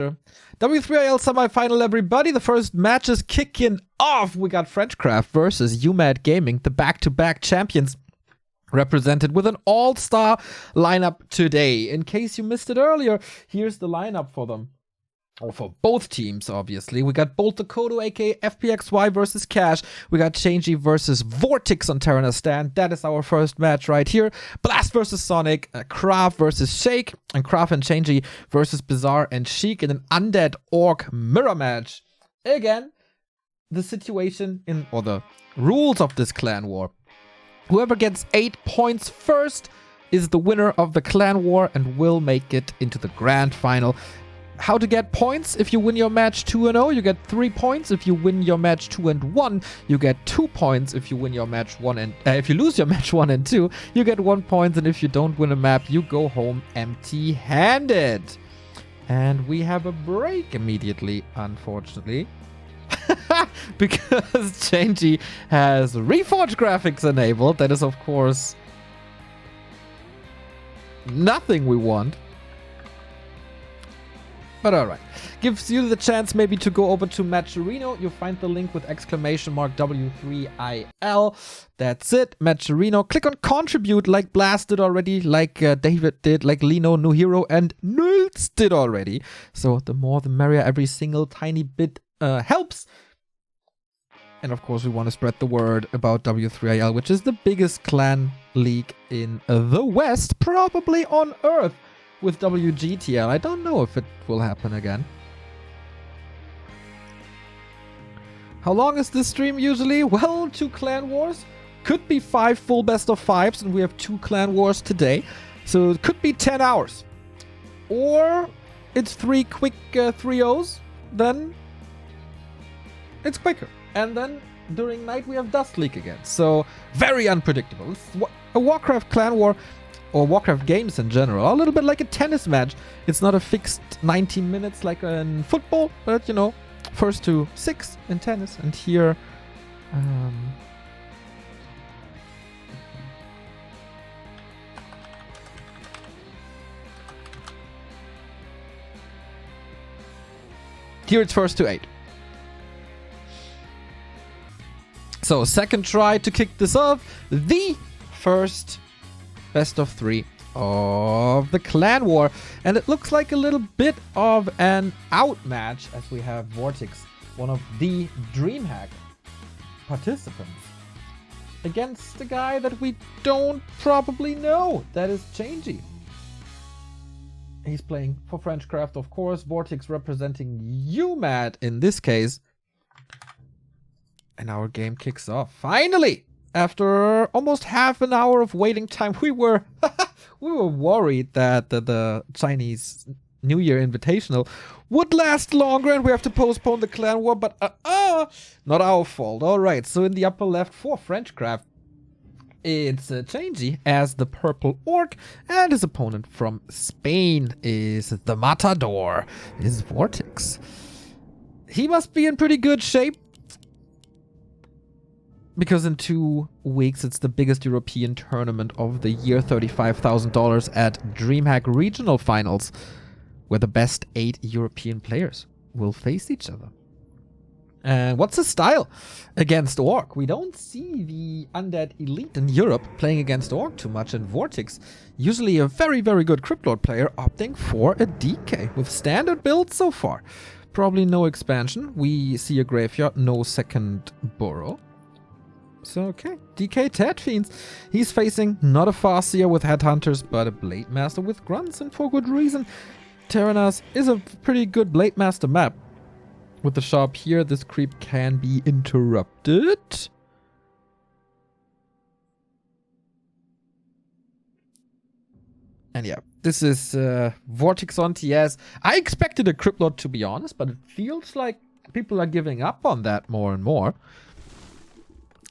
W3IL semifinal, everybody. The first match is kicking off. We got FrenchCraft versus uMaD Gaming, the back-to-back champions, represented with an all-star lineup today. In case you missed it earlier, here's the lineup for them. Or for both teams, obviously. We got Bolt Kodo, aka FPXY versus Cash. We got Changey versus Vortex on Terraner's stand. That is our first match right here. Blast versus Sonic, Craft versus Shake, and Craft and Changey versus Bizarre and Sheik in an Undead Orc mirror match. Again, the situation or the rules of this clan war. Whoever gets 8 points first is the winner of the clan war and will make it into the grand final. How to get points? If you win your match 2-0, you get 3 points. If you win your match 2-1, you get 2 points. If you win your match if you lose your match 1 and 2, you get 1 point. And if you don't win a map, you go home empty-handed. And we have a break immediately, unfortunately. Because Changey has Reforged graphics enabled. That is, of course, nothing we want. But alright, gives you the chance maybe to go over to Matcherino. You'll find the link with !/W3IL. That's it, Matcherino. Click on contribute like Blast did already, like David did, like Lino, New Hero, and Nils did already. So the more the merrier, every single tiny bit helps. And of course we want to spread the word about W3IL, which is the biggest clan league in the West, probably on Earth. With WGTL. I don't know if it will happen again. How long is this stream usually? Well, 2 clan wars. Could be 5 full best of 5s, and we have 2 clan wars today. So it could be 10 hours. Or it's 3 quick 3-0s. Then it's quicker. And then during night we have Dust League again. So very unpredictable. A Warcraft clan war, or Warcraft games in general, a little bit like a tennis match. It's not a fixed 19 minutes like in football, but you know, first to 6 in tennis. And here, here it's first to 8. So second try to kick this off. The first best of 3 of the clan war, and it looks like a little bit of an outmatch as we have Vortex, one of the DreamHack participants, against a guy that we don't probably know. That is Changey. He's playing for FrenchCraft, of course. Vortex representing uMaD in this case, and our game kicks off finally. After almost half an hour of waiting time, we were worried that the Chinese New Year Invitational would last longer and we have to postpone the clan war, but not our fault. All right, so in the upper left for FrenchCraft, it's Changey as the purple orc, and his opponent from Spain is the Matador, is Vortex. He must be in pretty good shape, because in 2 weeks, it's the biggest European tournament of the year, $35,000 at DreamHack Regional Finals, where the best 8 European players will face each other. And what's his style against Orc? We don't see the Undead Elite in Europe playing against Orc too much, and Vortex, usually a very, very good Cryptlord player, opting for a DK with standard build so far. Probably no expansion. We see a graveyard, no second burrow. So, okay, DK Ted Fiends. He's facing not a Farseer with Headhunters, but a Blade Master with Grunts, and for good reason. Terranas is a pretty good Blade Master map. With the Sharp here, this creep can be interrupted. And yeah, this is Vortex on TS. I expected a Cryptlord, to be honest, but it feels like people are giving up on that more and more,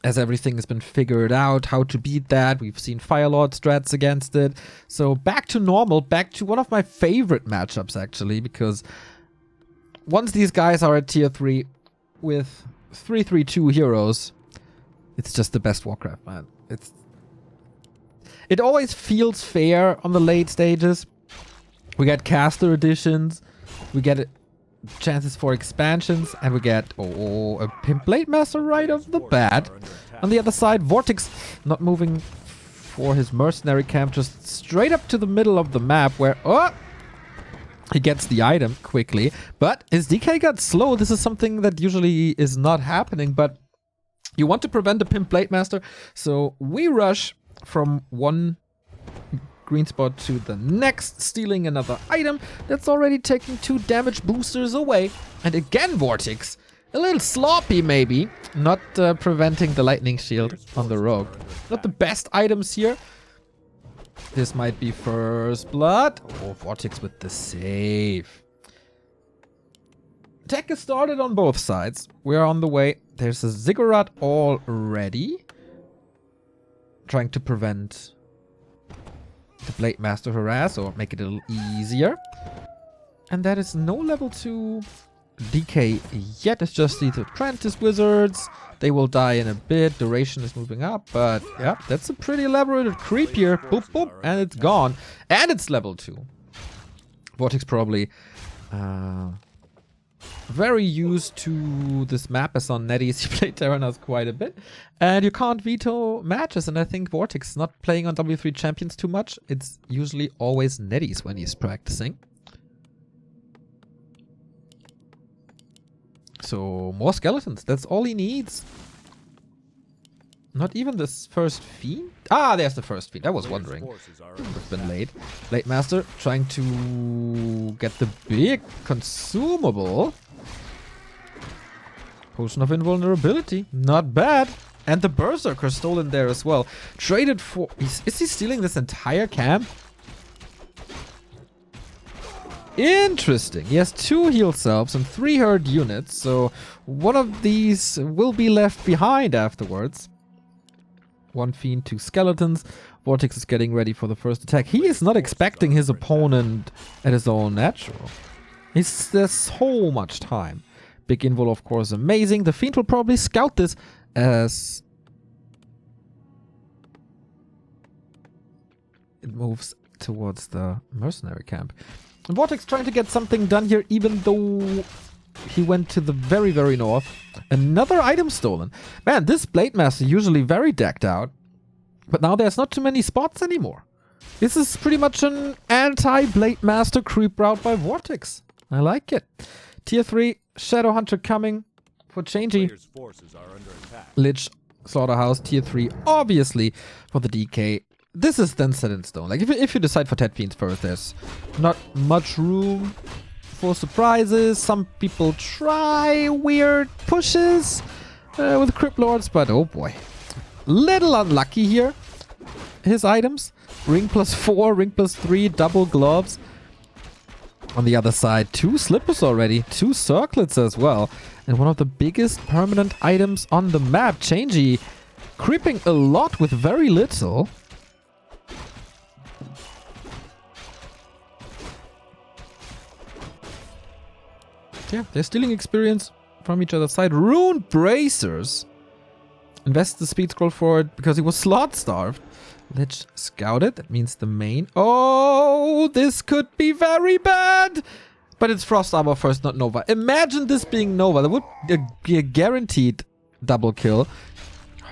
as everything has been figured out, how to beat that. We've seen Firelord strats against it. So back to normal, back to one of my favorite matchups, actually, because once these guys are at tier 3 with 3/3/2 heroes, it's just the best Warcraft, man. It always feels fair on the late stages. We get caster additions. We get chances for expansions, and we get a Pimp Blade Master right off the bat. On the other side, Vortex not moving for his mercenary camp, just straight up to the middle of the map where he gets the item quickly, but his DK got slow. This is something that usually is not happening, but you want to prevent the Pimp Blade Master, so we rush from one green spot to the next, stealing another item that's already taking 2 damage boosters away. And again, Vortex, a little sloppy maybe, not preventing the lightning shield on the rogue. Not the best items here. This might be first blood. Oh, Vortex with the save. Attack is started on both sides. We're on the way. There's a Ziggurat already, trying to prevent the Blade Master harass or make it a little easier. And that is no level 2 DK yet. It's just these apprentice wizards. They will die in a bit. Duration is moving up, but yeah, that's a pretty elaborated creep here. Boop, boop, and it's gone. And it's level 2. Vortex probably very used to this map as on Netties. He played Terranos quite a bit. And you can't veto matches, and I think Vortex is not playing on W3 champions too much. It's usually always Netties when he's practicing. So, more skeletons. That's all he needs. Not even this first fiend? Ah, there's the first fiend. I was wondering. It's been late. Blade Master trying to get the big consumable. Potion of Invulnerability. Not bad. And the Berserker stolen there as well. Traded for... Is he stealing this entire camp? Interesting. He has 2 heal selves and 3 herd units, so one of these will be left behind afterwards. 1 fiend, 2 skeletons. Vortex is getting ready for the first attack. He is not expecting his opponent at his own natural. There's so much time. Big invul, of course, amazing. The fiend will probably scout this as it moves towards the mercenary camp. Vortex trying to get something done here, even though he went to the very, very north. Another item stolen. Man, this Blade Master usually very decked out, but now there's not too many spots anymore. This is pretty much an anti-Blade Master creep route by Vortex. I like it. Tier 3, Shadow Hunter coming for Changey. Lich, Slaughterhouse, Tier 3, obviously for the DK. This is then set in stone. Like, if you decide for Ted Fiends first, there's not much room for surprises. Some people try weird pushes with Crypt Lords, but oh boy. Little unlucky here. His items. Ring +4, ring +3, double gloves. On the other side, 2 slippers already, 2 circlets as well. And one of the biggest permanent items on the map. Changey creeping a lot with very little. Yeah, they're stealing experience from each other's side. Rune Bracers. Invest the speed scroll for it because he was slot starved. Lich scouted. That means the main. Oh, this could be very bad. But it's Frost Armor first, not Nova. Imagine this being Nova. That would be a guaranteed double kill.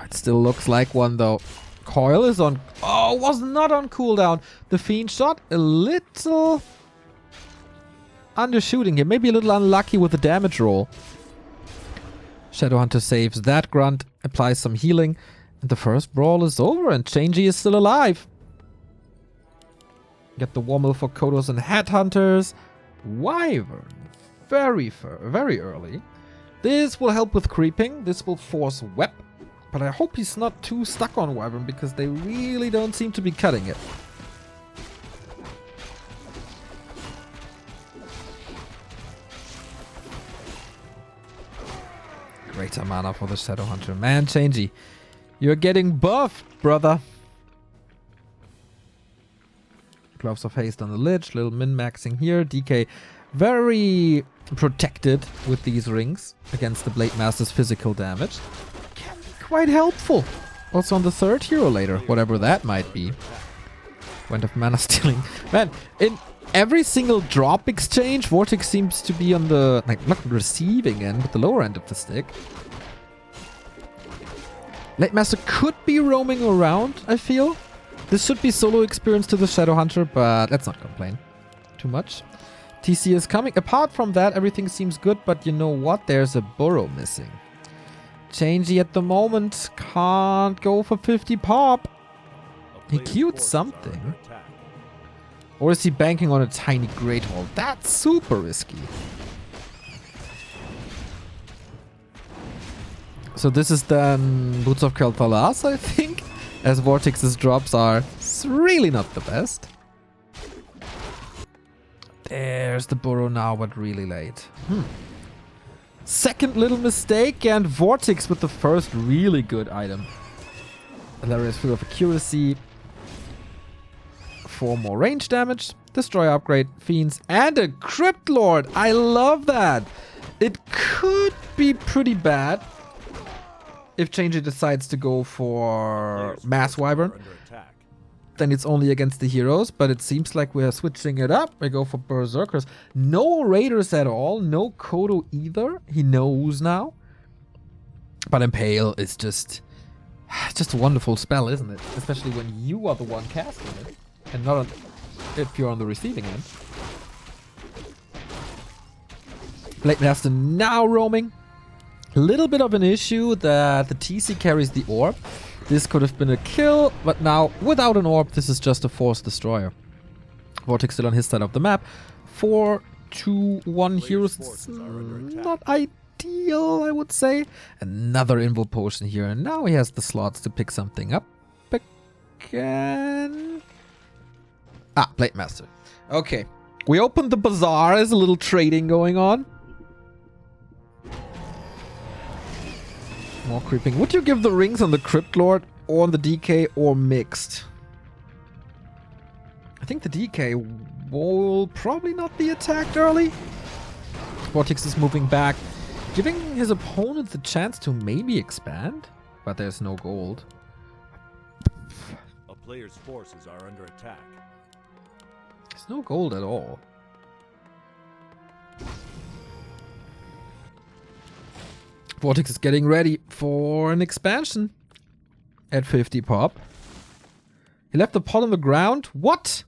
It still looks like one though. Coil is on. Oh, was not on cooldown. The Fiend shot a little undershooting here. Maybe a little unlucky with the damage roll. Shadowhunter saves that grunt, applies some healing, and the first brawl is over, and Changey is still alive. Get the Wommel for Kodos and Headhunters. Wyvern. Very early. This will help with creeping. This will force Web. But I hope he's not too stuck on Wyvern, because they really don't seem to be cutting it. Greater mana for the Shadowhunter. Man, Changey, you're getting buffed, brother. Gloves of Haste on the Lich. Little min-maxing here. DK very protected with these rings against the Blade Master's physical damage. Can be quite helpful. Also on the third hero later, whatever that might be. Went of mana stealing. Man, every single drop exchange, Vortex seems to be on the, like, not receiving end, but the lower end of the stick. Late Master could be roaming around, I feel. This should be solo experience to the Shadow Hunter, but let's not complain too much. TC is coming. Apart from that, everything seems good, but you know what? There's a burrow missing. Changey at the moment can't go for 50 pop. He queued something. Or is he banking on a tiny Great Hall? That's super risky. So this is then Boots of Kel'Thalas, I think, as Vortex's drops are really not the best. There's the burrow now, but really late. Second little mistake, and Vortex with the first really good item. Hilarious Field of Accuracy. 4 more range damage. Destroyer upgrade, Fiends, and a Crypt Lord. I love that. It could be pretty bad if Changey decides to go for Mass Wyvern. Then it's only against the heroes, but it seems like we're switching it up. We go for Berserkers. No Raiders at all. No Kodo either. He knows now. But Impale is just a wonderful spell, isn't it? Especially when you are the one casting it. And not if you're on the receiving end. Blade Master now roaming. A little bit of an issue that the TC carries the orb. This could have been a kill, but now without an orb, this is just a Force Destroyer. Vortex still on his side of the map. 4, 2, 1 heroes. Not ideal, I would say. Another Invul Potion here, and now he has the slots to pick something up again. Ah, Blade Master. Okay. We opened the bazaar. There's a little trading going on. More creeping. Would you give the rings on the Crypt Lord or on the DK or mixed? I think the DK will probably not be attacked early. Vortex is moving back, giving his opponent the chance to maybe expand, but there's no gold. A player's forces are under attack. There's no gold at all. Vortex is getting ready for an expansion at 50 pop. He left the pot on the ground. What?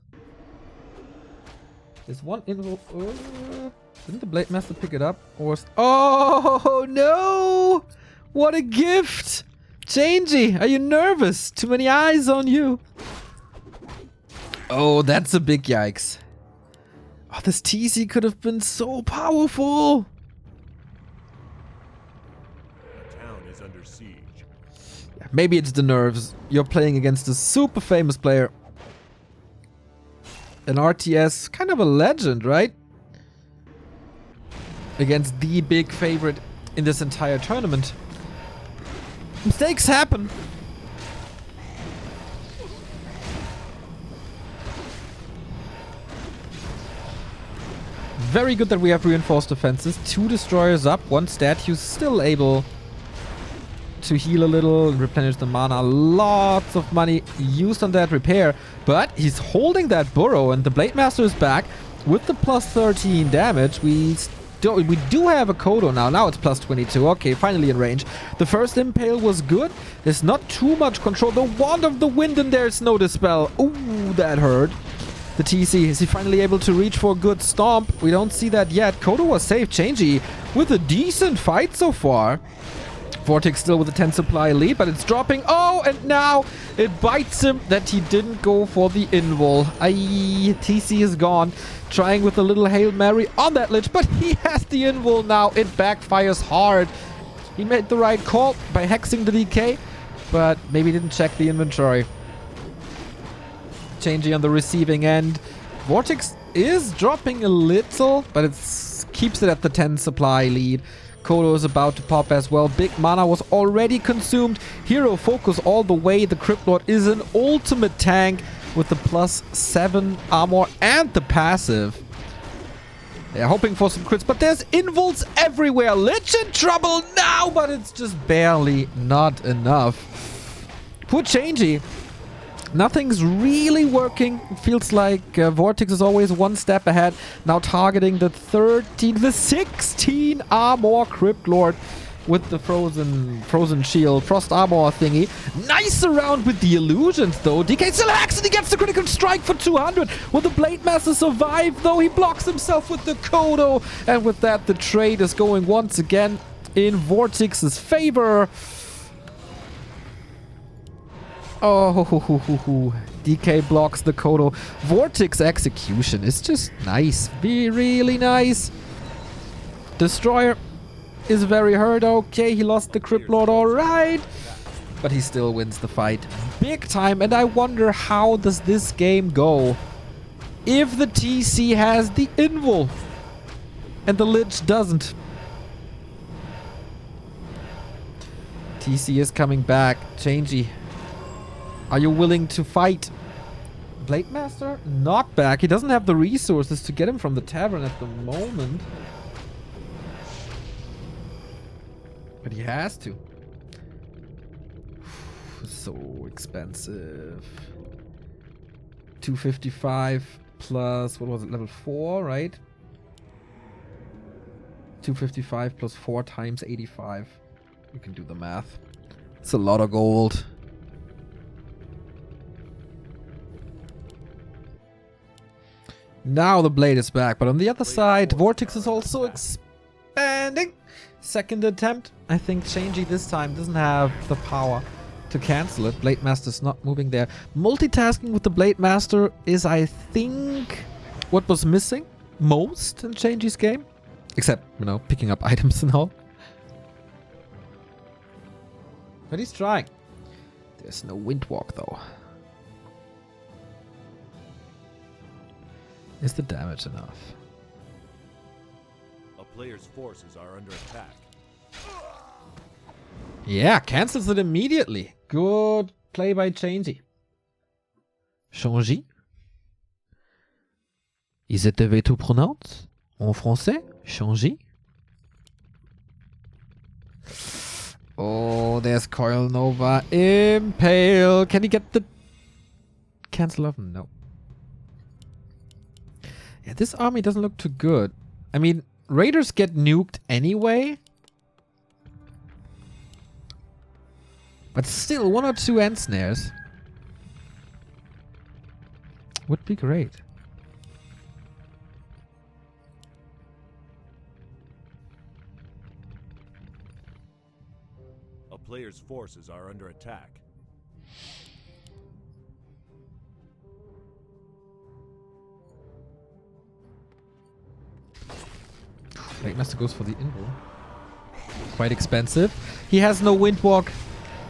There's one in. Didn't the Blade Master pick it up? Or oh no! What a gift! Changey, are you nervous? Too many eyes on you. Oh, that's a big yikes. Oh, this TC could have been so powerful. Under siege. Yeah, maybe it's the nerves. You're playing against a super famous player. An RTS, kind of a legend, right? Against the big favorite in this entire tournament. Mistakes happen. Very good that we have reinforced defenses. 2 destroyers up, 1 statue still able to heal a little and replenish the mana. Lots of money used on that repair, but he's holding that burrow, and the Blade Master is back with the plus 13 damage. We do have a Kodo now. Now it's plus 22. Okay, finally in range. The first Impale was good. There's not too much control. The Wand of the Wind, and there's no Dispel. Ooh, that hurt. The TC, is he finally able to reach for a good stomp? We don't see that yet. Kodo was safe. Changey with a decent fight so far. Vortex still with a 10 supply lead, but it's dropping. Oh, and now it bites him that he didn't go for the invul. Aye, TC is gone. Trying with a little Hail Mary on that Lich, but he has the invul now. It backfires hard. He made the right call by hexing the DK, but maybe didn't check the inventory. Changey on the receiving end. Vortex is dropping a little, but it keeps it at the 10 supply lead. Kodo is about to pop as well. Big mana was already consumed. Hero focus all the way. The Crypt Lord is an ultimate tank with the plus 7 armor and the passive. They're hoping for some crits, but there's invuls everywhere. Lich in trouble now, but it's just barely not enough. Poor Changey. Nothing's really working. It feels like Vortex is always one step ahead. Now targeting the 16 armor Crypt Lord with the frozen shield, frost armor thingy. Nice around with the illusions though. DK still hacks and he gets the critical strike for 200. Will the Blade Master survive though? He blocks himself with the Kodo. And with that, the trade is going once again in Vortex's favor. Oh, DK blocks the Kodo. Vortex execution is just nice. Be really nice. Destroyer is very hurt. Okay, he lost the Crypt Lord, alright. But he still wins the fight. Big time. And I wonder, how does this game go if the TC has the invul and the Lich doesn't? TC is coming back. Changey, are you willing to fight? Blade Master not back. He doesn't have the resources to get him from the tavern at the moment. But he has to. So expensive. 255 plus, what was it, level 4, right? 255 plus 4 times 85. You can do the math. It's a lot of gold. Now the blade is back, but on the other side, Vortex is also expanding. Second attempt. I think Changey this time doesn't have the power to cancel it. Blade Master's not moving there. Multitasking with the Blade Master is, I think, what was missing most in Changey's game. Except, you know, picking up items and all. But he's trying. There's no Windwalk though. Is the damage enough? A player's forces are under attack. Yeah, cancels it immediately. Good play by Changey. Changey? Is it the way to pronounce? En français? Changey? Oh, there's Coil Nova. Impale. Can he get the cancel off? No. Yeah, this army doesn't look too good. I mean, Raiders get nuked anyway. But still, 1 or 2 end snares would be great. A player's forces are under attack. Blade Master goes for the invul. Quite expensive. He has no Windwalk.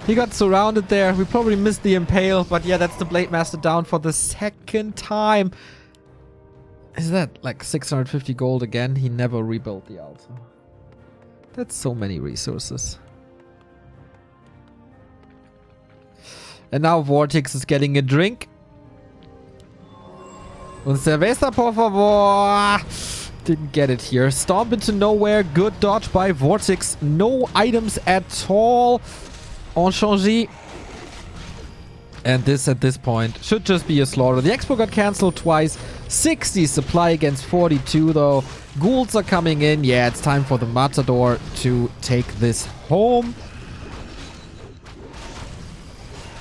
He got surrounded there. We probably missed the Impale, but yeah, that's the Blade Master down for the second time. Is that like 650 gold again? He never rebuilt the altar. That's so many resources. And now Vortex is getting a drink. Un cerveza, por favor. Didn't get it here. Stomp into nowhere. Good dodge by Vortex. No items at all on Changey. And this at this point should just be a slaughter. The expo got cancelled twice. 60 supply against 42 though. Ghouls are coming in. Yeah, it's time for the Matador to take this home.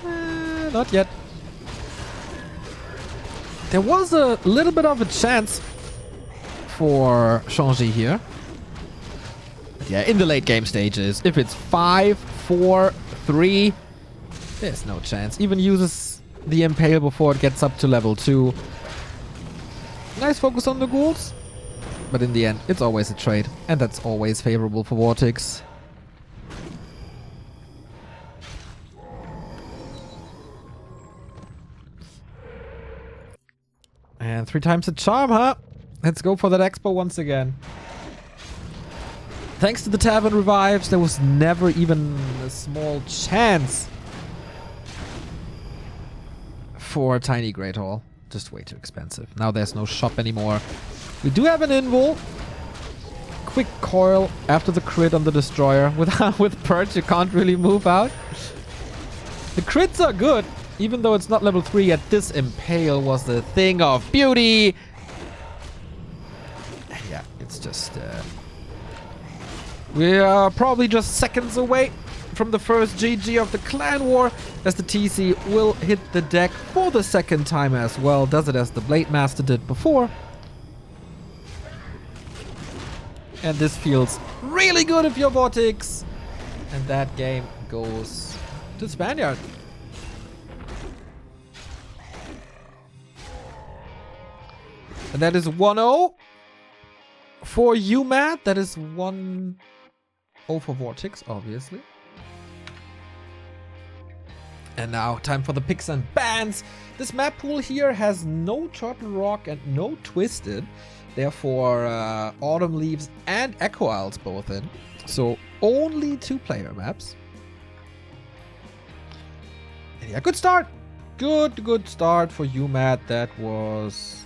Not yet. There was a little bit of a chance for Changey here. But yeah, in the late game stages, if it's 5, 4, 3, there's no chance. Even uses the Impale before it gets up to level 2. Nice focus on the ghouls. But in the end, it's always a trade. And that's always favorable for Vortex. And 3 times the charm, huh? Let's go for that expo once again. Thanks to the Tavern Revives, there was never even a small chance for a tiny Great Hall. Just way too expensive. Now there's no shop anymore. We do have an invul. Quick coil after the crit on the Destroyer. With Perch, you can't really move out. The crits are good. Even though it's not level 3 yet, this Impale was the thing of beauty. Yeah, it's just... we are probably just seconds away from the first GG of the clan war, as the TC will hit the deck for the second time as well. Does it as the Blade Master did before. And this feels really good if you're Vortex. And that game goes to Spaniard. And that is 1-0 for uMaD. That is 1-0 for Vortex, obviously. And now, time for the picks and bans. This map pool here has no Turtle Rock and no Twisted. Therefore, Autumn Leaves and Echo Isles both in. So, only 2-player maps. And yeah, good start. Good start for uMaD. That was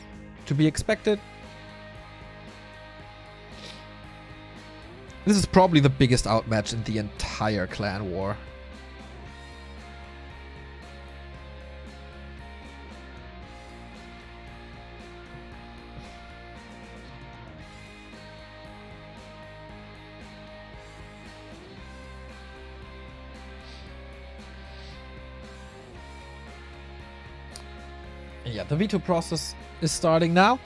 to be expected. This is probably the biggest outmatch in the entire clan war. Yeah, the veto process is starting now.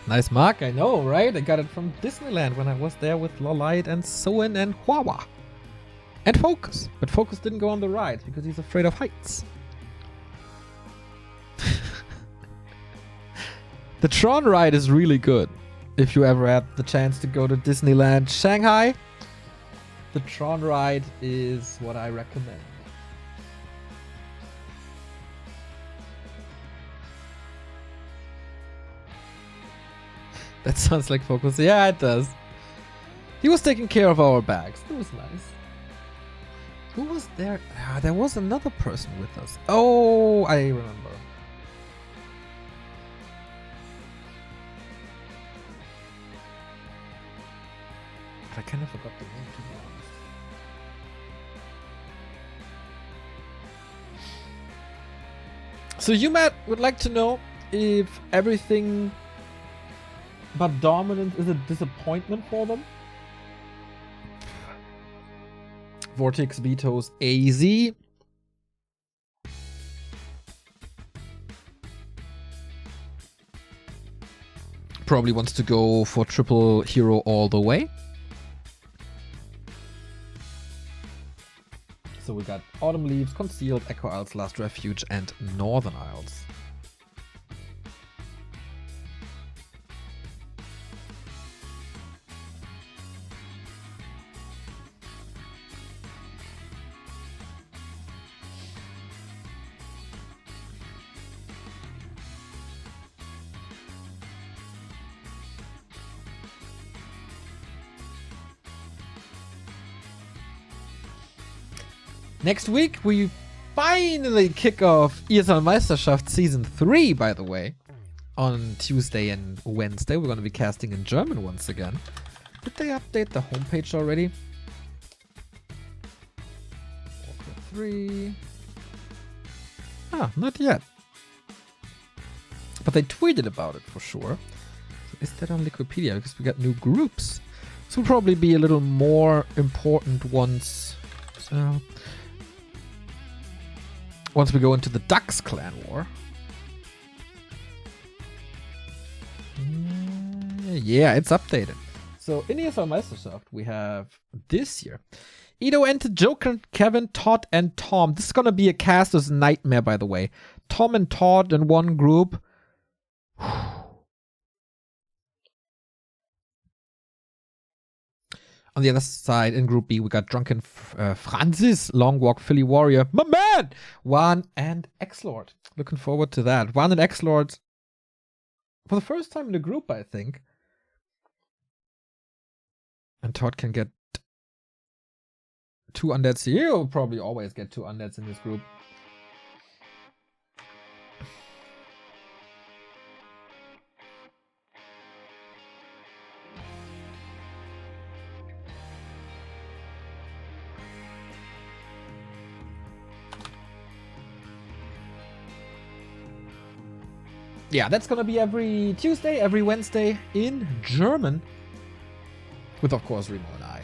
Nice mark, I know, right? I got it from Disneyland when I was there with Lolite and Soen and Huawa. And Focus. But Focus didn't go on the ride because he's afraid of heights. The Tron ride is really good. If you ever had the chance to go to Disneyland Shanghai, the Tron ride is what I recommend. That sounds like Focus. Yeah, it does. He was taking care of our bags. It was nice. Who was there? Ah, there was another person with us. Oh, I remember. But I kind of forgot the name, to be honest. So uMaD would like to know if everything but dominant is a disappointment for them. Vortex vetoes AZ. Probably wants to go for triple hero all the way. So we got Autumn Leaves, Concealed, Echo Isles, Last Refuge, and Northern Isles. Next week, we finally kick off ESL Meisterschaft Season 3, by the way. On Tuesday and Wednesday, we're going to be casting in German once again. Did they update the homepage already? Warcraft 3. Ah, not yet. But they tweeted about it for sure. So is that on Wikipedia? Because we got new groups. This will probably be a little more important once. So... once we go into the Ducks clan war. Yeah, it's updated. So in ESL Meisterschaft, we have this year Edo, Ente, Joker, Kevin, Todd, and Tom. This is going to be a caster's nightmare, by the way. Tom and Todd in one group. On the other side, in Group B, we got Drunken Francis, Long Walk, Philly Warrior, my man! Juan and X-Lord. Looking forward to that. Juan and X-Lord, for the first time in the group, I think. And Todd can get 2 undeads. He'll probably always get 2 undeads in this group. Yeah, that's gonna be every Tuesday, every Wednesday in German. With, of course, Remo and I.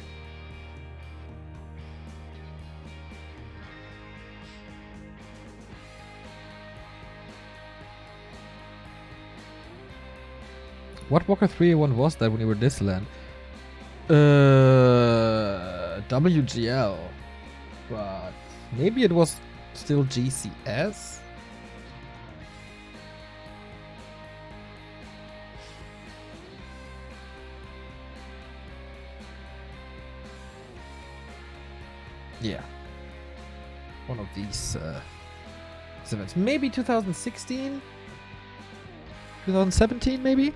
What Warcraft 3.1 was that when you were this land? WGL. But maybe it was still GCS? Yeah. One of these events. Maybe 2016? 2017 maybe?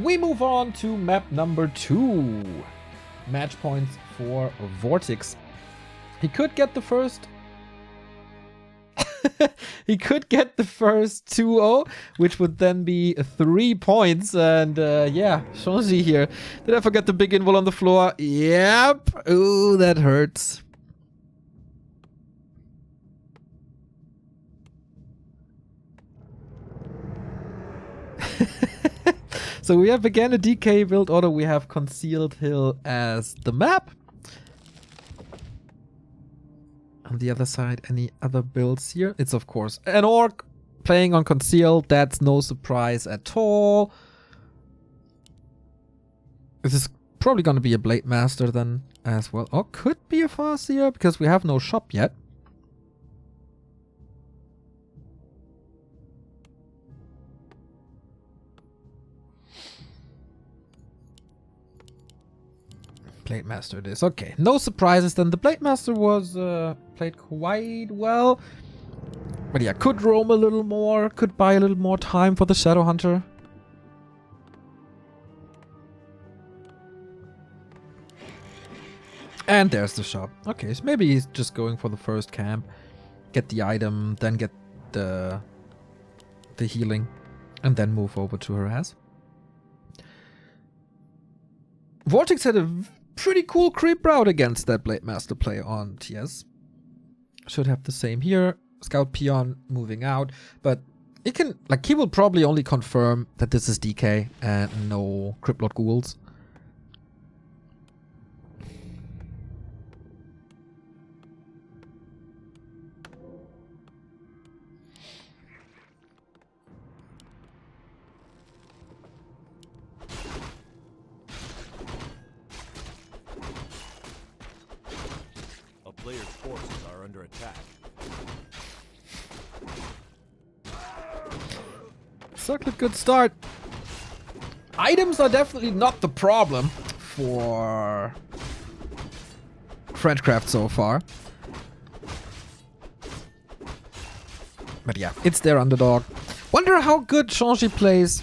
We move on to map number 2. Match points for Vortex. He could get the first... he could get the first 2-0, which would then be 3 points. And yeah, Shanji here. Did I forget the big invul on the floor? Yep. Ooh, that hurts. So we have again a DK build order. We have Concealed Hill as the map. On the other side, any other builds here? It's of course an orc playing on Concealed. That's no surprise at all. This is probably going to be a Blade Master then as well. Or could be a Farseer because we have no shop yet. Blade Master it is. Okay, no surprises then. The Blade Master was played quite well. But yeah, could roam a little more, could buy a little more time for the Shadow Hunter. And there's the shop. Okay, so maybe he's just going for the first camp. Get the item, then get the healing. And then move over to harass. Vortex had a pretty cool creep route against that Blade Master play on TS. Should have the same here. Scout Peon moving out. But it can, like, he will probably only confirm that this is DK and no Cryptlord Ghouls. Players' forces are under attack. Circlet, good start. Items are definitely not the problem for FrenchCraft so far. But yeah, it's their underdog. Wonder how good Shanji plays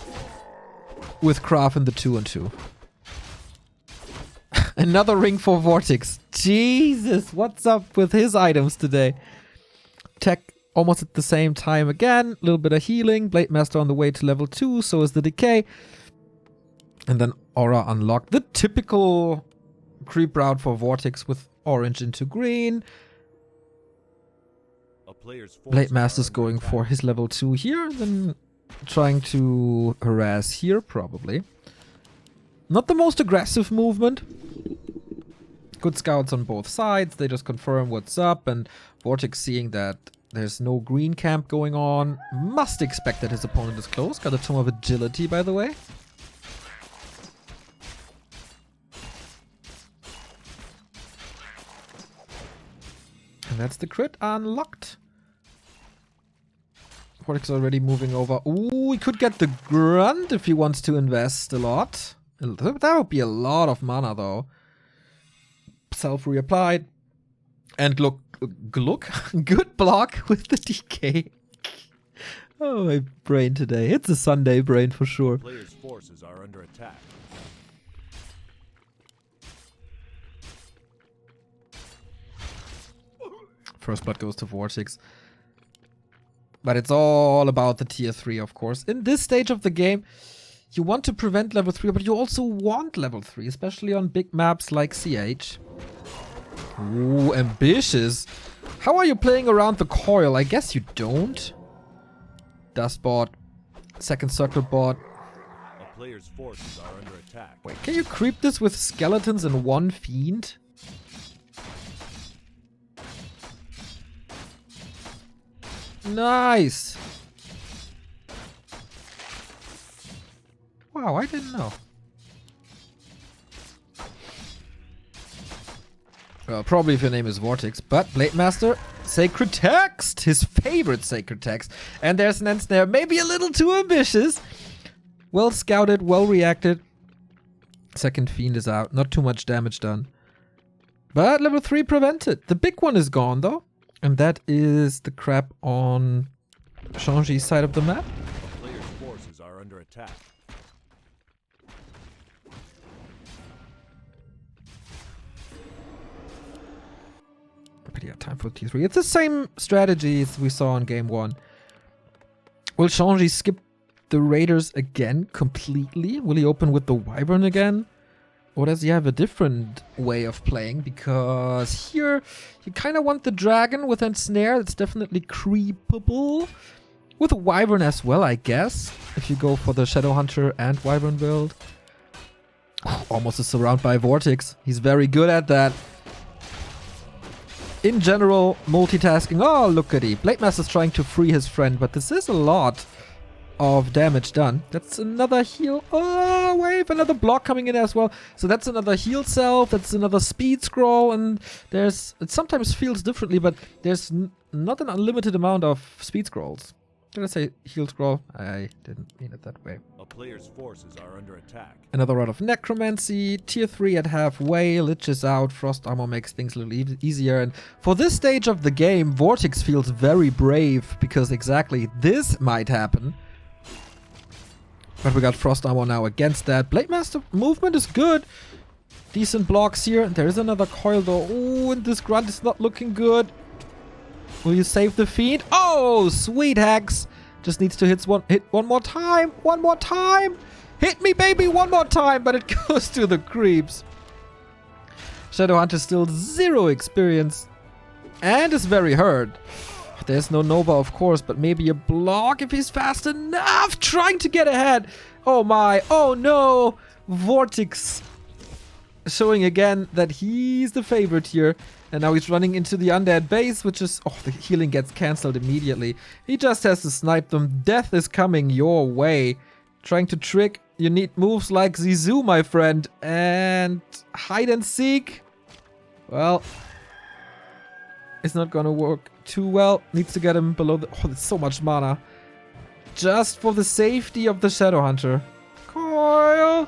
with Craft in the 2-on-2. Another ring for Vortex. Jesus, what's up with his items today? Tech almost at the same time again. A little bit of healing. Blade Master on the way to level 2. So is the decay. And then Aura unlocked. The typical creep route for Vortex with orange into green. Blade Master's going for his level 2 here. Then trying to harass here probably. Not the most aggressive movement. Good scouts on both sides. They just confirm what's up. And Vortex, seeing that there's no green camp going on, must expect that his opponent is close. Got a Tome of Agility, by the way. And that's the crit unlocked. Vortex already moving over. Ooh, he could get the Grunt if he wants to invest a lot. That would be a lot of mana, though. Self-reapplied. And look. Good block with the DK. Oh, my brain today. It's a Sunday brain for sure. Players' forces are under attack. First blood goes to Vortex. But it's all about the tier 3, of course. In this stage of the game, You want to prevent level 3, but you also want level 3, especially on big maps like CH. Ooh, ambitious. How are you playing around the coil? I guess you don't. Dust bot. Second circle bot. A player's forces are under attack. Wait, can you creep this with skeletons and one fiend? Nice. Wow, I didn't know. Well, probably if your name is Vortex, but Blade Master, Sacred Text, his favorite Sacred Text. And there's an ensnare, maybe a little too ambitious. Well scouted, well reacted. Second Fiend is out, not too much damage done. But level 3 prevented. The big one is gone though. And that is the crap on Shang-Chi's side of the map. A player's forces are under attack. But yeah, time for T3. It's the same strategy as we saw in game 1. Will Shang-Chi skip the Raiders again completely? Will he open with the Wyvern again? Or does he have a different way of playing? Because here you kind of want the dragon with a snare. That's definitely creepable. With a Wyvern as well, I guess. If you go for the Shadow Hunter and Wyvern build. Almost a surround by Vortex. He's very good at that. In general, multitasking. Oh, look at he. Blade Master's trying to free his friend, but this is a lot of damage done. That's another heal. Oh, wave, another block coming in as well. So that's another heal self. That's another speed scroll. And there's, it sometimes feels differently, but there's not an unlimited amount of speed scrolls. Did I say heal scroll? I didn't mean it that way. A player's forces are under attack. Another rod of necromancy. Tier 3 at halfway. Lich is out. Frost armor makes things a little easier. And for this stage of the game, Vortex feels very brave because exactly this might happen. But we got Frost Armor now against that. Blade Master movement is good. Decent blocks here. There is another coil though. Ooh, and this grunt is not looking good. Will you save the Fiend? Oh, sweet hacks. Just needs to hit one more time. One more time. Hit me, baby, one more time. But it goes to the creeps. Shadow Hunter still 0 experience. And is very hurt. There's no Nova, of course, but maybe a block if he's fast enough. Trying to get ahead. Oh my. Oh no. Vortex showing again that he's the favorite here. And now he's running into the undead base, which is... Oh, the healing gets cancelled immediately. He just has to snipe them. Death is coming your way. Trying to trick. You need moves like Zizou, my friend. And hide and seek. Well, it's not gonna work too well. Needs to get him below the... Oh, there's so much mana. Just for the safety of the Shadow Hunter. Coil.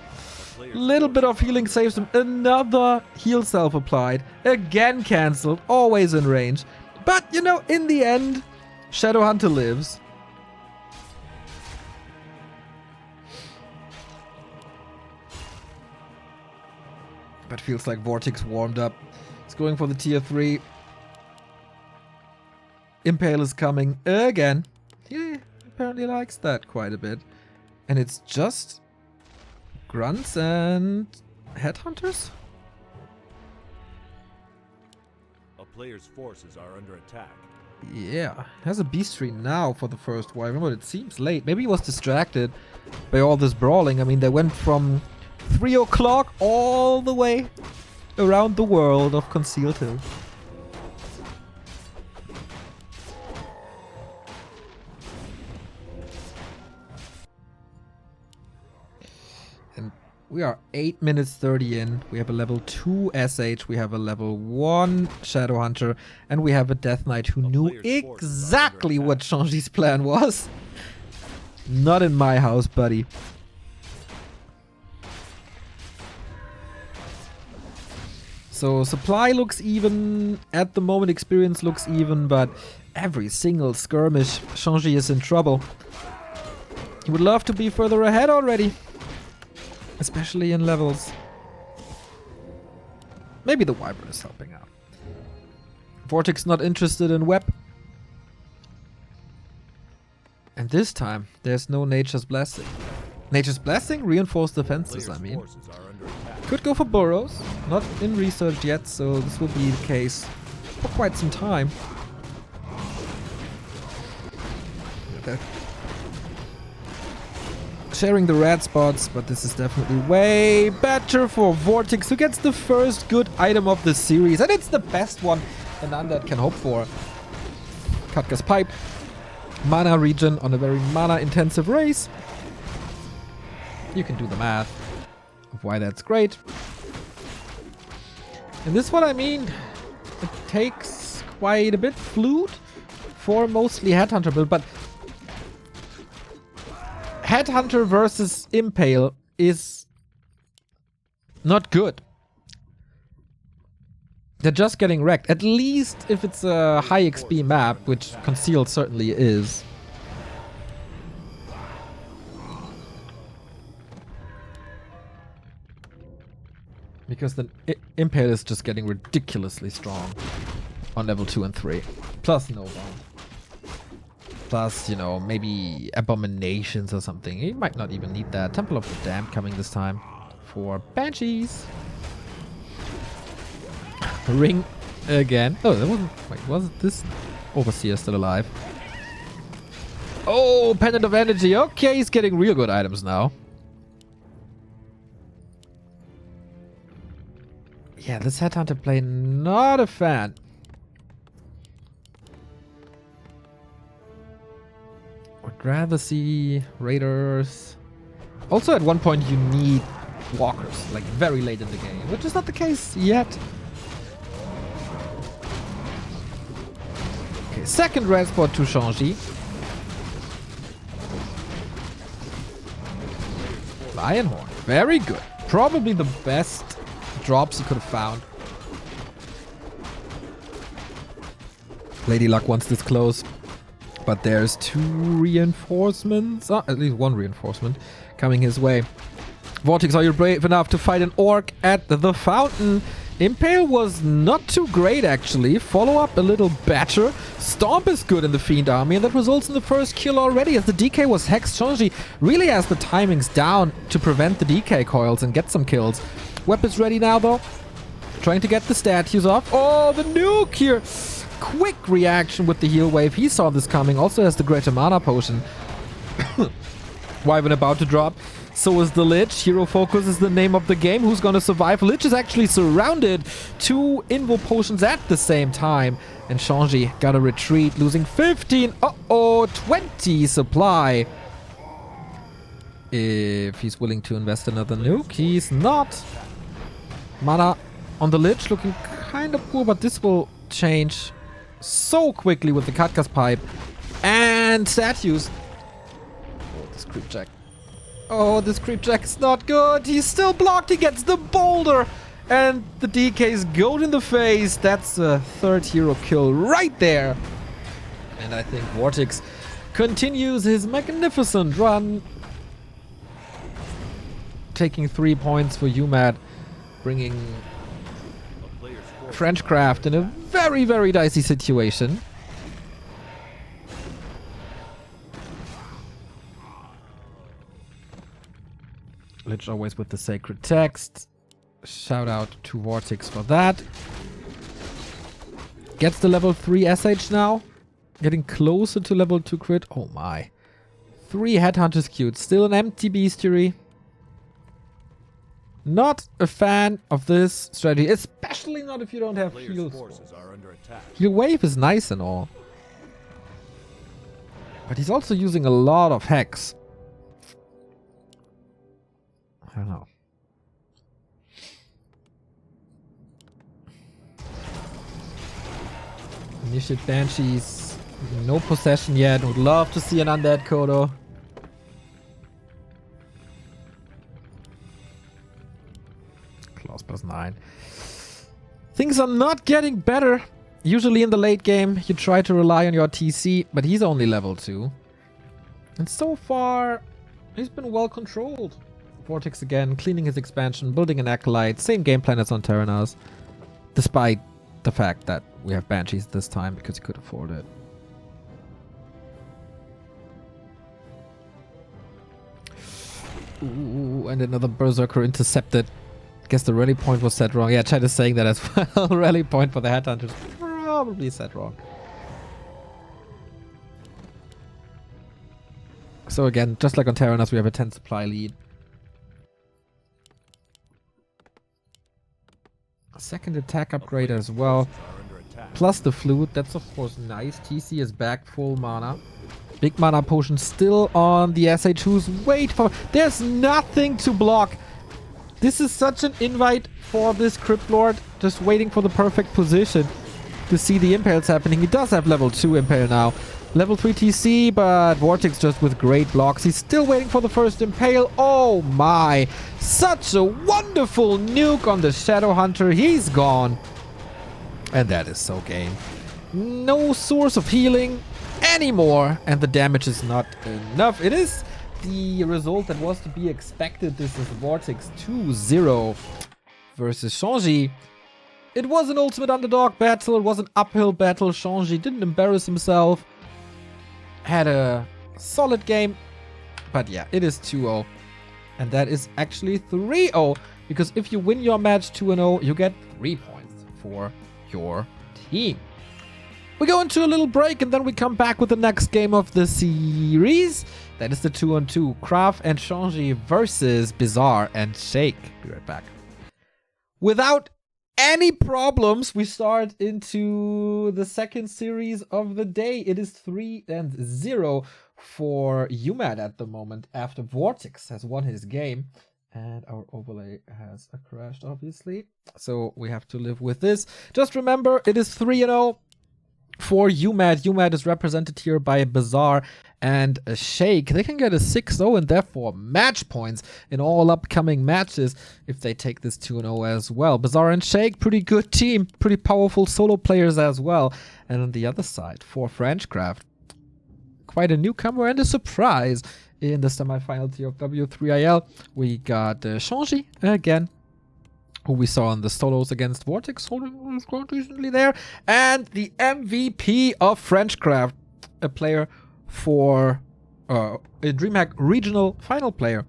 Little bit of healing saves him. Another heal self applied. Again cancelled. Always in range. But, you know, in the end, Shadow Hunter lives. But feels like Vortex warmed up. It's going for the tier 3. Impale is coming again. He apparently likes that quite a bit. And it's just grunts and headhunters? A player's forces are under attack. Yeah, has a beast tree now for the first Wyvern, but it seems late. Maybe he was distracted by all this brawling. I mean, they went from 3 o'clock all the way around the world of Concealed Hill. We are 8 minutes 30 in. We have a level 2 SH. We have a level 1 Shadow Hunter. And we have a Death Knight who knew exactly what Shang-Chi's plan was. Not in my house, buddy. So supply looks even. At the moment, experience looks even. But every single skirmish, Shang-Chi is in trouble. He would love to be further ahead already. Especially in levels. Maybe the Wyvern is helping out. Vortex not interested in Web. And this time, there's no Nature's Blessing. Nature's Blessing, reinforced defenses, Player's I mean. forces are under attack. Could go for burrows. Not in research yet, so this will be the case for quite some time. Sharing the red spots, but this is definitely way better for Vortex, who gets the first good item of the series, and it's the best one an Undead can hope for. Katka's Pipe, mana regen on a very mana-intensive race. You can do the math of why that's great. And this one, I mean, it takes quite a bit flute for mostly Headhunter build, but Headhunter versus Impale is not good. They're just getting wrecked. At least if it's a high XP map, which Concealed certainly is. Because the Impale is just getting ridiculously strong on level 2 and 3. Plus no bomb. Plus, you know, maybe abominations or something. He might not even need that. Temple of the Damned coming this time for Banshees. Ring again. Oh, that wasn't... Wait, wasn't this Overseer still alive? Oh, Pendant of Energy. Okay, he's getting real good items now. Yeah, this Headhunter play, not a fan. Would rather see Raiders. Also, at one point, you need Walkers, like very late in the game, which is not the case yet. Okay, second red spot to Shanji. Lionhorn, very good. Probably the best drops you could have found. Lady Luck wants this close. But there's 2 reinforcements, at least 1 reinforcement, coming his way. Vortex, are you brave enough to fight an orc at the fountain? Impale was not too great, actually. Follow up a little better. Stomp is good in the Fiend army, and that results in the first kill already, as the DK was hexed. Shanji really has the timings down to prevent the DK coils and get some kills. Weapons ready now, though. Trying to get the statues off. Oh, the nuke here! Quick reaction with the heal wave. He saw this coming. Also has the greater mana potion. Wyvern about to drop. So is the Lich. Hero Focus is the name of the game. Who's gonna survive? Lich is actually surrounded. 2 Invo potions at the same time. And Shanji gotta retreat, losing 15. Uh-oh, 20 supply. If he's willing to invest another nuke, he's not. Mana on the Lich looking kind of poor, but this will change so quickly with the Katka's Pipe and statues. Oh, this creep jack. Oh, this creep jack is not good. He's still blocked. He gets the boulder. And the DK's goat in the face. That's a 3rd hero kill right there. And I think Vortex continues his magnificent run. Taking 3 points for uMaD. Bringing FrenchCraft in a very, very dicey situation. Lich always with the sacred text. Shout out to Vortex for that. Gets the level 3 SH now. Getting closer to level 2 crit. Oh my. 3 Headhunters queued. Still an empty bestiary. Not a fan of this strategy, especially not if you don't have heals. Heal wave is nice and all. But he's also using a lot of hex. I don't know. Initiate Banshees. No possession yet. Would love to see an undead Kodo. Claws +9. Things are not getting better. Usually in the late game, you try to rely on your TC, but he's only level 2. And so far, he's been well controlled. Vortex again, cleaning his expansion, building an Acolyte, same game plan as on Terranas. Despite the fact that we have Banshees this time because he could afford it. Ooh, and another Berserker intercepted. Guess the rally point was set wrong. Yeah, chat is saying that as well. Rally point for the Headhunters probably set wrong. So again, just like on Terranos, we have a 10 supply lead. Second attack upgrade as well. Plus the flute, that's of course nice. TC is back, full mana. Big mana potion still on the SH2s. Wait for... There's nothing to block. This is such an invite for this Crypt Lord. Just waiting for the perfect position to see the impales happening. He does have level 2 impale now. Level 3 TC, but Vortex just with great blocks. He's still waiting for the first impale. Oh my. Such a wonderful nuke on the Shadow Hunter. He's gone. And that is so game. No source of healing anymore. And the damage is not enough. It is the result that was to be expected. This is Vortex 2-0 versus Shanji. It was an ultimate underdog battle. It was an uphill battle. Shanji didn't embarrass himself. Had a solid game. But yeah, it is 2-0. And that is actually 3-0. Because if you win your match 2-0, you get 3 points for your team. We go into a little break and then we come back with the next game of the series. That is the 2-on-2. Craft and Shanji versus Bizarre and Shake. Be right back. Without any problems, we start into the second series of the day. It is 3-0 for uMaD at the moment after Vortex has won his game. And our overlay has crashed, obviously. So we have to live with this. Just remember, it is 3-0 for uMaD. uMaD is represented here by Bizarre and a Shake. They can get a 6-0 and therefore match points in all upcoming matches if they take this 2-0 as well. Bizarre and Shake, pretty good team. Pretty powerful solo players as well. And on the other side, for FrenchCraft, quite a newcomer and a surprise. In the semifinal tier of W3IL, we got Shanji again, who we saw in the solos against Vortex, holding his ground recently there, and the MVP of FrenchCraft, a player for a DreamHack regional final player,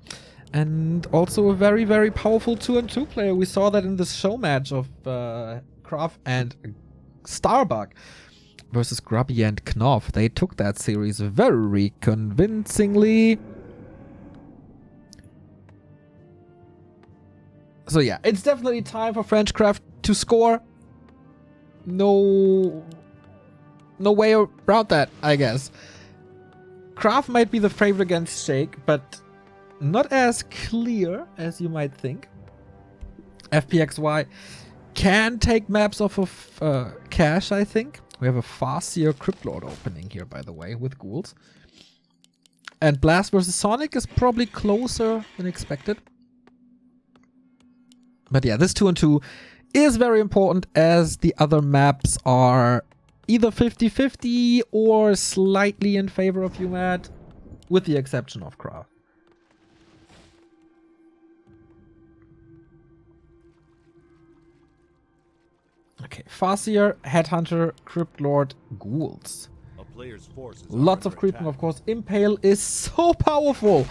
and also a very, very powerful 2-on-2 player. We saw that in the show match of Craft and Starbuck versus Grubby and Knopf. They took that series very convincingly. So yeah, it's definitely time for FrenchCraft to score. No way around that, I guess. Craft might be the favorite against Shake, but not as clear as you might think. FPXY can take maps off of cache, I think. We have a Farseer Crypt Lord opening here, by the way, with ghouls. And Blast versus Sonic is probably closer than expected. But yeah, this 2-on-2 is very important as the other maps are either 50-50 or slightly in favor of uMaD, with the exception of Craft. Okay, Farseer, Headhunter, Crypt Lord, Ghouls. Lots of creeping, of course. Impale is so powerful,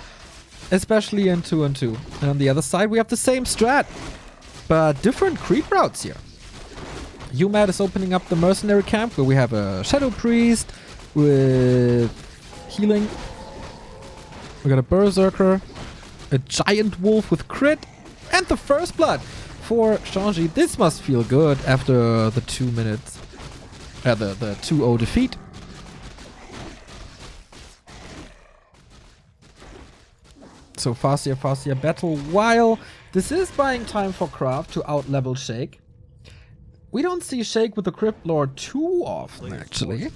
especially in 2-on-2. And on the other side, we have the same strat, but different creep routes here. uMaD is opening up the Mercenary Camp, where we have a Shadow Priest with healing. We got a Berserker, a Giant Wolf with crit, and the First Blood. For Shanji, this must feel good after the 2 minutes, the 2-0 defeat. So Farseer battle, while this is buying time for Craft to out-level Shake. We don't see Shake with the Crypt Lord too often, actually.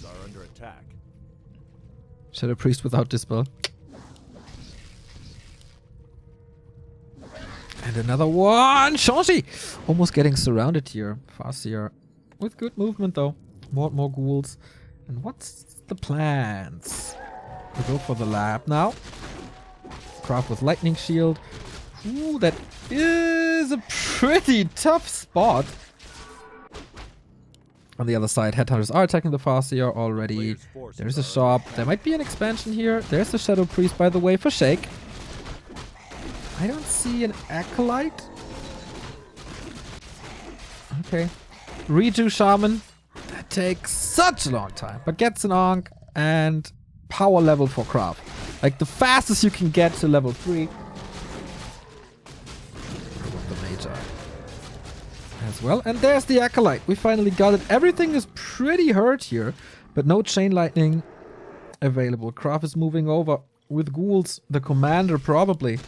Shadow Priest without Dispel. And another one! Shanji! Almost getting surrounded here. Farseer with good movement though. More ghouls. And what's the plans? We go for the lab now. Craft with Lightning Shield. Ooh, that is a pretty tough spot. On the other side, Headhunters are attacking the Farseer already. There's a shop. There might be an expansion here. There's the Shadow Priest, by the way, for Shake. I don't see an Acolyte. Okay. Redo Shaman. That takes such a long time. But gets an Ankh and power level for craft. Like the fastest you can get to level 3. The Magi as well. And there's the Acolyte. We finally got it. Everything is pretty hurt here. But no Chain Lightning available. Craft is moving over with ghouls. The commander probably.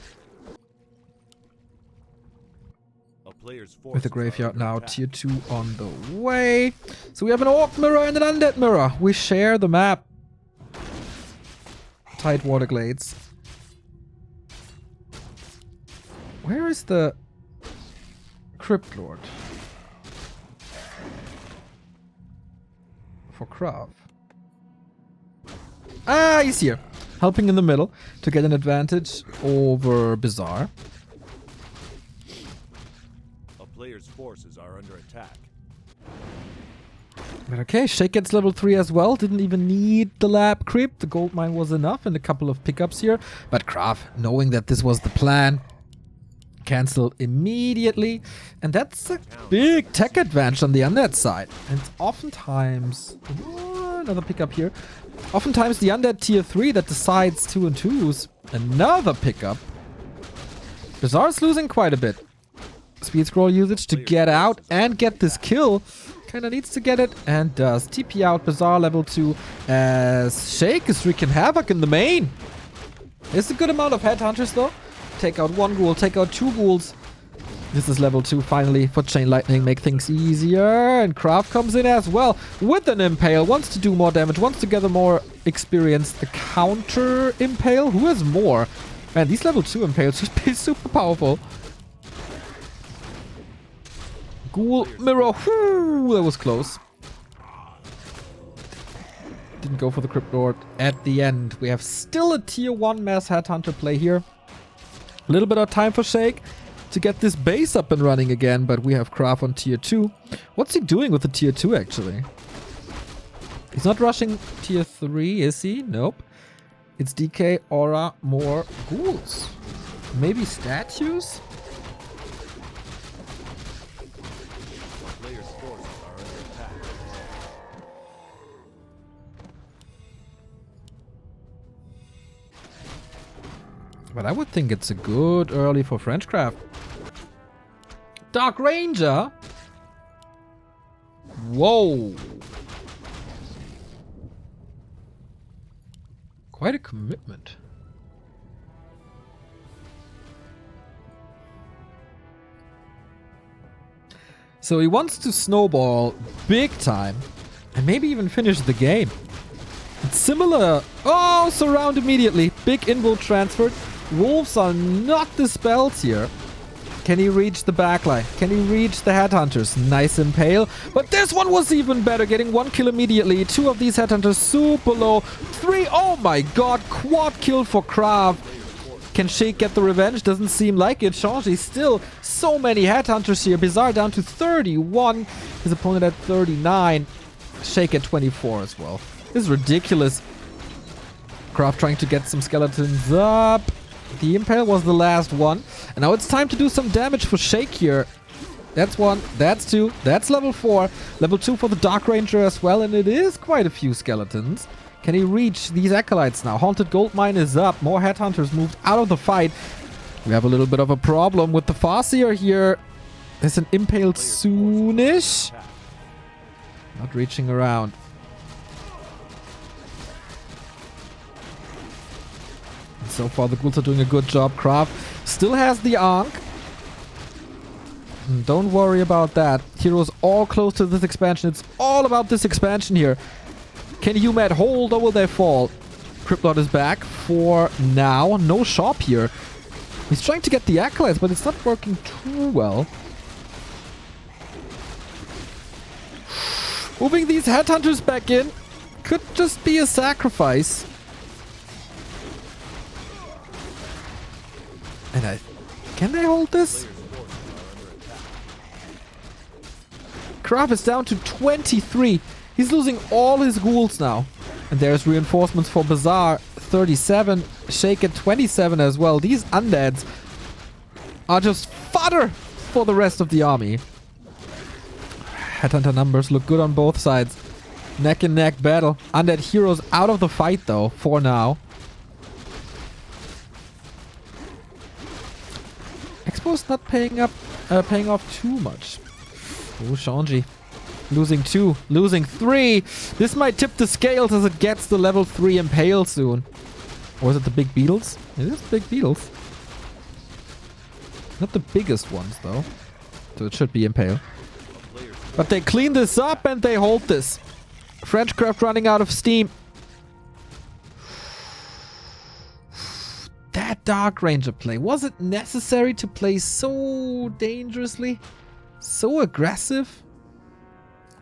With the graveyard now, tier 2 on the way. So we have an Orc mirror and an Undead mirror. We share the map. Tidewater Glades. Where is the Crypt Lord? For Krav. Ah, he's here. Helping in the middle to get an advantage over Bizarre. Player's forces are under attack. But okay, Shake gets level 3 as well. Didn't even need the lab creep. The gold mine was enough and a couple of pickups here. But Krav, knowing that this was the plan, canceled immediately. And that's a big tech advantage on the undead side. And it's oftentimes... another pickup here. Oftentimes the undead tier 3 that decides 2 and 2s. Another pickup. Bizarre's losing quite a bit. Speed scroll usage to get out and get this kill. Kinda needs to get it and does. TP out Bizarre level 2 as Shake is wreaking havoc in the main. It's a good amount of headhunters though. Take out 1 ghoul, take out 2 ghouls. This is level 2 finally for Chain Lightning, make things easier. And Kraft comes in as well with an Impale. Wants to do more damage, wants to gather more experience. The counter Impale, who has more? Man, these level 2 Impales should be super powerful. Ghoul mirror, whoo, that was close. Didn't go for the Crypt Lord at the end. We have still a tier 1 mass headhunter play here. A little bit of time for Shake to get this base up and running again, but we have Kraft on tier 2. What's he doing with the tier 2 actually? He's not rushing tier 3, is he? Nope. It's DK, Aura, more ghouls. Maybe statues? But I would think it's a good early for FrenchCraft. Dark Ranger? Whoa. Quite a commitment. So he wants to snowball big time and maybe even finish the game. It's similar. Oh, surround immediately. Big invoke transferred. Wolves are not dispelled here. Can he reach the backline? Can he reach the headhunters? Nice impale. But this one was even better. Getting 1 kill immediately. 2 of these headhunters super low. 3. Oh my god. Quad kill for Krav. Can Shake get the revenge? Doesn't seem like it. Changi still so many headhunters here. Bizarre down to 31. His opponent at 39. Shake at 24 as well. This is ridiculous. Krav trying to get some skeletons up. The Impale was the last one. And now it's time to do some damage for Shake here. That's 1, that's 2, that's level 4. Level 2 for the Dark Ranger as well, and it is quite a few skeletons. Can he reach these Acolytes now? Haunted Goldmine is up. More Headhunters moved out of the fight. We have a little bit of a problem with the Farseer here. There's an Impale soonish. Not reaching around. So far, the ghouls are doing a good job. Kraft still has the Ankh. Don't worry about that. Heroes all close to this expansion. It's all about this expansion here. Can uMaD hold or will they fall? Cryptlord is back for now. No shop here. He's trying to get the Acolytes, but it's not working too well. Moving these Headhunters back in could just be a sacrifice. And can they hold this? Kraft is down to 23. He's losing all his ghouls now. And there's reinforcements for Bizarre. 37. Shake at 27 as well. These undeads are just fodder for the rest of the army. Headhunter numbers look good on both sides. Neck and neck battle. Undead heroes out of the fight though, for now. Expo's not paying off too much. Oh, Shanji. Losing 2, losing 3. This might tip the scales as it gets the level 3 Impale soon. Or is it the big beetles? It is big beetles. Not the biggest ones though. So it should be Impale. But they clean this up and they hold this. FrenchCraft running out of steam. That Dark Ranger play. Was it necessary to play so dangerously? So aggressive?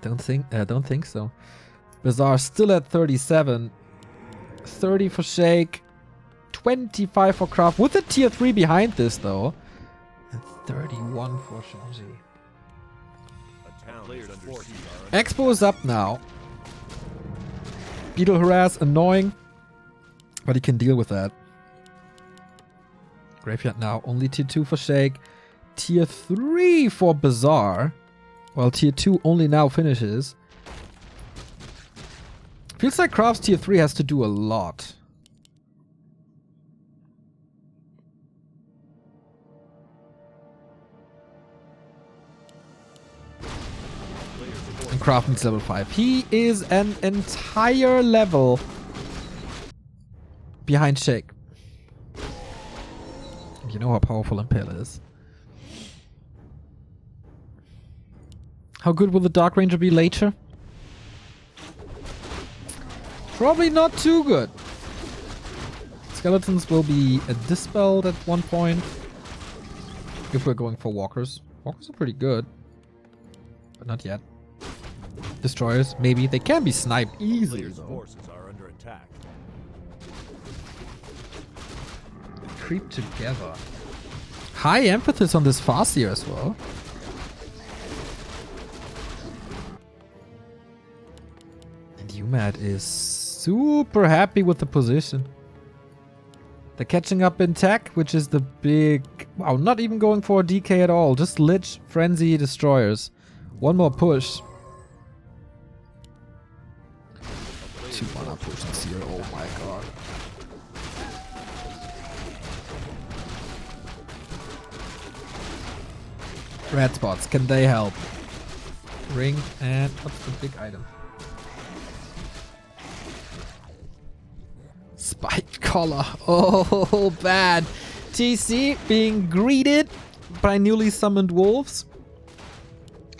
Don't think so. Bazaar still at 37. 30 for Shake. 25 for Craft. With a tier 3 behind this though. And 31 for Shanji. Expo is up now. Beetle Harass, annoying. But he can deal with that. Graveyard now, only tier 2 for Shake. Tier 3 for Bazaar. While tier 2 only now finishes. Feels like Craft's tier 3 has to do a lot. And Craft needs level 5. He is an entire level behind Shake. You know how powerful Impale is. How good will the Dark Ranger be later? Probably not too good. Skeletons will be dispelled at one point. If we're going for walkers. Walkers are pretty good. But not yet. Destroyers, maybe. They can be sniped easily though. Forces are under attack. Creep together. High emphasis on this Farseer as well. And uMaD is super happy with the position. They're catching up in tech, which is the big... Wow, not even going for a DK at all. Just Lich, Frenzy, Destroyers. One more push. 2 mana potions here, oh my god. Red spots, can they help? Ring and what's the big item? Spiked collar. Oh, bad. TC being greeted by newly summoned wolves.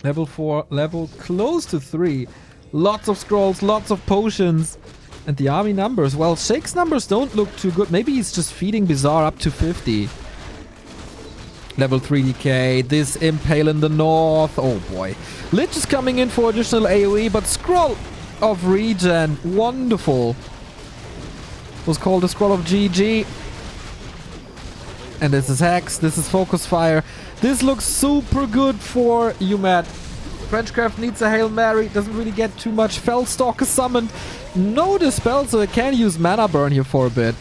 Level 4, level close to 3. Lots of scrolls, lots of potions. And the army numbers, well, Shake's numbers don't look too good. Maybe he's just feeding Bizarre up to 50. Level 3 DK, this Impale in the north. Oh boy. Lich is coming in for additional AoE, but Scroll of Regen. Wonderful. Was called the Scroll of GG. And this is Hex, this is Focus Fire. This looks super good for uMaD. FrenchCraft needs a Hail Mary, doesn't really get too much. Fellstalker summoned. No Dispel, so it can use Mana Burn here for a bit.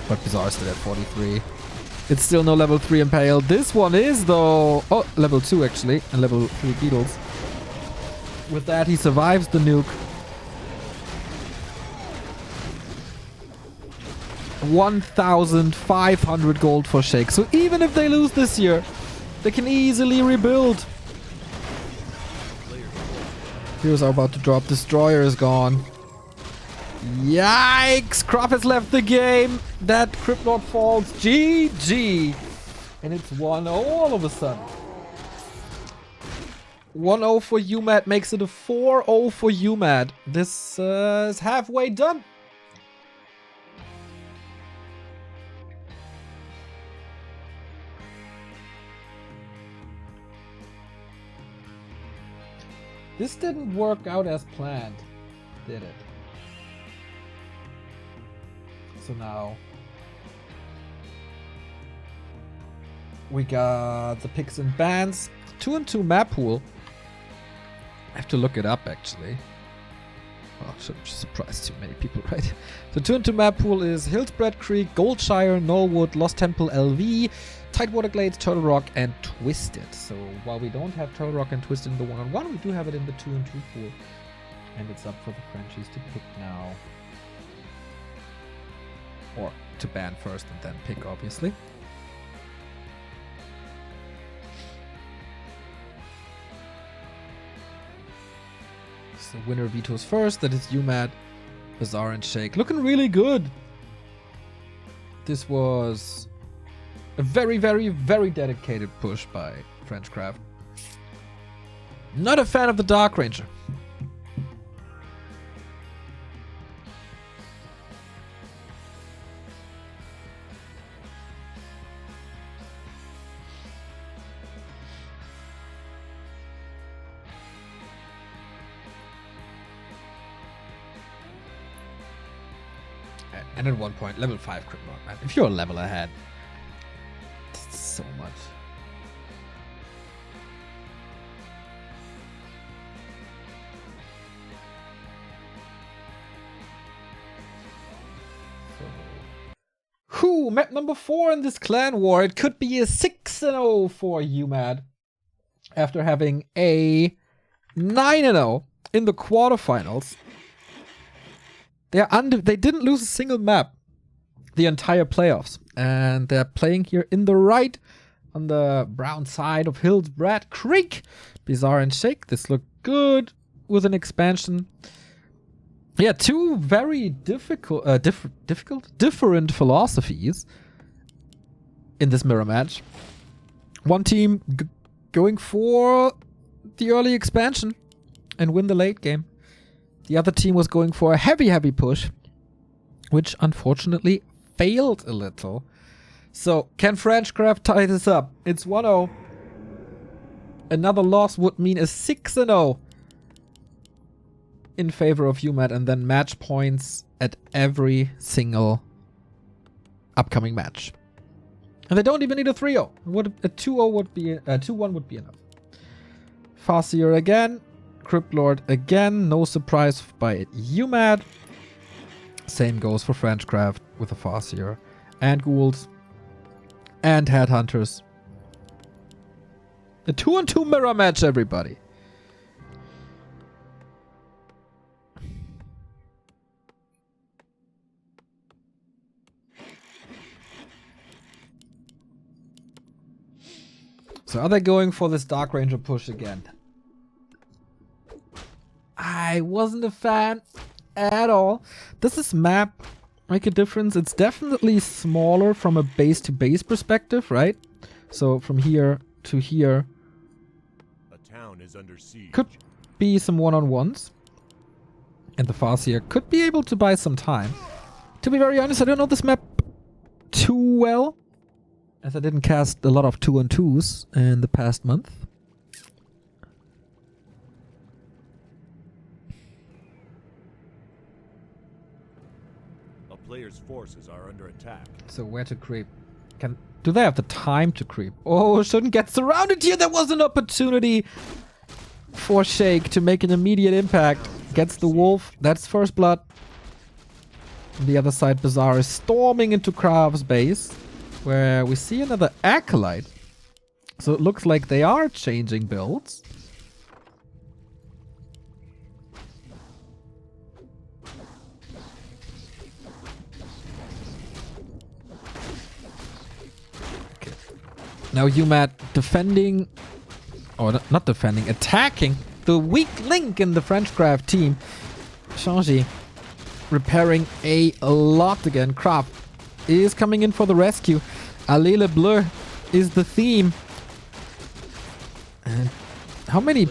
But Bizarre still at 43. It's still no level 3 Impale. This one is though... Oh, level 2 actually. And level 3 Beetles. With that, he survives the nuke. 1,500 gold for Shake. So even if they lose this year, they can easily rebuild. Heroes are about to drop. Destroyer is gone. Yikes! Craft has left the game. That Crypt Lord falls. GG. And it's 1-0 all of a sudden. 1-0 for uMaD makes it a 4-0 for uMaD. This is halfway done. This didn't work out as planned, did it? So now we got the picks and bans. 2-2 map pool. I have to look it up actually. Well, shouldn't surprise too many people, right? The 2-2 map pool is Hillspread Creek, Goldshire, Knollwood, Lost Temple LV, Tidewater Glades, Turtle Rock, and Twisted. So while we don't have Turtle Rock and Twisted in the 1-on-1, we do have it in the 2-2 pool. And it's up for the Frenchies to pick now. Or to ban first and then pick, obviously. So winner vetoes first. That is uMaD, Bazaar, and Shake. Looking really good. This was a very, very, very dedicated push by FrenchCraft. Not a fan of the Dark Ranger. And at one point, level 5 crit mod, man. If you're a level ahead, that's so much. So, map number 4 in this clan war. It could be a 6-0 for uMaD after having a 9-0 in the quarterfinals. They didn't lose a single map the entire playoffs. And they're playing here in the right on the brown side of Hillspread Creek. Bizarre and Shake. This looked good with an expansion. Yeah, two very different philosophies in this mirror match. One team going for the early expansion and win the late game. The other team was going for a heavy push, which unfortunately failed a little. So, can FrenchCraft tie this up? It's 1-0. Another loss would mean a 6-0 in favor of uMaD, and then match points at every single upcoming match. And they don't even need a 3-0. A 2-0 would be 2-1 would be enough. Farseer again. Cryptlord again, no surprise by uMaD. Same goes for FrenchCraft with a Farseer and Ghouls and Headhunters. A 2-on-2 mirror match, everybody. So are they going for this Dark Ranger push again? I wasn't a fan at all. Does this map make a difference? It's definitely smaller from a base to base perspective, right? So from here to here, a town is under siege. Could be some one-on-ones. And the Farseer could be able to buy some time. To be very honest, I don't know this map too well, as I didn't cast a lot of 2-on-2s in the past month. Players' forces are under attack. So where to creep? Do they have the time to creep? Oh, shouldn't get surrounded here. There was an opportunity for Shake to make an immediate impact. Gets the wolf. That's first blood. On the other side, Bazaar is storming into Krav's base, where we see another Acolyte. So it looks like they are changing builds. Now uMaD defending, or not defending, attacking the weak link in the FrenchCraft team. Shanji repairing a lot again. Kraft is coming in for the rescue. Allez le Bleu is the theme. And how many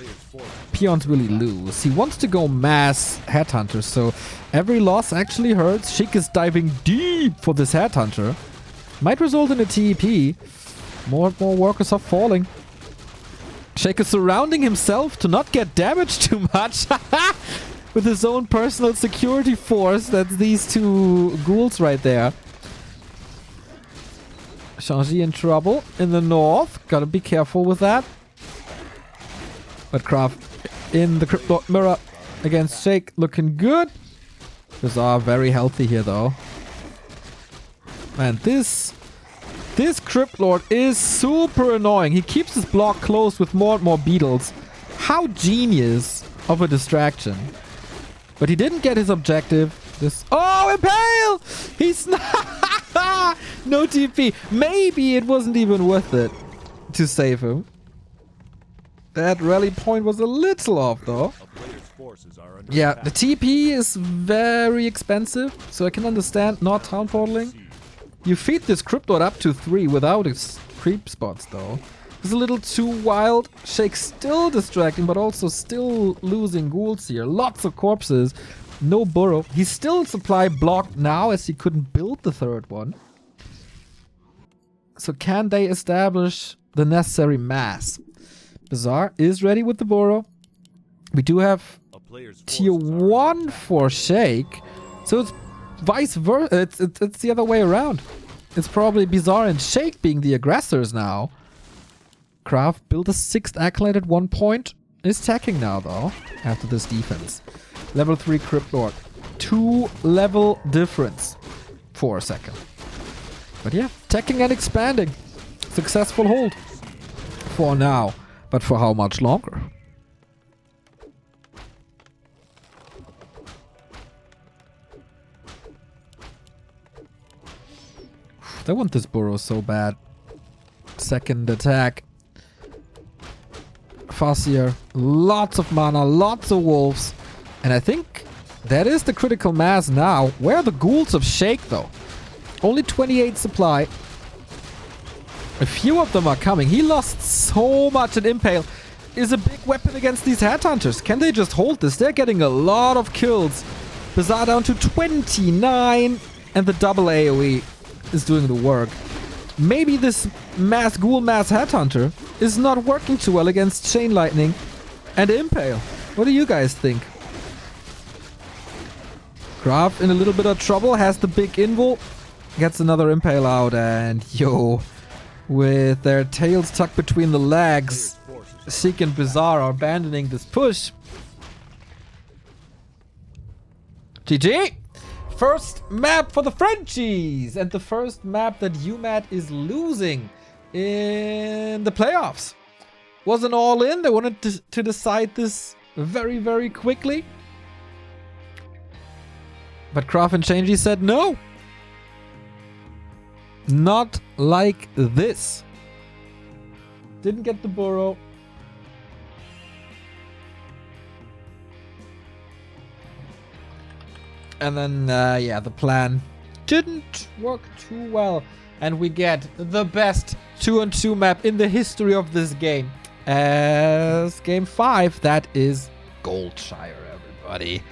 peons will he lose? He wants to go mass Headhunter, so every loss actually hurts. Sheik is diving deep for this Headhunter. Might result in a TEP. More and more workers are falling. Shake is surrounding himself to not get damaged too much. With his own personal security force. That's these two ghouls right there. Shanji in trouble in the north. Gotta be careful with that. But Kraft in the Crypto Mirror against Shake looking good. Bizarre very healthy here though. Man, this Crypt Lord is super annoying. He keeps his block closed with more and more beetles. How genius of a distraction. But he didn't get his objective. Oh, Impale! He's not... No TP. Maybe it wasn't even worth it to save him. That rally point was a little off though. Yeah, the TP is very expensive, so I can understand not town portaling. You feed this Cryptod up to 3 without its creep spots though. It's a little too wild. Shake's still distracting, but also still losing ghouls here. Lots of corpses. No burrow. He's still supply blocked now as he couldn't build the third one. So can they establish the necessary mass? Bizarre is ready with the burrow. We do have tier 1 for Shake. So it's vice versa. It's the other way around. It's probably Bizarre and Shake being the aggressors now. Craft built a 6th acolyte at 1 point. Is tacking now though, after this defense. Level 3 Crypt Lord. 2 level difference for a second. But yeah, tacking and expanding. Successful hold. For now. But for how much longer? They want this burrow so bad. Second attack. Fassier. Lots of mana, lots of wolves. And I think that is the critical mass now. Where are the ghouls of Shake though? Only 28 supply. A few of them are coming. He lost so much, and Impale is a big weapon against these headhunters. Can they just hold this? They're getting a lot of kills. Bizarre down to 29, and the double AoE is doing the work. Maybe this mass ghoul mass headhunter is not working too well against Chain Lightning and Impale. What do you guys think? Craft in a little bit of trouble, has the big invul, gets another Impale out, and yo, with their tails tucked between the legs, Seek and Bizarre are abandoning this push. GG! First map for the Frenchies, and the first map that uMaD is losing in the playoffs. Was an all-in. They wanted to decide this very, very quickly. But Craft and Changey said no. Not like this. Didn't get the burrow. And then, yeah, the plan didn't work too well. And we get the best 2-on-2 map in the history of this game. As game 5, that is Goldshire, everybody.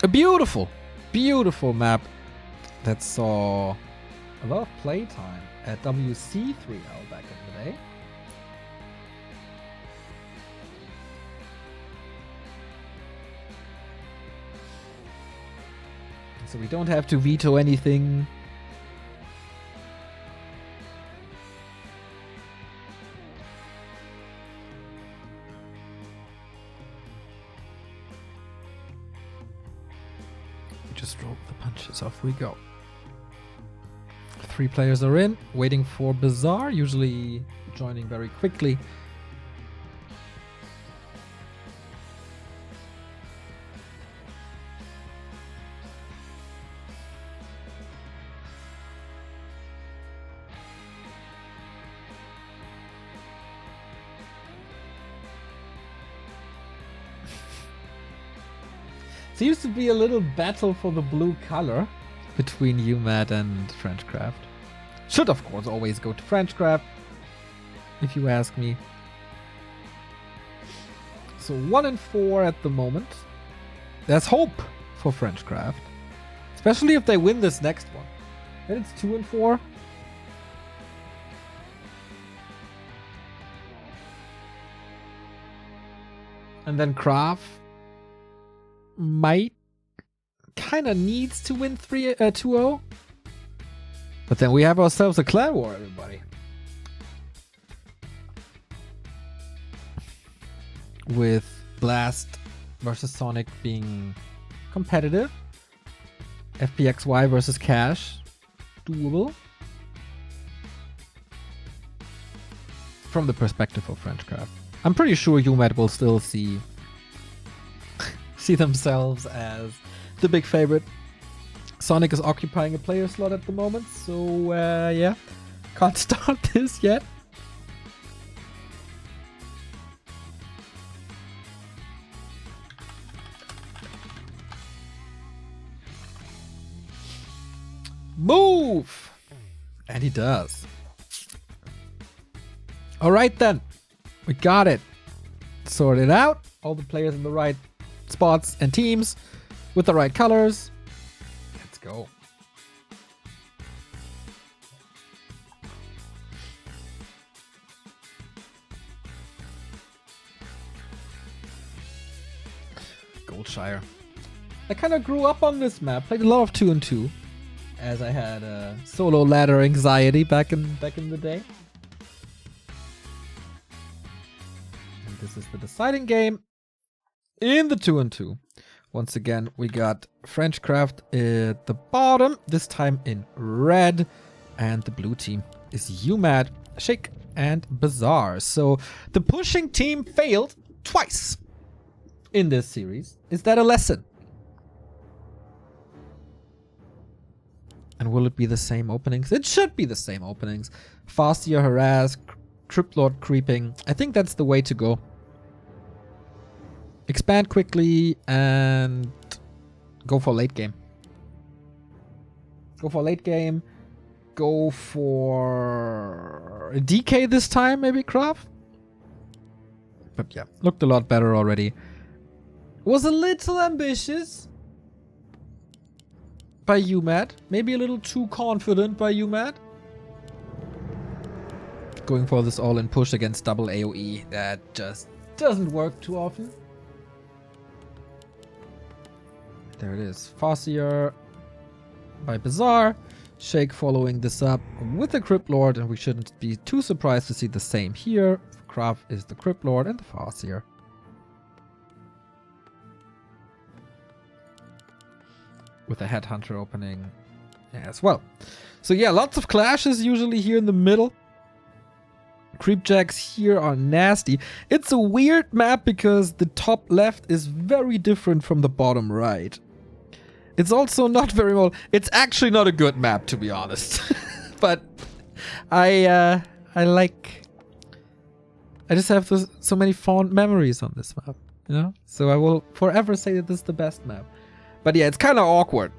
A beautiful, beautiful map that saw a lot of playtime at WC3IL back in the day. So we don't have to veto anything. We just roll the punches, off we go. 3 players are in, waiting for Bizarre, usually joining very quickly. Seems to be a little battle for the blue color between uMaD and FrenchCraft. Should of course always go to FrenchCraft, if you ask me. So 1-4 at the moment. There's hope for FrenchCraft, especially if they win this next one. Then it's 2-4. And then Craft might kind of needs to win 2-0. But then we have ourselves a clan war, everybody. With Blast versus Sonic being competitive. FPXY versus Cash, doable. From the perspective of FrenchCraft. I'm pretty sure uMaD will still see themselves as the big favorite. Sonic is occupying a player slot at the moment, so yeah, can't start this yet. Move! And he does. Alright then. We got it. Sorted out. All the players in the right spots and teams with the right colors. Let's go. Goldshire. I kind of grew up on this map. Played a lot of 2 and 2. As I had solo ladder anxiety back in the day. And this is the deciding game in the 2 and 2. Once again, we got FrenchCraft at the bottom, this time in red, and the blue team is uMaD, Shake, and Bazaar. So the pushing team failed twice in this series. Is that a lesson? And will it be the same openings? It should be the same openings. Fastier, harass, Crypt Lord creeping. I think that's the way to go. Expand quickly and go for late game. Go for late game. Go for a DK this time, maybe, Craft? But yeah, looked a lot better already. Was a little ambitious by uMaD. Maybe a little too confident by uMaD. Going for this all-in push against double AoE. That just doesn't work too often. There it is. Fastier by Bazaar. Shake following this up with the Crypt Lord, and we shouldn't be too surprised to see the same here. Craft is the Crypt Lord and the Fastier. With a Headhunter opening as well. So yeah, lots of clashes usually here in the middle. Creepjacks here are nasty. It's a weird map because the top left is very different from the bottom right. It's also not very well. It's actually not a good map, to be honest. But I just have so many fond memories on this map, you know? So I will forever say that this is the best map. But yeah, it's kind of awkward.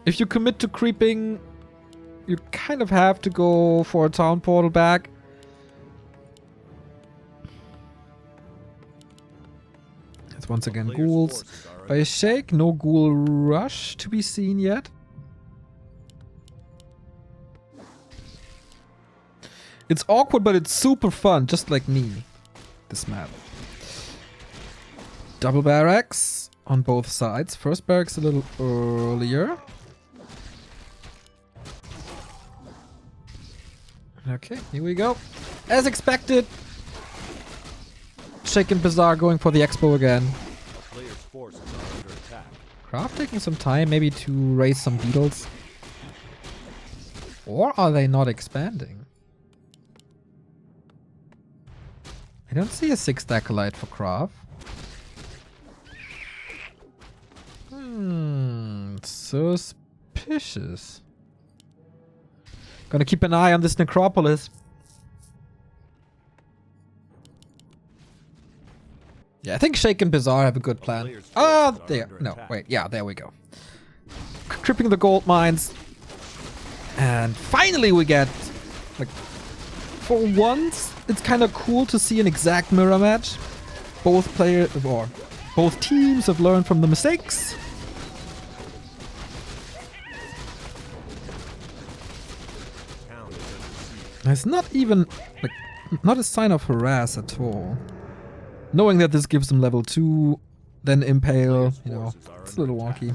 If you commit to creeping, you kind of have to go for a town portal back. It's once again ghouls by Shake. No ghoul rush to be seen yet. It's awkward, but it's super fun, just like me. This map. Double barracks on both sides. First barracks a little earlier. Okay, here we go. As expected. Shake and Bazaar going for the expo again. Players' forces are under attack. Craft taking some time maybe to raise some beetles. Or are they not expanding? I don't see a 6-stack light for Craft. Suspicious. Gonna keep an eye on this necropolis. Yeah, I think Shake and Bazaar have a good plan. Ah, there. No, wait. Yeah, there we go. Tripping the gold mines. And finally we get, like, for once, it's kind of cool to see an exact mirror match. Both players, or both teams have learned from the mistakes. There's not even, like, not a sign of harass at all. Knowing that this gives them level 2, then Impale, you know, it's a little wonky.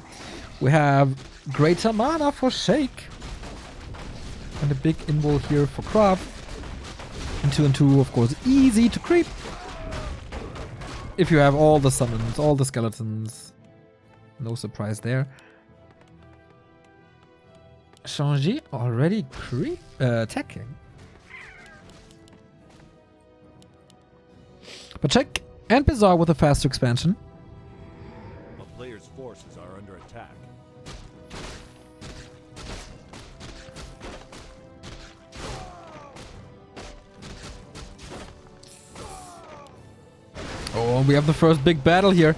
We have Greater Mana for Shake. And a big invul here for Craft. And 2 and 2, of course, easy to creep. if you have all the summons, all the skeletons. No surprise there. Shanji already attacking. But check and Bizarre with a faster expansion. A player's forces are under attack. Oh, we have the first big battle here.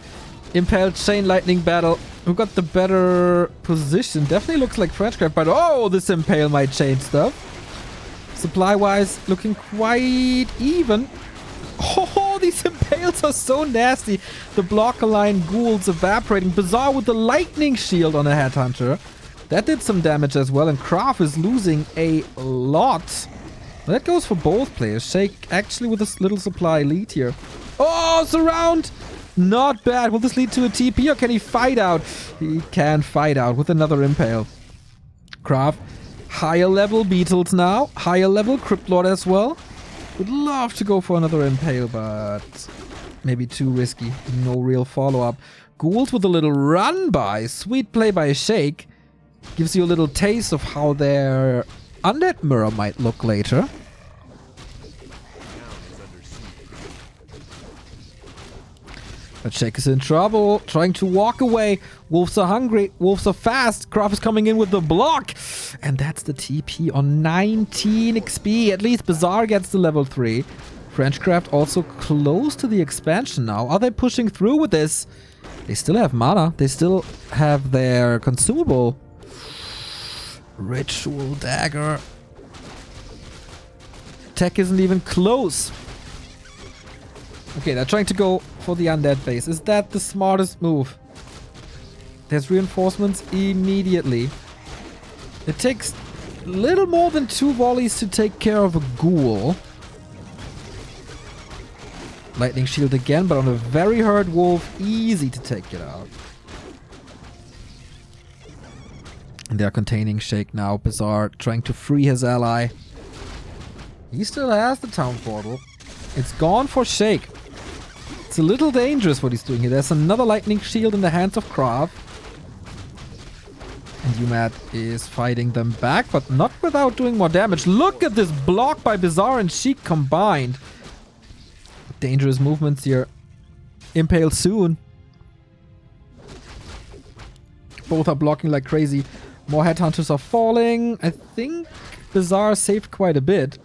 Impaled Chain Lightning battle. Who got the better position? Definitely looks like FrenchCraft, but oh, this Impale might change stuff. Supply-wise, looking quite even. Oh, these Impales are so nasty. The blocker line ghouls evaporating. Bizarre with the Lightning Shield on a Headhunter. That did some damage as well, and Kraft is losing a lot. That goes for both players. Shake actually with a little supply lead here. Oh, surround! Not bad. Will this lead to a TP or can he fight out? He can fight out with another Impale. Kraft, higher level Beetles now. Higher level Crypt Lord as well. Would love to go for another Impale, but maybe too risky. No real follow-up. Ghouls with a little run by. Sweet play by Shake. Gives you a little taste of how their Undead Mirror might look later. But Shake is in trouble, trying to walk away. Wolves are hungry, wolves are fast. Kraft is coming in with the block. And that's the TP on 19 XP. At least Bizarre gets to level 3. FrenchCraft also close to the expansion now. Are they pushing through with this? They still have mana. They still have their consumable. Ritual Dagger. Tech isn't even close. Okay, they're trying to go for the undead base. Is that the smartest move? There's reinforcements immediately. It takes little more than 2 volleys to take care of a ghoul. Lightning shield again, but on a very hurt wolf, easy to take it out. And they're containing Shake now. Bizarre trying to free his ally. He still has the town portal. It's gone for Shake. It's a little dangerous what he's doing here. There's another lightning shield in the hands of Kraft. And uMaD is fighting them back, but not without doing more damage. Look at this block by Bizarre and Sheik combined. Dangerous movements here. Impale soon. Both are blocking like crazy. More headhunters are falling. I think Bizarre saved quite a bit.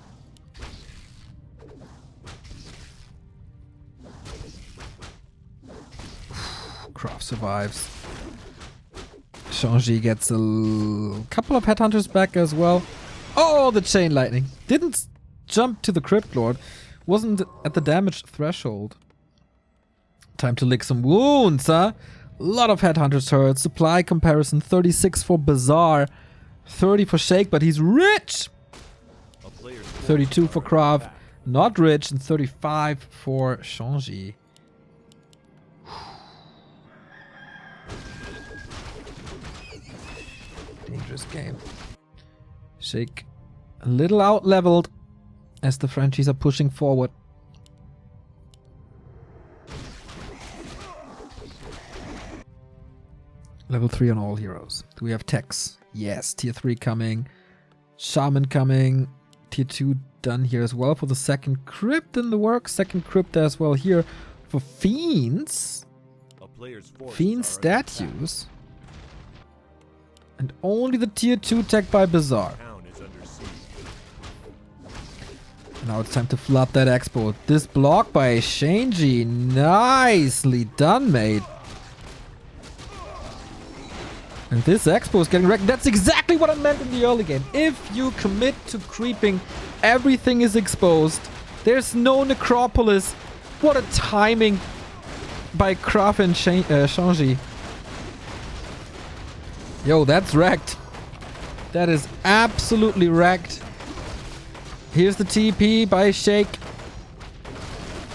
Kraft survives. Shanji gets a couple of headhunters back as well. Oh, the chain lightning. Didn't jump to the Crypt Lord. Wasn't at the damage threshold. Time to lick some wounds, huh? A lot of headhunters hurt. Supply comparison, 36 for Bizarre. 30 for Shake, but he's rich! 32 for Kraft, not rich. And 35 for Shanji. Dangerous game. Shake a little out-leveled as the Frenchies are pushing forward. Level 3 on all heroes. Do we have techs? Yes. Tier 3 coming. Shaman coming. Tier 2 done here as well for the second crypt in the works. Second crypt as well here for Fiends. Fiend statues. And only the tier 2 tech by Bizarre. Now it's time to flood that expo. This block by Shanji. Nicely done, mate. And this expo is getting wrecked. That's exactly what I meant in the early game. If you commit to creeping, everything is exposed. There's no necropolis. What a timing by Kraft and Shanji. Yo, that's wrecked. That is absolutely wrecked. Here's the TP by Shake.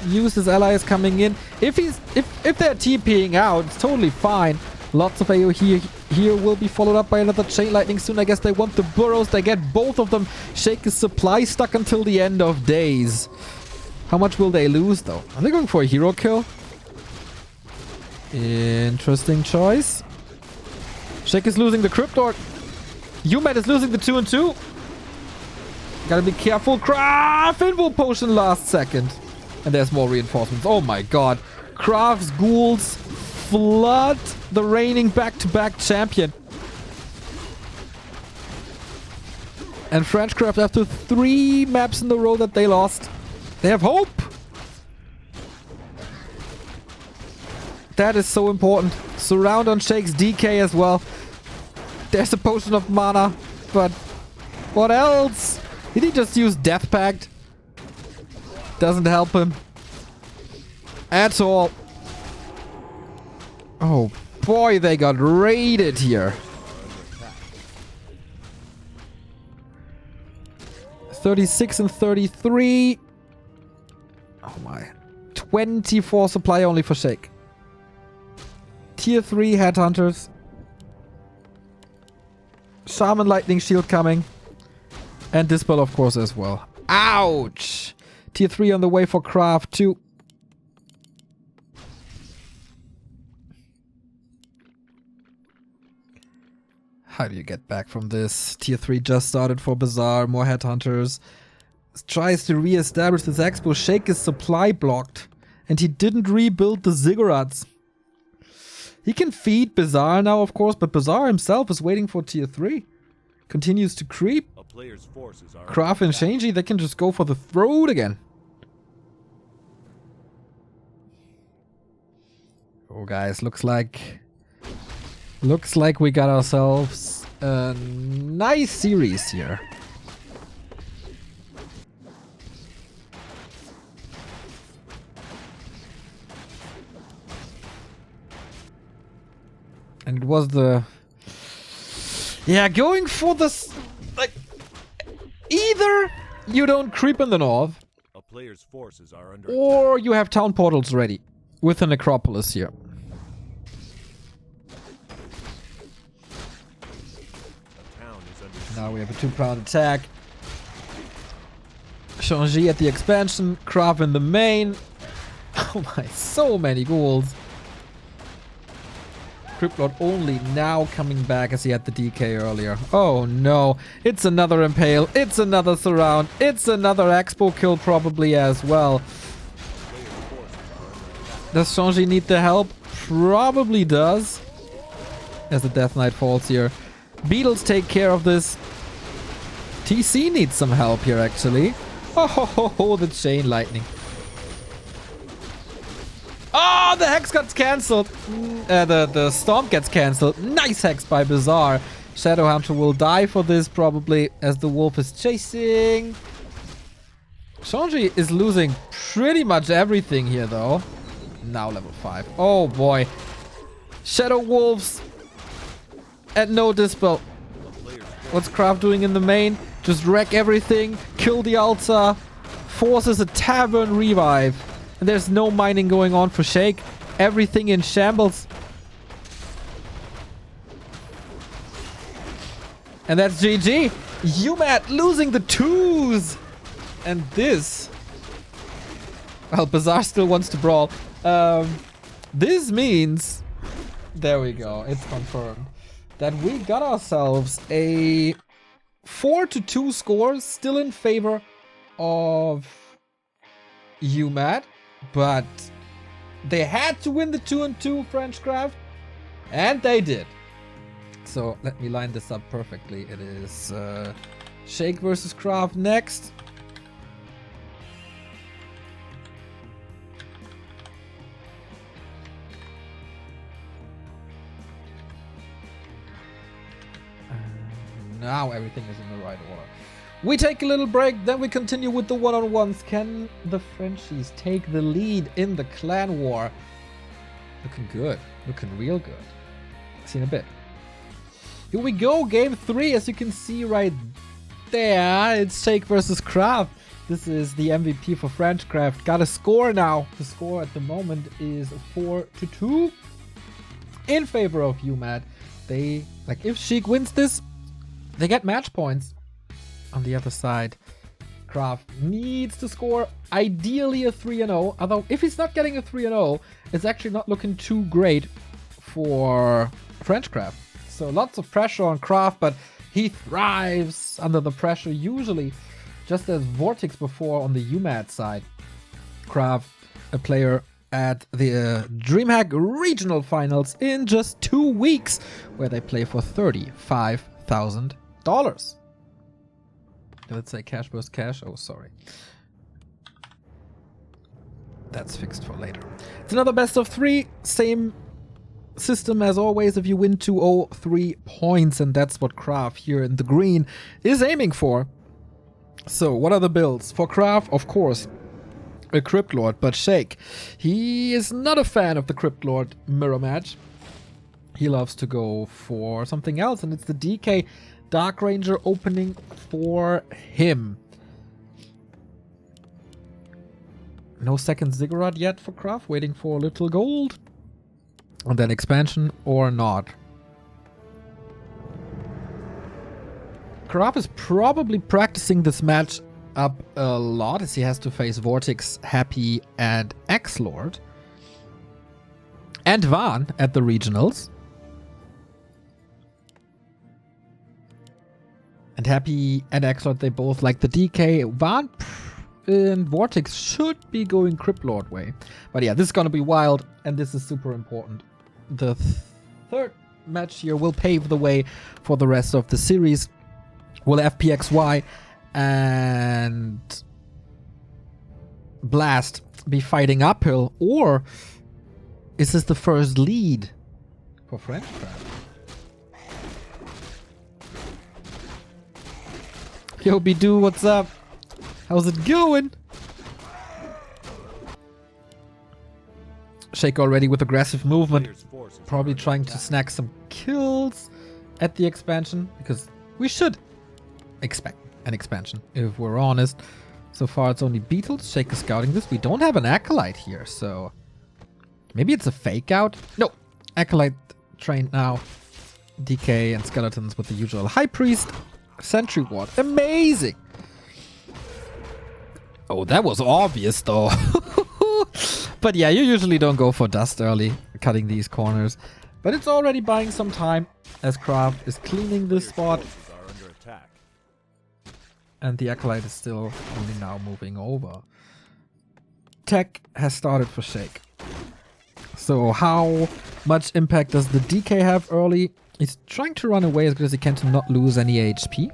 Use his allies coming in. If they're TPing out, it's totally fine. Lots of AO here will be followed up by another chain lightning soon. I guess they want the burrows. They get both of them. Shake is supply stuck until the end of days. How much will they lose though? Are they going for a hero kill? Interesting choice. Shake is losing the Cryptor. uMaD is losing the 2-2. Gotta be careful. Craft Invo Potion last second. And there's more reinforcements. Oh my god. Craft's ghouls flood the reigning back-to-back champion. And FrenchCraft, after 3 maps in a row that they lost, they have hope. That is so important. Surround on Shake's DK as well. There's a potion of mana, but what else? Did he just use Death Pact? Doesn't help him at all. Oh boy, they got raided here. 36 and 33. Oh my. 24 supply only for Shake. Tier 3 headhunters. Shaman Lightning Shield coming. And Dispel, of course, as well. Ouch! Tier 3 on the way for Craft too. How do you get back from this? Tier 3 just started for Bazaar. More headhunters. Tries to re-establish this expo. Shake is supply blocked. And he didn't rebuild the ziggurats. He can feed Bazaar now, of course, but Bazaar himself is waiting for tier 3. Continues to creep. A player's forces are Craft and Shanji, they can just go for the throat again. Oh, guys, looks like we got ourselves a nice series here. And it was the... Yeah, going for this... Like... Either you don't creep in the north, a player's forces are under or you have town portals ready with a necropolis here. a town is under Now we have a 2-round attack. Shanji at the expansion, Craft in the main. Oh my, so many ghouls. Cryptlord only now coming back as he had the DK earlier. Oh no, it's another Impale, it's another Surround, it's another Expo kill probably as well. Does Shanji need the help? Probably does. As the Death Knight falls here. Beetles take care of this. TC needs some help here actually. Oh, the Chain Lightning. Oh, the Hex got cancelled. The Storm gets cancelled. Nice Hex by Bazaar. Shadowhunter will die for this probably as the Wolf is chasing. Shanji is losing pretty much everything here though. Now level 5. Oh boy. Shadow Wolves at no dispel. What's Craft doing in the main? Just wreck everything. Kill the altar. Forces a Tavern revive. And there's no mining going on for Shake. Everything in shambles. And that's GG. uMaD losing the 2s. And this... Well, Bazaar still wants to brawl. This means... There we go. It's confirmed. That we got ourselves a 4-2 score. Still in favor of uMaD. But they had to win the 2-2 FrenchCraft, and they did. So let me line this up perfectly. It is Shake versus Craft next. Now everything is in the right order. We take a little break, then we continue with the one-on-ones. Can the Frenchies take the lead in the clan war? Looking good. Looking real good. See in a bit. Here we go, game 3. As you can see right there, it's Shake versus Craft. This is the MVP for FrenchCraft. Got a score now. The score at the moment is 4-2 in favor of uMaD. They, like, if Sheik wins this, they get match points. On the other side, Kraft needs to score ideally a 3-0. Although if he's not getting a 3-0, it's actually not looking too great for FrenchCraft. So lots of pressure on Kraft, but he thrives under the pressure usually, just as Vortex before on the uMaD side. Kraft, a player at the DreamHack Regional Finals in just 2 weeks, where they play for $35,000. Let's say cash versus cash. Oh, sorry. That's fixed for later. It's another best of 3. Same system as always. If you win 2-0, 3 points. And that's what Kraft here in the green is aiming for. So what are the builds? For Kraft, of course, a Crypt Lord. But Shake, he is not a fan of the Crypt Lord mirror match. He loves to go for something else. And it's the DK Dark Ranger opening for him. No second Ziggurat yet for Kraft, waiting for a little gold. And then expansion or not. Kraft is probably practicing this match up a lot as he has to face Vortex, Happy, and X-Lord. And Van at the regionals. And Happy and X-Lord, they both like the DK. Van and Vortex should be going Crypt Lord way. But yeah, this is going to be wild, and this is super important. The third match here will pave the way for the rest of the series. Will FPXY and Blast be fighting uphill, or is this the first lead for FrenchCraft? Yo, Bidoo, what's up? How's it going? Shake already with aggressive movement. Probably trying to snag some kills at the expansion, because we should expect an expansion, if we're honest. So far it's only Beetles. Shake is scouting this. We don't have an Acolyte here, so maybe it's a fake out. No, Acolyte trained now. DK and Skeletons with the usual High Priest. Sentry Ward. Amazing! Oh, that was obvious though. But yeah, you usually don't go for dust early, cutting these corners. But it's already buying some time as Kraft is cleaning this spot. And the Acolyte is still only now moving over. Tech has started for Shake. So how much impact does the DK have early? He's trying to run away as good as he can to not lose any HP.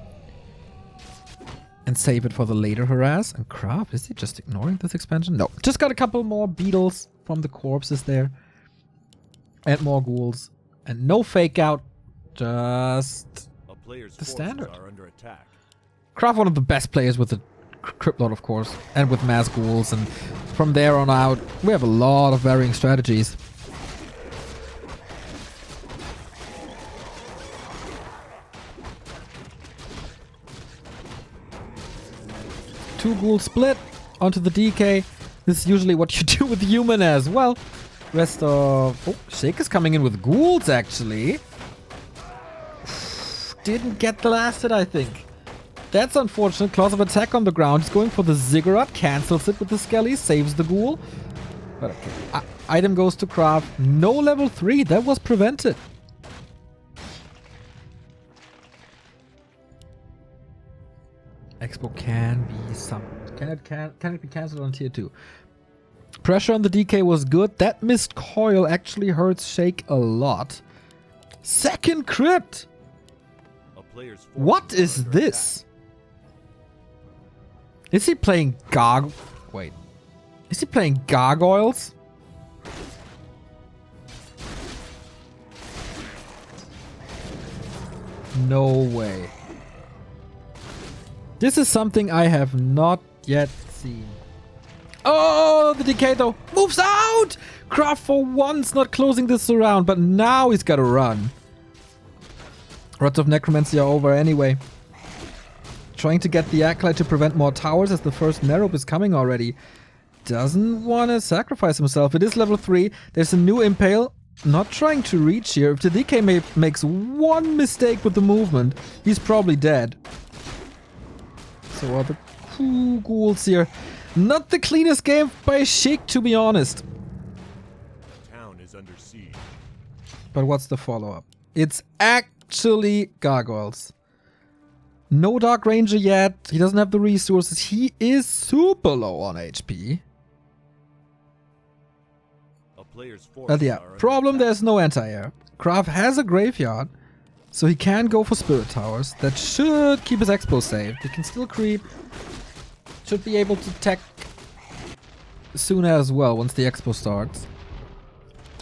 And save it for the later harass. And Kraft, is he just ignoring this expansion? No, just got a couple more beetles from the corpses there. And more ghouls. And no fake out. Just the standard. Kraft, one of the best players with the Crypt Lord, of course. And with mass ghouls. And from there on out, we have a lot of varying strategies. Two ghouls split onto the DK. This is usually what you do with human as well. Rest of... Oh, Shake is coming in with ghouls, actually. Didn't get the last hit, I think. That's unfortunate. Claws of attack on the ground. He's going for the Ziggurat. Cancels it with the Skelly. Saves the ghoul. But okay. Item goes to Kraft. No level 3. That was prevented. Expo can be summoned. Can it be cancelled on tier 2? Pressure on the DK was good. That missed coil actually hurts Shake a lot. Second crypt! What is this? Is he playing Wait. Is he playing gargoyles? No way. This is something I have not yet seen. Oh, the DK though moves out! Kraft for once not closing this around, but now he's gotta run. Rods of Necromancy are over anyway. Trying to get the Acolyte to prevent more towers as the first Merope is coming already. Doesn't want to sacrifice himself. It is level 3. There's a new Impale. Not trying to reach here. If the DK makes one mistake with the movement, he's probably dead. So are the 2 ghouls here. Not the cleanest game by Sheik, to be honest. The town is under siege. But what's the follow-up? It's actually gargoyles. No Dark Ranger yet. He doesn't have the resources. He is super low on HP. A player's forces But yeah, are under problem, attack. there's no anti-air. Kraft has a graveyard, so he can go for Spirit Towers. That should keep his Expo safe. He can still creep. Should be able to tech soon as well once the Expo starts.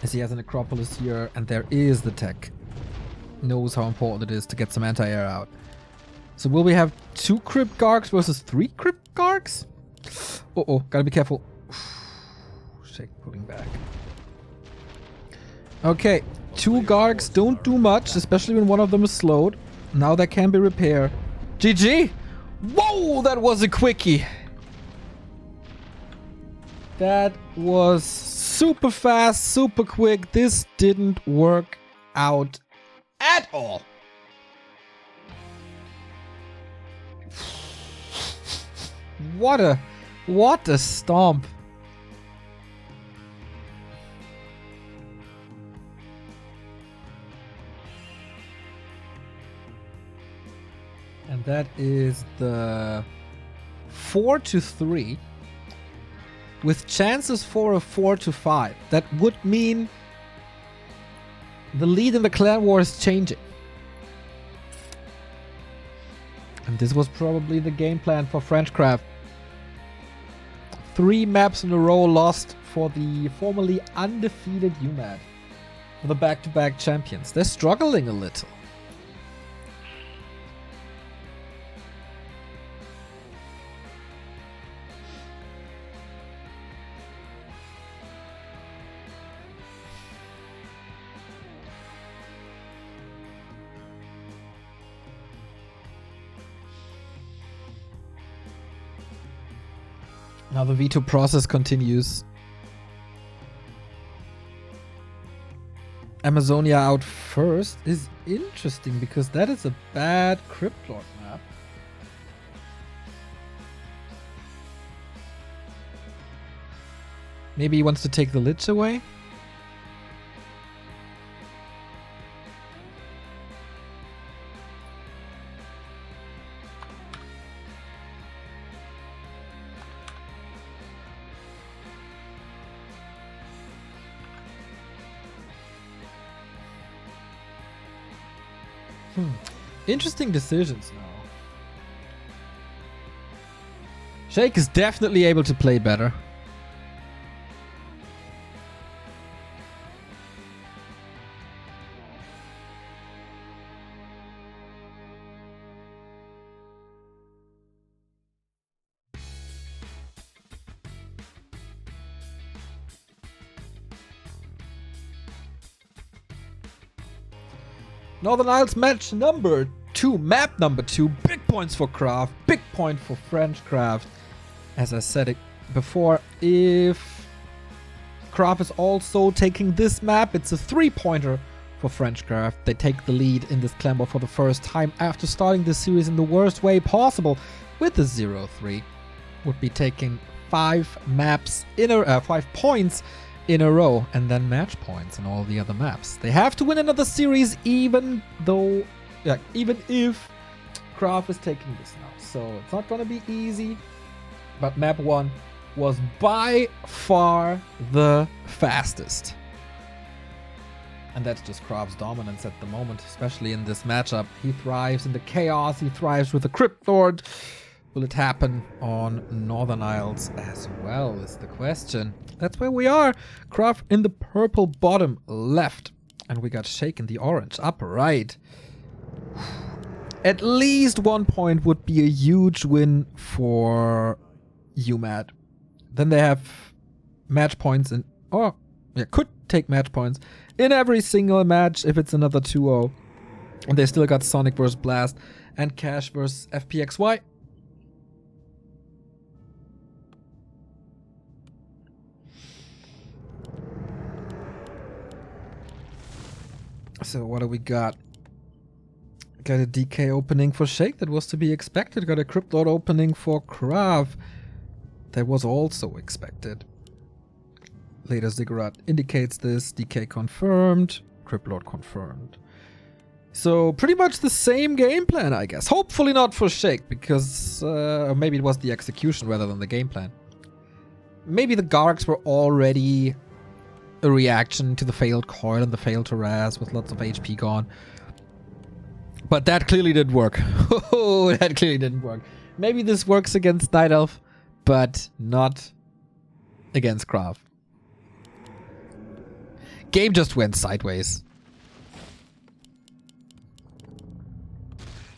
As he has an Acropolis here, and there is the tech. Knows how important it is to get some anti-air out. So will we have 2 Crypt Gargs versus 3 Crypt Gargs? Uh-oh, gotta be careful. Shake pulling back. Okay, 2 Gargs don't do much, especially when one of them is slowed. Now that can be repaired. GG! Whoa, that was a quickie! That was super fast, super quick. This didn't work out at all. What a stomp. And that is the 4-3 with chances for a 4-5. That would mean the lead in the clan war is changing. And this was probably the game plan for FrenchCraft. 3 maps in a row lost for the formerly undefeated uMaD. For the back-to-back champions. They're struggling a little. Now the veto process continues. Amazonia out first is interesting because that is a bad Crypt Lord map. Maybe he wants to take the Lich away? Interesting decisions now. Shake is definitely able to play better. Northern Isles match number 2, map number 2, big points for Craft, big point for FrenchCraft. As I said it before, if Craft is also taking this map, it's a 3-pointer for FrenchCraft. They take the lead in this clan war for the first time after starting this series in the worst way possible with the 0-3. Would be taking 5 points in a row, and then match points in all the other maps. They have to win another series even if Kraft is taking this now. So it's not gonna be easy, but map 1 was by far the fastest. And that's just Kraft's dominance at the moment, especially in this matchup. He thrives in the chaos, he thrives with the Crypt Lord. Will it happen on Northern Isles as well is the question. That's where we are. Kraft in the purple bottom left. And we got Shake in the orange upper right. At least 1 point would be a huge win for uMaD. Then they have match points in... could take match points in every single match if it's another 2-0. And they still got Sonic vs. Blast and Cash vs. FPXY. So what do we got? Got a DK opening for Shake. That was to be expected. Got a Crypt Lord opening for Krav. That was also expected. Later Ziggurat indicates this. DK confirmed. Crypt Lord confirmed. So pretty much the same game plan, I guess. Hopefully not for Shake, because maybe it was the execution rather than the game plan. Maybe the Gargs were already a reaction to the failed coil and the failed harass with lots of HP gone. But that clearly didn't work. Oh, that clearly didn't work. Maybe this works against Night Elf, but not against Krav. Game just went sideways.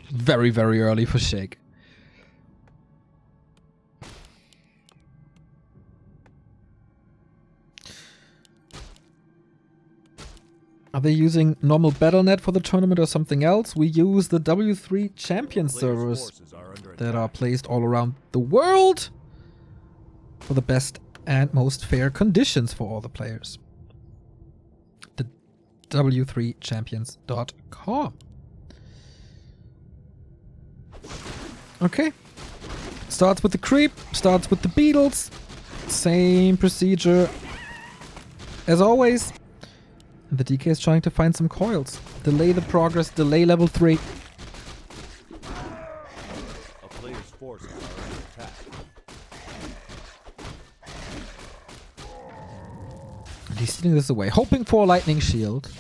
Very, very early for Shake. Are they using normal BattleNet for the tournament or something else? We use the W3 champion servers that are placed all around the world for the best and most fair conditions for all the players. The W3champions.com. Okay. Starts with the creep, starts with the beetles. Same procedure as always. And the DK is trying to find some coils. Delay the progress, delay level 3. A player's forces are under attack. And he's stealing this away, hoping for a lightning shield.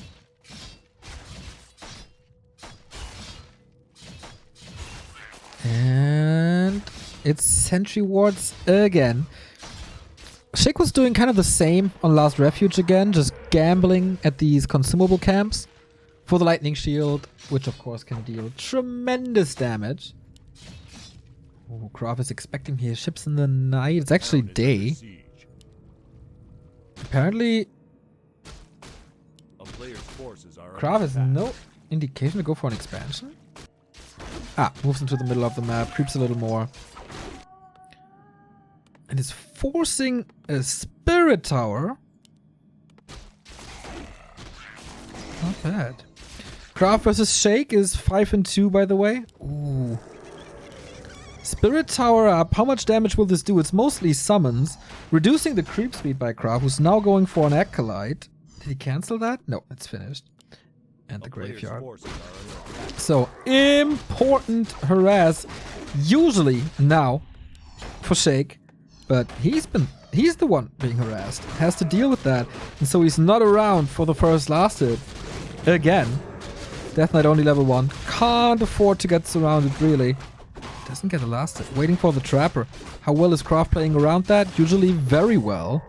And it's sentry wards again. Shake was doing kind of the same on Last Refuge again, just gambling at these consumable camps for the lightning shield, which of course can deal tremendous damage. Oh, Krav is expecting his ships in the night. It's actually day. Apparently, A player's forces are Krav under has attack. no indication to go for an expansion. Ah, moves into the middle of the map, creeps a little more. And is forcing a spirit tower. Not bad. Krav versus Shake is 5-2, by the way. Ooh. Spirit tower up. How much damage will this do? It's mostly summons. Reducing the creep speed by Krav, who's now going for an Acolyte. Did he cancel that? No, it's finished. And the graveyard. So, important harass. Usually now for Shake. But he's the one being harassed. Has to deal with that. And so he's not around for the first last hit. Again. Death Knight only level 1. Can't afford to get surrounded, really. Doesn't get the last hit. Waiting for the Trapper. How well is Kraft playing around that? Usually very well.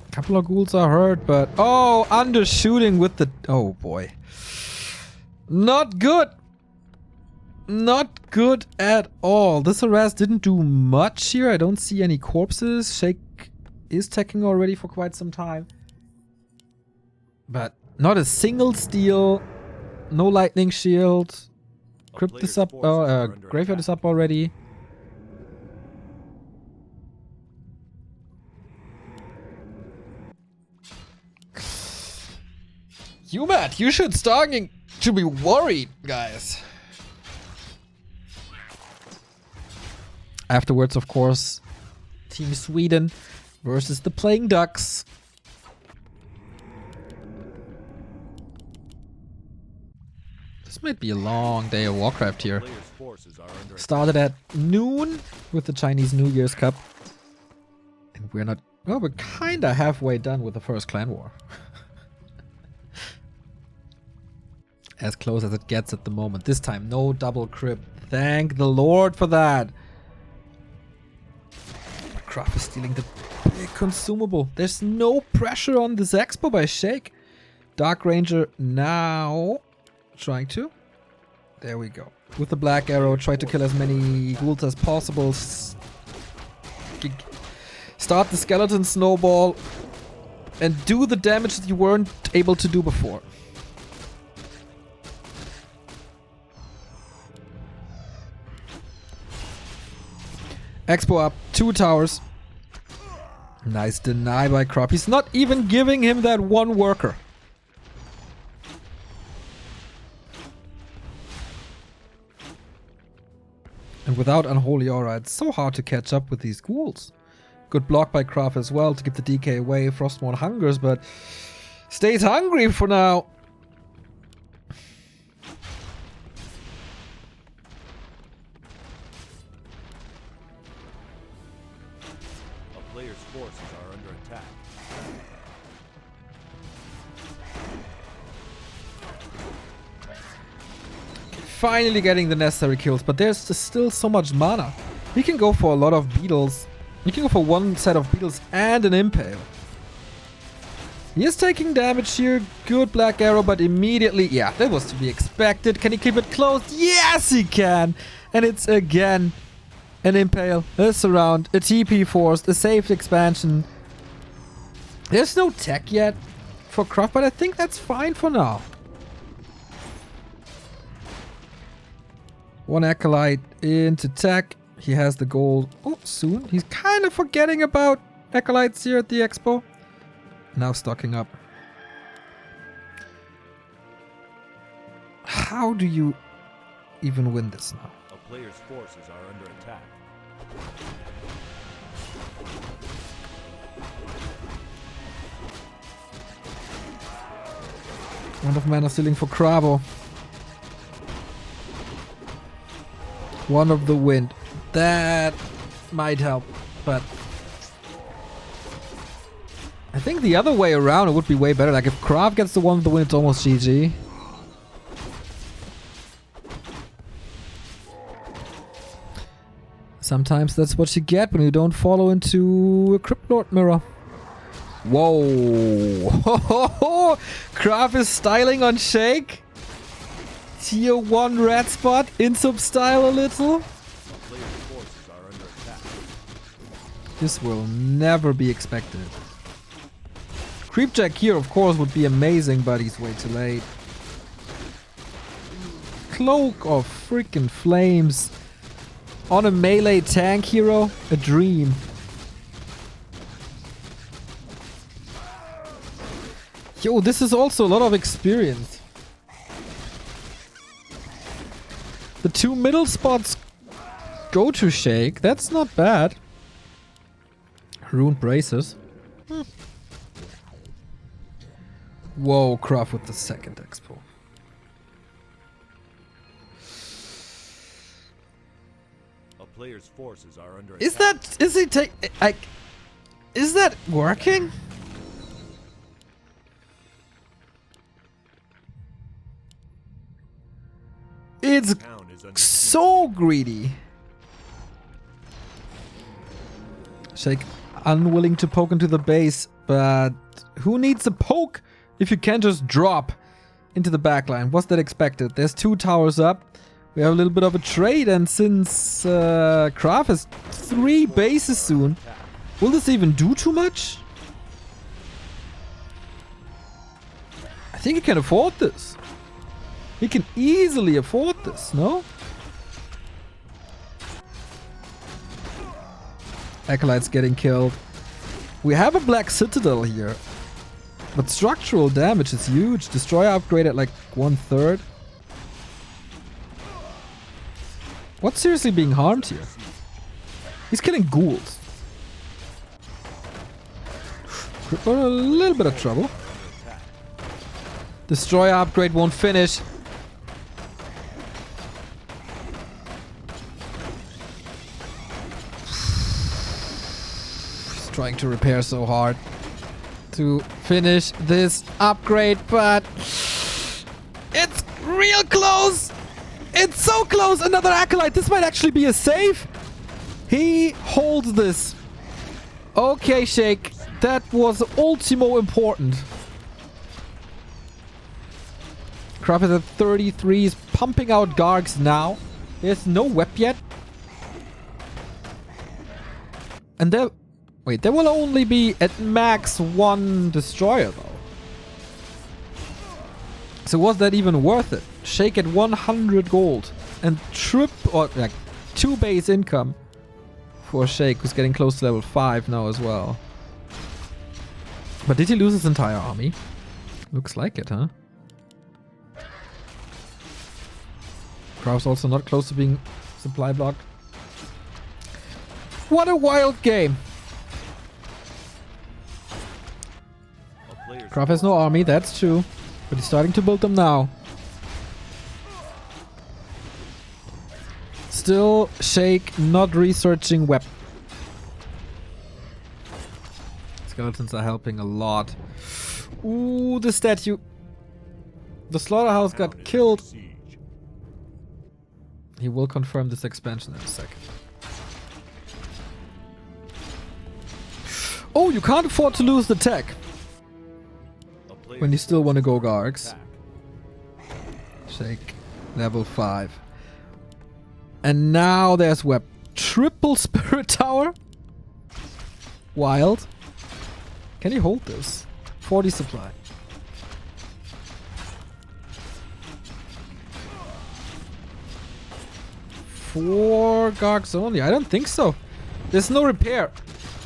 Couple of ghouls are hurt, but... Oh, undershooting with the... Oh, boy. Not good. Not good at all. This harass didn't do much here. I don't see any corpses. Shake is teching already for quite some time. But not a single steal. No lightning shield. Crypt is up. Graveyard is up already. uMaD, you should starting to be worried, guys. Afterwards, of course, Team Sweden versus the Playing Ducks. This might be a long day of Warcraft here. Started at noon with the Chinese New Year's Cup. And we're not... Well, we're kinda halfway done with the first clan war. As close as it gets at the moment. This time, no double crypt. Thank the Lord for that. Kraft is stealing the big consumable. There's no pressure on this expo by Shake. Dark Ranger now trying to. There we go. With the black arrow, try to kill as many ghouls as possible. Start the skeleton snowball and do the damage that you weren't able to do before. Expo up, 2 towers. Nice deny by Crop. He's not even giving him that one worker. And without Unholy Aura, it's so hard to catch up with these ghouls. Good block by Craft as well to keep the DK away. Frostmourne hungers, but stays hungry for now. A player's forces are under attack. Finally getting the necessary kills, but there's just still so much mana. He can go for a lot of beetles. He can go for one set of beetles and an impale. He is taking damage here. Good Black Arrow, but immediately... Yeah, that was to be expected. Can he keep it closed? Yes, he can! And it's again an impale, a surround, a TP forced, a saved expansion. There's no tech yet for Craft, but I think that's fine for now. One Acolyte into tech. He has the gold. Oh, soon. He's kind of forgetting about Acolytes here at the expo. Now stocking up. How do you even win this now? A player's forces are under attack. One of mana stealing for Cravo. One of the wind. That might help, but I think the other way around it would be way better. Like if Krav gets the one of the wind, it's almost GG. Sometimes that's what you get when you don't follow into a Crypt Lord mirror. Whoa! Krav is styling on Shake. Tier 1 red spot, insub style a little. This will never be expected. Creepjack here, of course, would be amazing, but he's way too late. Cloak of freaking Flames on a melee tank hero, a dream. Yo, this is also a lot of experience. The 2 middle spots go to Shake. That's not bad. Ruined Braces. Whoa, Craft with the second expo. A player's forces are under Is attack. that... Is he take... Like... Is that working? It's so greedy. Shake unwilling to poke into the base, but who needs a poke if you can just drop into the backline? Was that expected? There's 2 towers up. We have a little bit of a trade, and since Kraft has 3 bases soon, will this even do too much? I think he can afford this. He can easily afford this, no? Acolyte's getting killed. We have a Black Citadel here. But structural damage is huge. Destroyer upgrade at like 1/3. What's seriously being harmed here? He's killing ghouls. We're in a little bit of trouble. Destroyer upgrade won't finish. Trying to repair so hard to finish this upgrade, but it's real close. It's so close. Another Acolyte. This might actually be a save. He holds this. Okay, Shake. That was ultimo important. Crap is at 33. He's pumping out Gargs now. There's no web yet. And there... Wait, there will only be at max 1 destroyer though. So was that even worth it? Shake at 100 gold and or like 2 base income for Shake, who's getting close to level 5 now as well. But did he lose his entire army? Looks like it, huh? Craft's also not close to being supply blocked. What a wild game! Craft has no army, that's true. But he's starting to build them now. Still, Shake not researching web. Skeletons are helping a lot. Ooh, the statue. The slaughterhouse got killed. He will confirm this expansion in a second. Oh, you can't afford to lose the tech. When you still want to go Gargs. Shake. Level 5. And now there's web. Triple Spirit Tower? Wild. Can you hold this? 40 supply. Four Gargs only? I don't think so. There's no repair.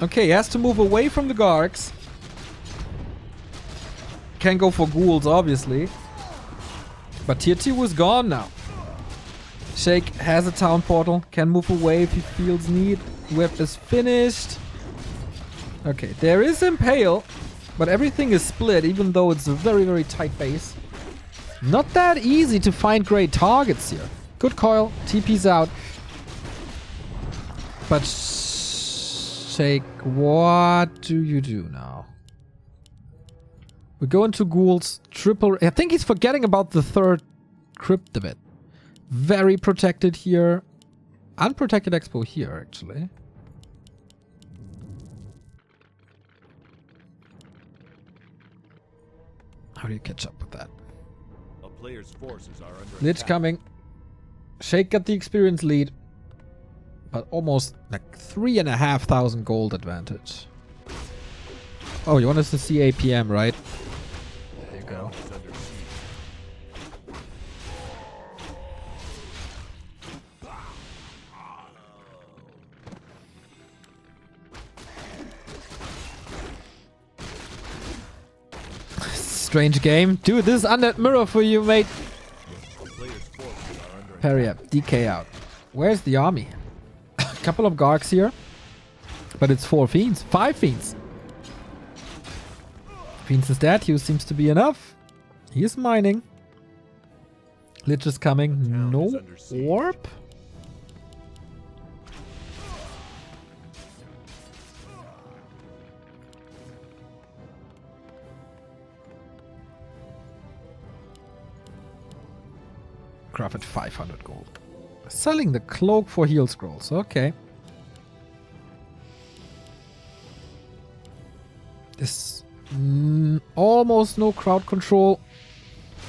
Okay, he has to move away from the Gargs. Can go for ghouls, obviously. But tier 2 was gone now. Shake has a town portal. Can move away if he feels need. Web is finished. Okay, there is Impale. But everything is split, even though it's a very, very tight base. Not that easy to find great targets here. Good coil. TP's out. But Shake, what do you do now? We go into ghouls. Triple... I think he's forgetting about the third crypt of it. Very protected here. Unprotected expo here, actually. How do you catch up with that? A player's forces are under Lich attack. coming. Shake got the experience lead. But almost like 3,500 gold advantage. Oh, you want us to see APM, right? There you go. Strange game. Dude, this is undead mirror for you, mate. Parry up. DK out. Where's the army? A couple of Gargs here. But it's 4 fiends. 5 fiends. Fiends and statue seems to be enough. He is mining. Lich is coming. No orb? Craft at 500 gold. Selling the cloak for heal scrolls. Okay. This almost no crowd control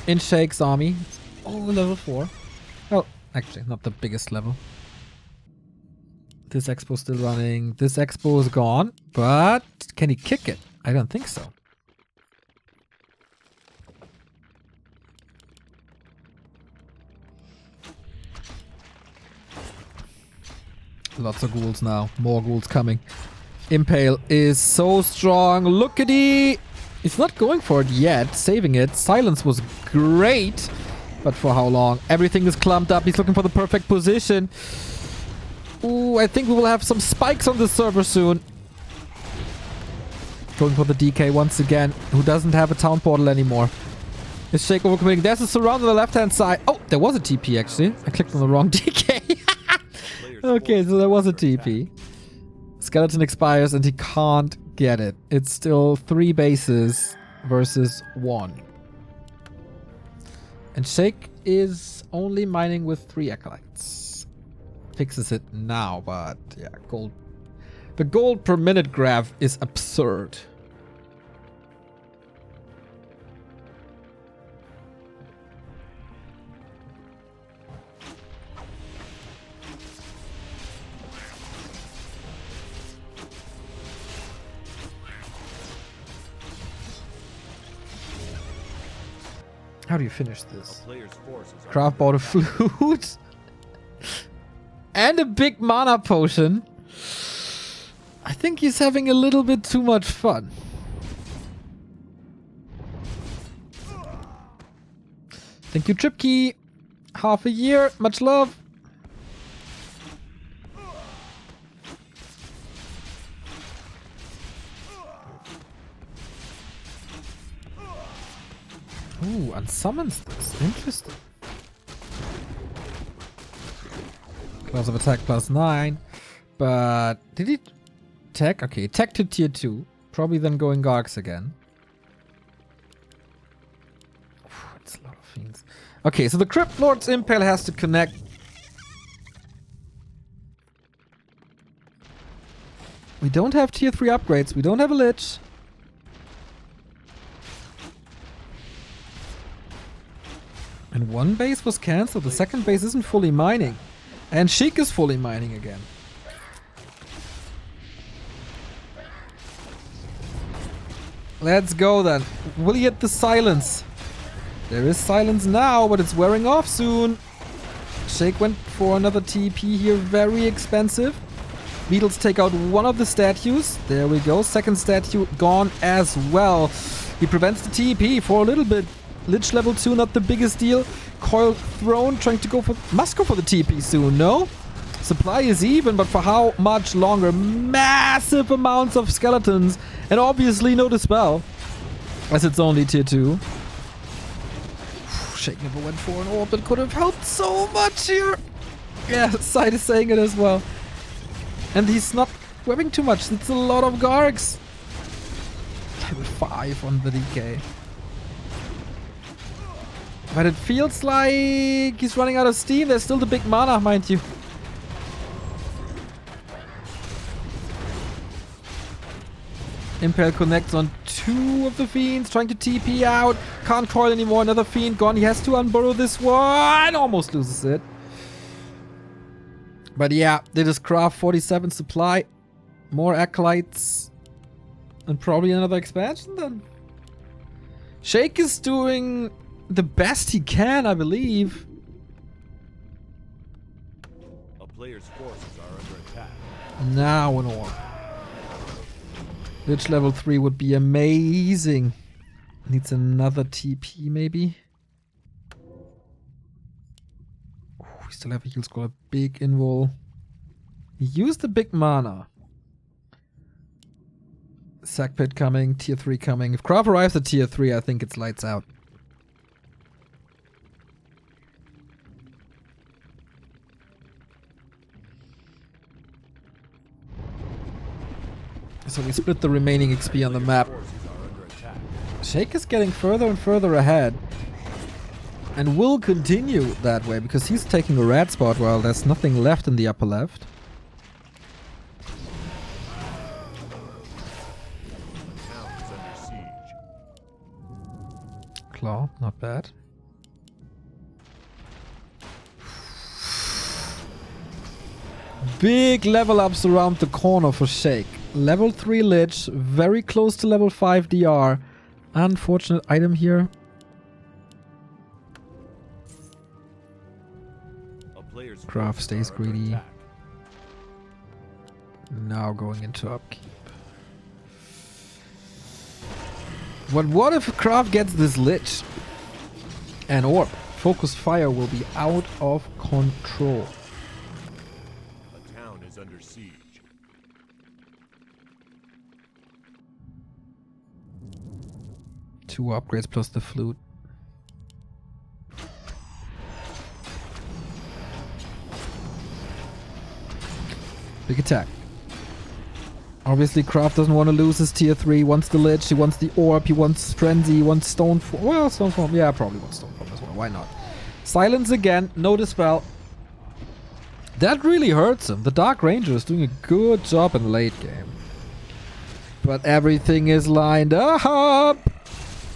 in Shake's army. It's all level 4. Well, actually, not the biggest level. This expo still running. This expo is gone, but can he kick it? I don't think so. Lots of ghouls now. More ghouls coming. Impale is so strong. Look at he. He's not going for it yet. Saving it. Silence was great. But for how long? Everything is clumped up. He's looking for the perfect position. Ooh, I think we will have some spikes on the server soon. Going for the DK once again. Who doesn't have a town portal anymore. Is Shake overcommitting? There's a surround on the left-hand side. Oh, there was a TP actually. I clicked on the wrong DK. Okay, so there was a TP. Skeleton expires and he can't get it. It's still 3 bases versus 1. And Shake is only mining with 3 acolytes. Fixes it now, but yeah, gold. The gold per minute graph is absurd. How do you finish this? Craft bought a flute. And a big mana potion. I think he's having a little bit too much fun. Thank you, Trip Key. Half a year. Much love. Ooh, unsummons this. Interesting. Class of attack +9. But did he tech? Okay, tech to tier 2. Probably then going Gargs again. That's a lot of fiends. Okay, so the Crypt Lord's Impale has to connect. We don't have tier 3 upgrades. We don't have a Lich. And one base was cancelled. The second base isn't fully mining. And Sheik is fully mining again. Let's go then. Will he hit the silence? There is silence now, but it's wearing off soon. Shake went for another TP here. Very expensive. Beetles take out one of the statues. There we go. Second statue gone as well. He prevents the TP for a little bit. Lich level 2, not the biggest deal. Coil thrown, trying to go for... Must go for the TP soon, no? Supply is even, but for how much longer? Massive amounts of skeletons. And obviously no dispel. As it's only tier 2. Shake never went for an orb that could have helped so much here. Yeah, Side is saying it as well. And he's not webbing too much. It's a lot of Gargs. Level 5 on the DK. But it feels like he's running out of steam. There's still the big mana, mind you. Impale connects on 2 of the fiends, trying to TP out. Can't coil anymore. Another fiend gone. He has to unburrow this one. Almost loses it. But yeah, they just craft 47 supply. More acolytes. And probably another expansion then. Shake is doing the best he can, I believe. A player's forces are under attack. Now an orb. Lich level 3 would be amazing. Needs another TP maybe. Ooh, we still have a heal scroll, a big invul. He used the big mana. Sack pit coming, tier 3 coming. If Krav arrives at tier 3, I think it's lights out. So we split the remaining XP on the map. Shake is getting further and further ahead. And will continue that way because he's taking a red spot while there's nothing left in the upper left. Claw, not bad. Big level ups around the corner for Shake. Level 3 Lich, very close to level 5 DR. Unfortunate item here. Craft stays greedy. Now going into upkeep. But what if Craft gets this Lich? An orb. Focus fire will be out of control. A town is under siege. Two upgrades plus the flute. Big attack. Obviously, Kraft doesn't want to lose his tier 3. He wants the Lich, he wants the Orb, he wants Frenzy, he wants Stoneform. Well, Stoneform. Yeah, probably wants Stoneform as well. Why not? Silence again. No Dispel. That really hurts him. The Dark Ranger is doing a good job in the late game. But everything is lined up.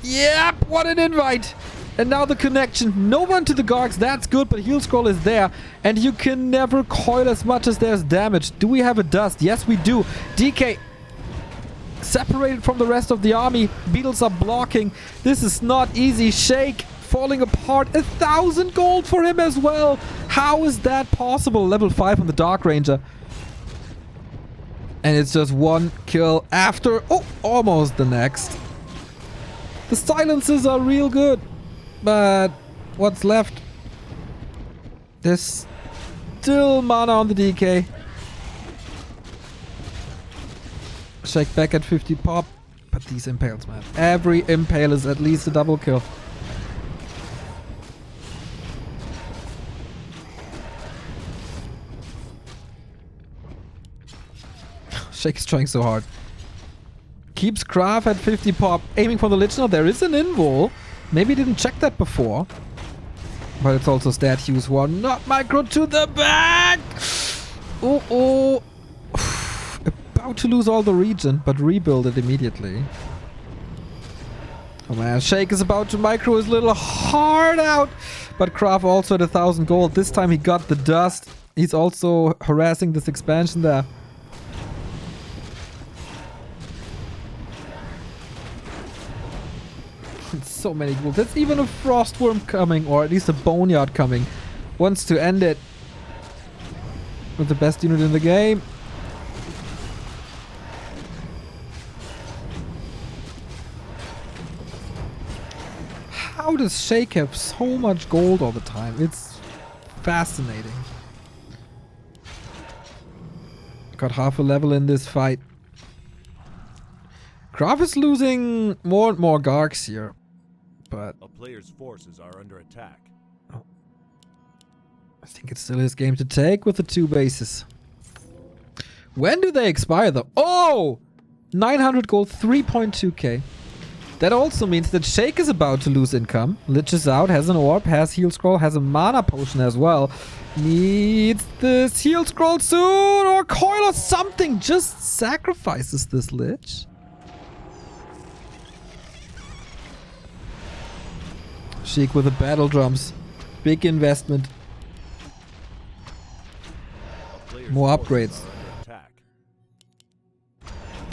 Yep, what an invite. And now the connection. No one to the Gargs. That's good, but heal scroll is there. And you can never coil as much as there's damage. Do we have a dust? Yes, we do. DK separated from the rest of the army. Beetles are blocking. This is not easy. Shake falling apart. 1,000 gold for him as well. How is that possible? Level 5 on the Dark Ranger. And it's just one kill after. Oh, almost the next. The silences are real good. But What's left? There's still mana on the DK. Shake back at 50 pop. But these impales, man. Every impale is at least a double kill. Shake is trying so hard. Keeps Craft at 50 pop. Aiming for the Lich. Now there is an invul. Maybe didn't check that before. But it's also stat use one. Not micro to the back! Oh. About to lose all the region, but rebuild it immediately. Oh man, Shake is about to micro his little heart out. But Kraft also at 1,000 gold. This time he got the dust. He's also harassing this expansion there. So many gold. There's even a Frostworm coming, or at least a Boneyard coming. Wants to end it with the best unit in the game. How does Shake have so much gold all the time? It's fascinating. Got half a level in this fight. Graf is losing more and more Gargs here. But a player's forces are under attack. Oh. I think it's still his game to take with the 2 bases. When do they expire though? Oh! 900 gold, 3.2k. That also means that Shake is about to lose income. Lich is out, has an orb, has heal scroll, has a mana potion as well. Needs this heal scroll soon, or coil or something. Just sacrifices this Lich. Sheik with the battle drums. Big investment. More upgrades.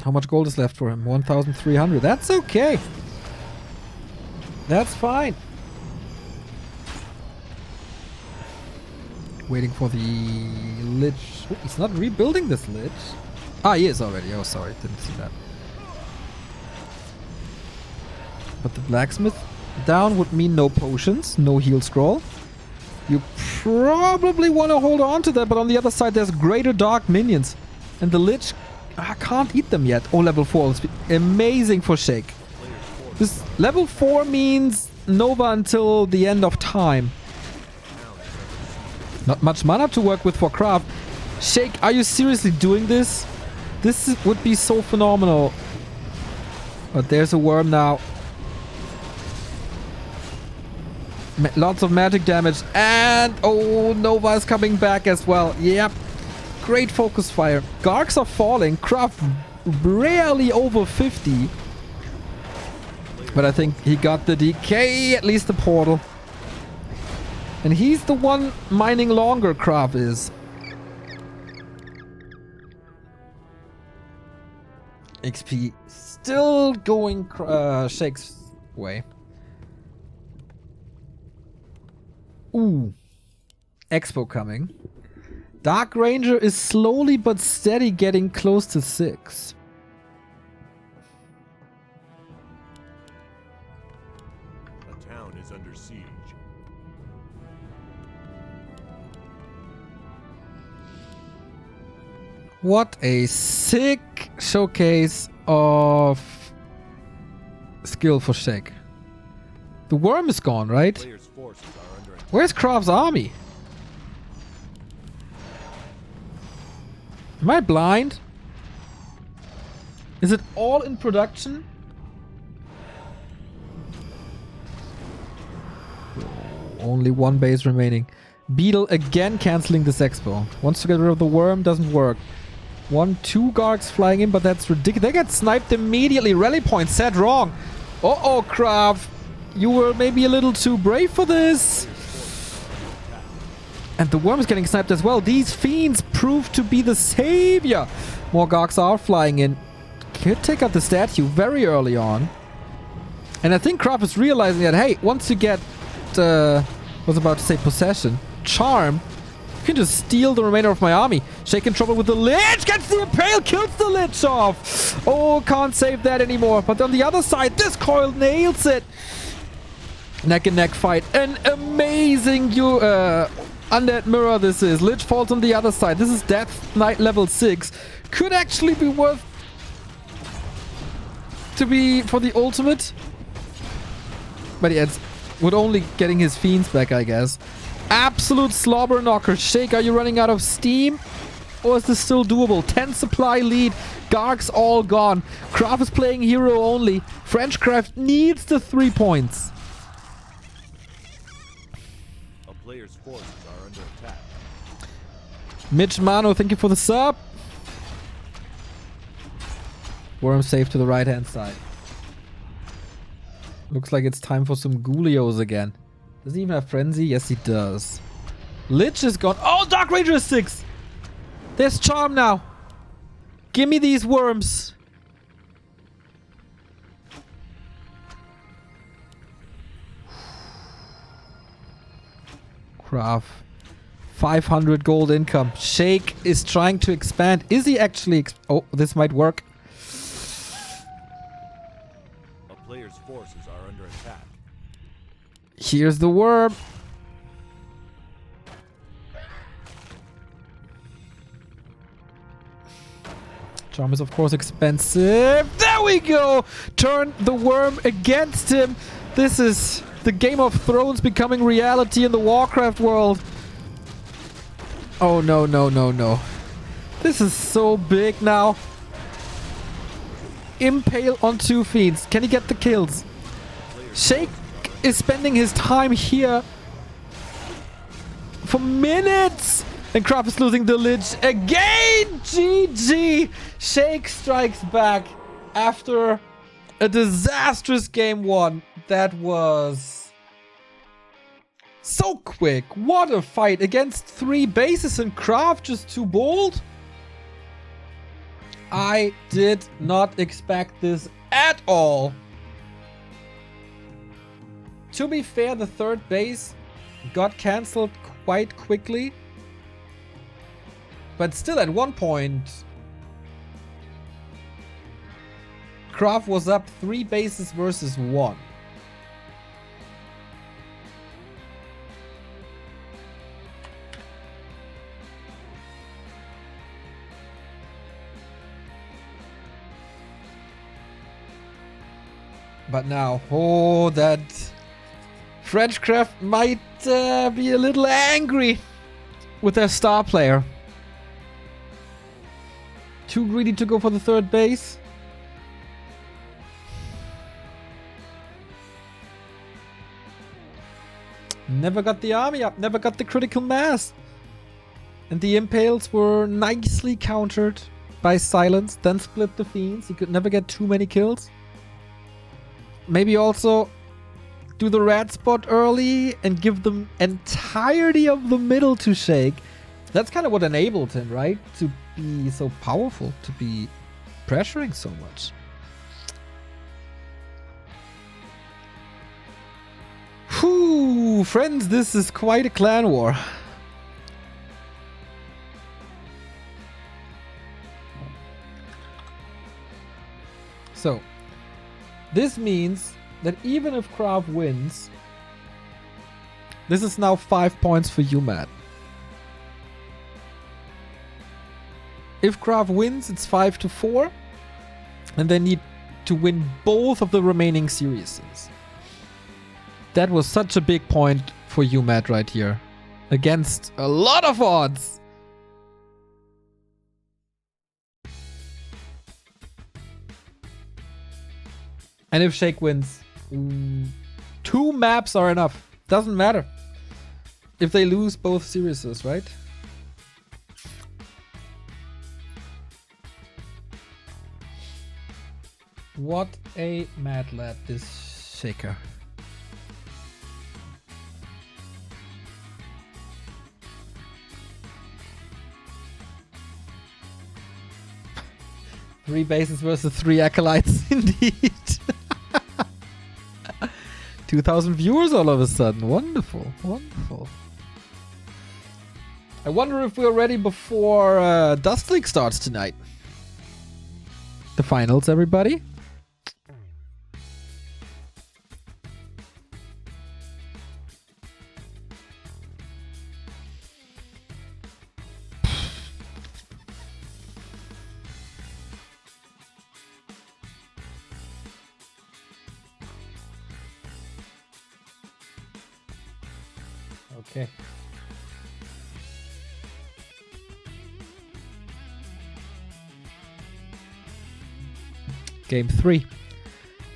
How much gold is left for him? 1,300. That's okay. That's fine. Waiting for the Lich. Oh, he's not rebuilding this Lich. Ah, he is already. Oh, sorry. Didn't see that. But the blacksmith down would mean no potions, no heal scroll. You probably want to hold on to that, but on the other side there's greater dark minions. And the Lich, I can't eat them yet. Oh, level 4 is amazing for Shake. This level 4 means Nova until the end of time. Not much mana to work with for Craft. Shake, are you seriously doing this? This would be so phenomenal. But there's a worm now. Lots of magic damage, and oh, Nova is coming back as well. Yep, great focus fire. Gargs are falling. Craft rarely over 50, but I think he got the DK, at least the portal, and he's the one mining longer. Craft is. XP still going Shake's way. Ooh. Expo coming. Dark Ranger is slowly but steady getting close to 6. The town is under siege. What a sick showcase of skill for Shake. The worm is gone, right? Player's forces are under attack. Where's Kraft's army? Am I blind? Is it all in production? Only 1 base remaining. Beetle again cancelling this expo. Wants to get rid of the worm, doesn't work. 2 Gargs flying in, but that's ridiculous. They get sniped immediately. Rally point set wrong. Uh-oh, Kraft. You were maybe a little too brave for this. And the worm is getting sniped as well. These fiends prove to be the savior. More Gargs are flying in. Could take out the statue very early on. And I think Kraft is realizing that, hey, once you get, was about to say possession, charm, you can just steal the remainder of my army. Shake in trouble with the Lich, gets the Impale, kills the Lich off. Oh, can't save that anymore. But on the other side, this coil nails it. Neck and neck fight. An amazing undead mirror this is. Lich falls on the other side. This is Death Knight level 6. Could actually be worth to be for the ultimate. But yeah, it's with only getting his fiends back, I guess. Absolute slobber knocker. Shake, are you running out of steam? Or is this still doable? 10 supply lead. Garg's all gone. Craft is playing hero only. FrenchCraft needs the 3 points. A player's forces are under attack. Mitch Mano, thank you for the sub. Worm safe to the right hand side. Looks like it's time for some Ghoulios again. Does he even have Frenzy? Yes, he does. Lich is gone. Oh, Dark Ranger is 6. There's Charm now. Give me these worms. Craft. 500 gold income. Shake is trying to expand. Is he actually... oh, this might work. A player's forces are under attack. Here's the worm. Charm is of course expensive. There we go! Turn the worm against him. This is the Game of Thrones becoming reality in the Warcraft world. Oh no, no, no, no. This is so big now. Impale on 2 fiends. Can he get the kills? Shake is spending his time here for minutes. And Craft is losing the Lich again. GG. Shake strikes back after a disastrous game 1. That was so quick. What a fight against 3 bases and Craft just too bold. I did not expect this at all. To be fair, the 3rd base got cancelled quite quickly. But still, at one point, Craft was up 3 bases versus 1. But now, oh, that FrenchCraft might be a little angry with their star player. Too greedy to go for the 3rd base. Never got the army up, never got the critical mass. And the impales were nicely countered by silence, then split the fiends. He could never get too many kills. Maybe also do the red spot early and give them entirety of the middle to Shake. That's kind of what enabled him, right? To be so powerful, to be pressuring so much. Whew, friends, this is quite a clan war. So, this means that even if Craft wins, this is now 5 points for uMaD. If Craft wins, it's 5-4, and they need to win both of the remaining series. That was such a big point for uMaD right here, against a lot of odds. And if Shake wins, 2 maps are enough. Doesn't matter if they lose both series, right? What a mad lad, this Shaker. Three bases versus 3 acolytes, indeed. 2,000 viewers all of a sudden. Wonderful, wonderful. I wonder if we're ready before Dust League starts tonight. The finals, everybody. Okay. Game 3.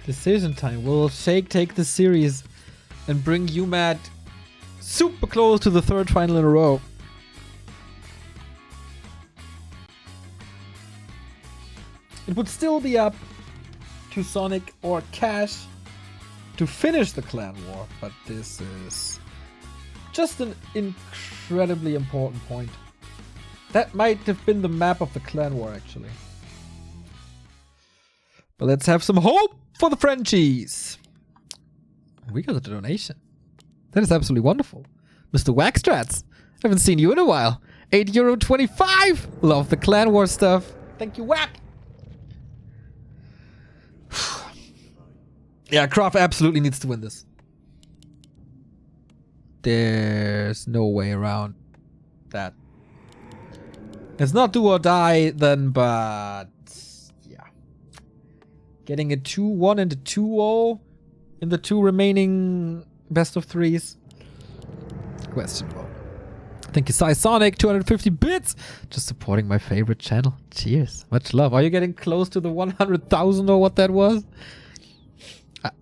Decision time. Will Shake take the series and bring uMaD super close to the third final in a row? It would still be up to Sonic or Cash to finish the clan war, but this is just an incredibly important point. That might have been the map of the clan war, actually. But let's have some hope for the Frenchies. We got a donation. That is absolutely wonderful. Mr. Waxstrats, haven't seen you in a while. €8.25. Love the clan war stuff. Thank you, Whack. Yeah, Kraft absolutely needs to win this. There's no way around that. It's not do or die then, but yeah. Getting a 2-1 and a 2-0 in the 2 remaining best of 3s. Questionable. Thank you, Sonic, 250 bits. Just supporting my favorite channel. Cheers. Much love. Are you getting close to the 100,000 or what that was?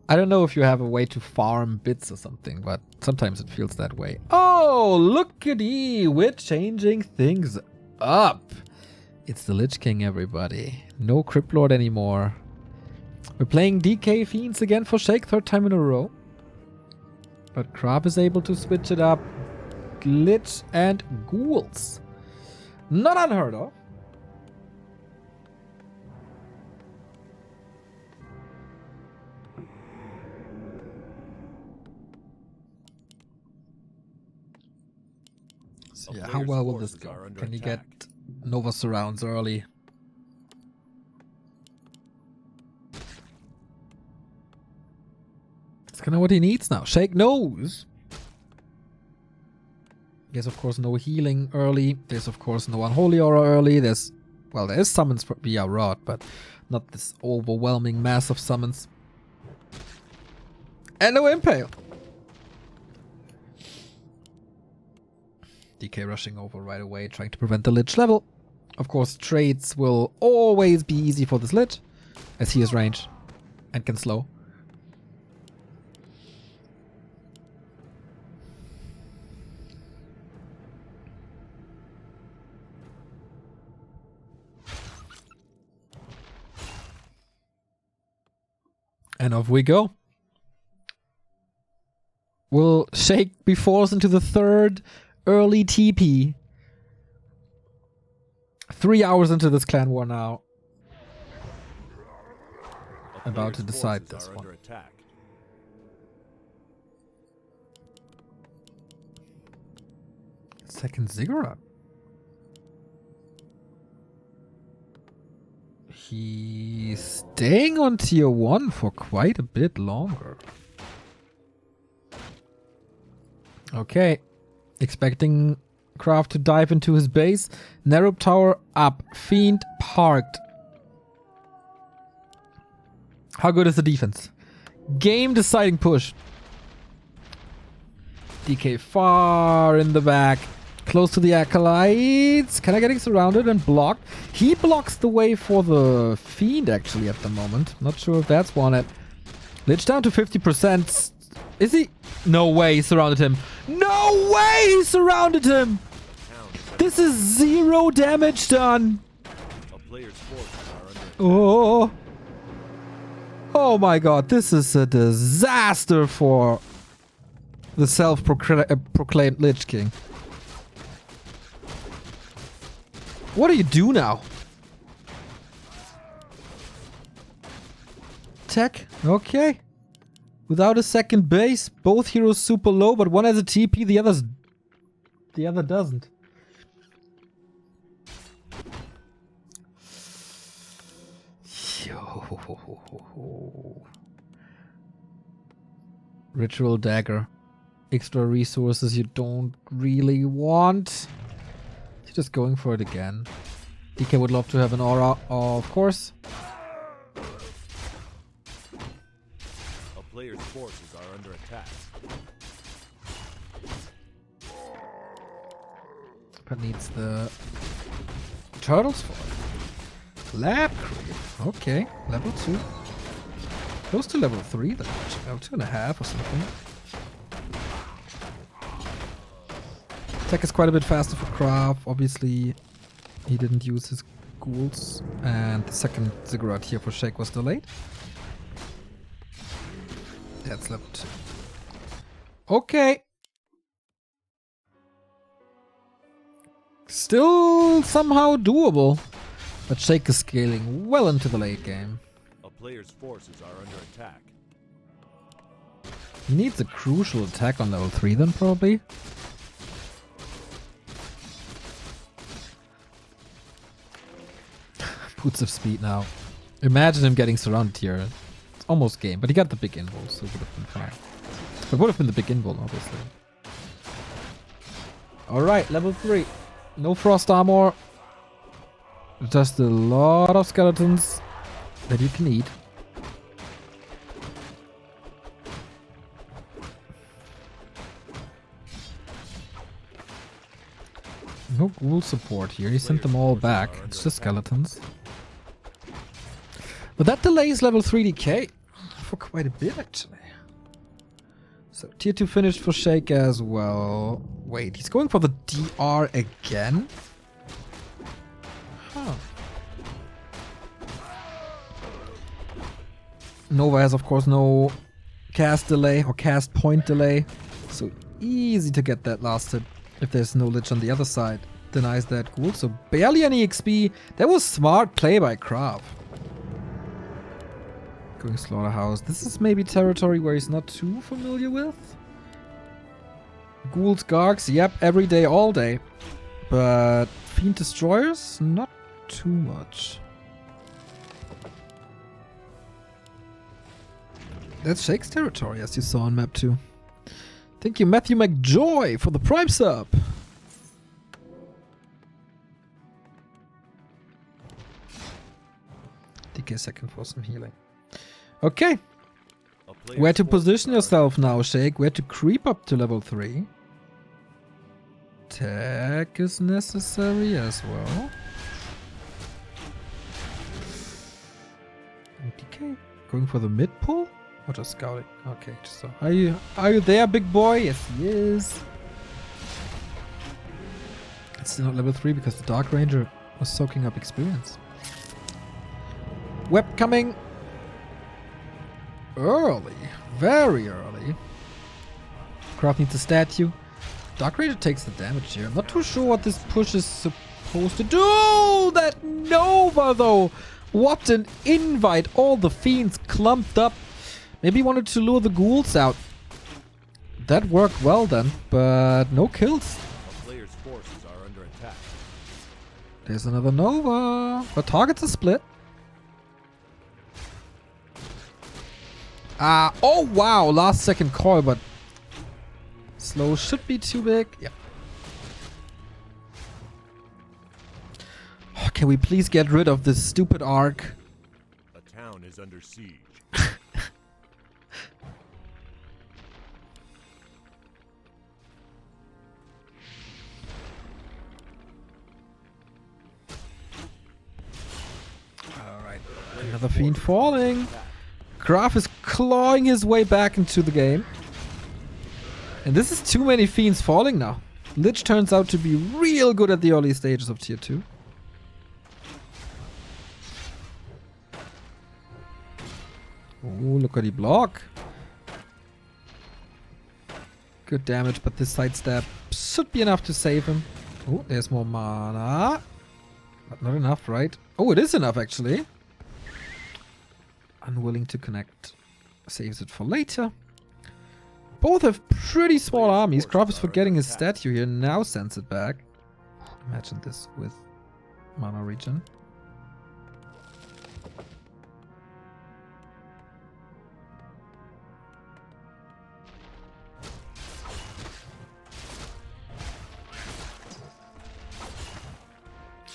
I don't know if you have a way to farm bits or something, but sometimes it feels that way. Oh, look-a-dee. We're changing things up. It's the Lich King, everybody. No Crypt Lord anymore. We're playing DK Fiends again for Shake, 3rd time in a row. But Krab is able to switch it up. Glitch and Ghouls. Not unheard of. So yeah, how well will this go? Can you get Nova Surrounds early? That's kind of what he needs now. Shake knows. There's of course no healing early. There's of course no Unholy Aura early. There's, well, there is summons via Rod, but not this overwhelming mass of summons. And no Impale. DK rushing over right away, trying to prevent the Lich level. Of course, trades will always be easy for this Lich, as he has range and can slow. And off we go. Will Shake be forced into the 3rd early TP. 3 hours into this clan war now. About to decide this one. Second Ziggurat. He's staying on tier 1 for quite a bit longer. Okay. Expecting Craft to dive into his base. Narrow tower up. Fiend parked. How good is the defense? Game deciding push. DK far in the back. Close to the Acolytes. Can I get surrounded and blocked? He blocks the way for the Fiend actually at the moment. Not sure if that's wanted. Lich down to 50%. Is he? No way he surrounded him. No way he surrounded him. This is 0 damage done. Oh. Oh my god. This is a disaster for the self-proclaimed Lich King. What do you do now? Tech? Okay. Without a second base, both heroes super low, but one has a TP, the other doesn't. Yo. Ritual Dagger. Extra resources you don't really want. He's just going for it again. DK would love to have an aura, of course. A player's forces are under attack. But needs the turtles for it. Lab creep. Okay, level 2. Close to level 3 then. Level 2.5 or something. Attack is quite a bit faster for Craft. Obviously, he didn't use his ghouls. And the second ziggurat here for Shake was delayed. That's level 2. Okay. Still somehow doable. But Shake is scaling well into the late game. A player's forces are under attack. He needs a crucial attack on level 3 then probably. Boots of speed now. Imagine him getting surrounded here. It's almost game, but he got the big invul, so it would have been fine. It would have been the big invul, obviously. Alright, level 3. No frost armor. Just a lot of skeletons that you can eat. No ghoul support here. He sent them all back. It's just skeletons. But that delays level 3 decay for quite a bit, actually. So, tier 2 finished for Shake as well. Wait, he's going for the DR again? Huh. Nova has, of course, no cast delay or cast point delay. So, easy to get that last hit if there's no lich on the other side. Denies that ghoul, so barely any XP. That was smart play by Krav. Going Slaughterhouse. This is maybe territory where he's not too familiar with. Ghouls, Gargs, yep, every day, all day. But Fiend Destroyers, not too much. That's Shake's territory, as you saw on map 2. Thank you, Matthew McJoy, for the Prime sub. Take a second for some healing. Okay. Where to position yourself now, Shake? Where to creep up to level 3? Tech is necessary as well. Okay. Going for the mid pull? Or just scouting? Okay, so are you there, big boy? Yes, he is. It's still not level 3 because the Dark Ranger was soaking up experience. Web coming. Early. Very early. Craft needs a statue. Dark Ranger takes the damage here. I'm not too sure what this push is supposed to do. That Nova, though. What an invite. All the fiends clumped up. Maybe he wanted to lure the ghouls out. That worked well then, but no kills. A player's forces are under attack. There's another Nova. But targets are split. Oh wow, last second call, but slow should be too big. Yeah. Oh, can we please get rid of this stupid arc? A town is under siege. Alright, another fiend falling. Graf is clawing his way back into the game. And this is too many fiends falling now. Lich turns out to be real good at the early stages of tier 2. Oh, look at the block. Good damage, but this sidestep should be enough to save him. Oh, there's more mana. But not enough, right? Oh, it is enough, actually. Unwilling to connect. Saves it for later. Both have pretty small armies. Kraft is forgetting his statue here. Now sends it back. Imagine this with mana regen.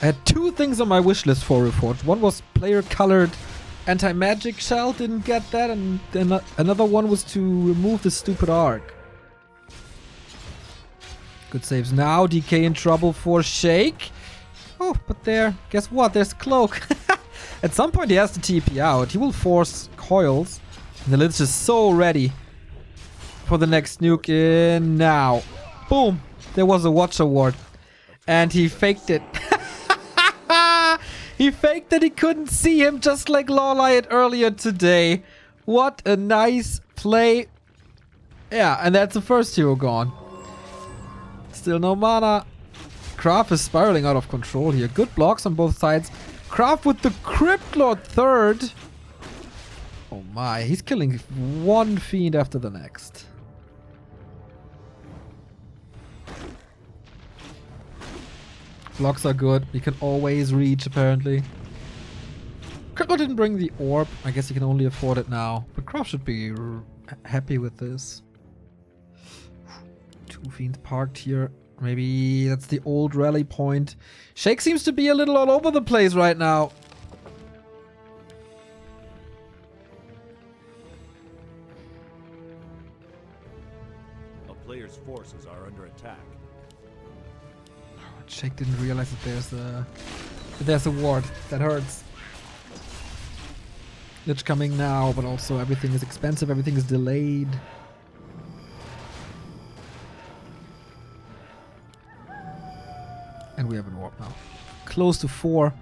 I had two things on my wish list for Reforged. One was player-colored anti-magic shell, didn't get that, and then another one was to remove the stupid arc. Good saves now. DK in trouble for Shake. Oh, but there, guess what? There's Cloak. At some point he has to TP out. He will force coils. And the Lich is so ready for the next nuke in now. Boom. There was a Watcher ward. And he faked it. He faked that he couldn't see him, just like Lawlight earlier today. What a nice play. Yeah, and that's the first hero gone. Still no mana. Craft is spiraling out of control here. Good blocks on both sides. Craft with the Crypt Lord third. Oh my, he's killing one fiend after the next. Blocks are good. You can always reach, apparently. Crypt Lord didn't bring the orb. I guess he can only afford it now. But Craft should be happy with this. Two fiends parked here. Maybe that's the old rally point. Shake seems to be a little all over the place right now. A player's forces are under attack. Shake didn't realize that there's a ward. That hurts. Lich coming now, but also everything is expensive. Everything is delayed. And we have an orb now. Close to 4.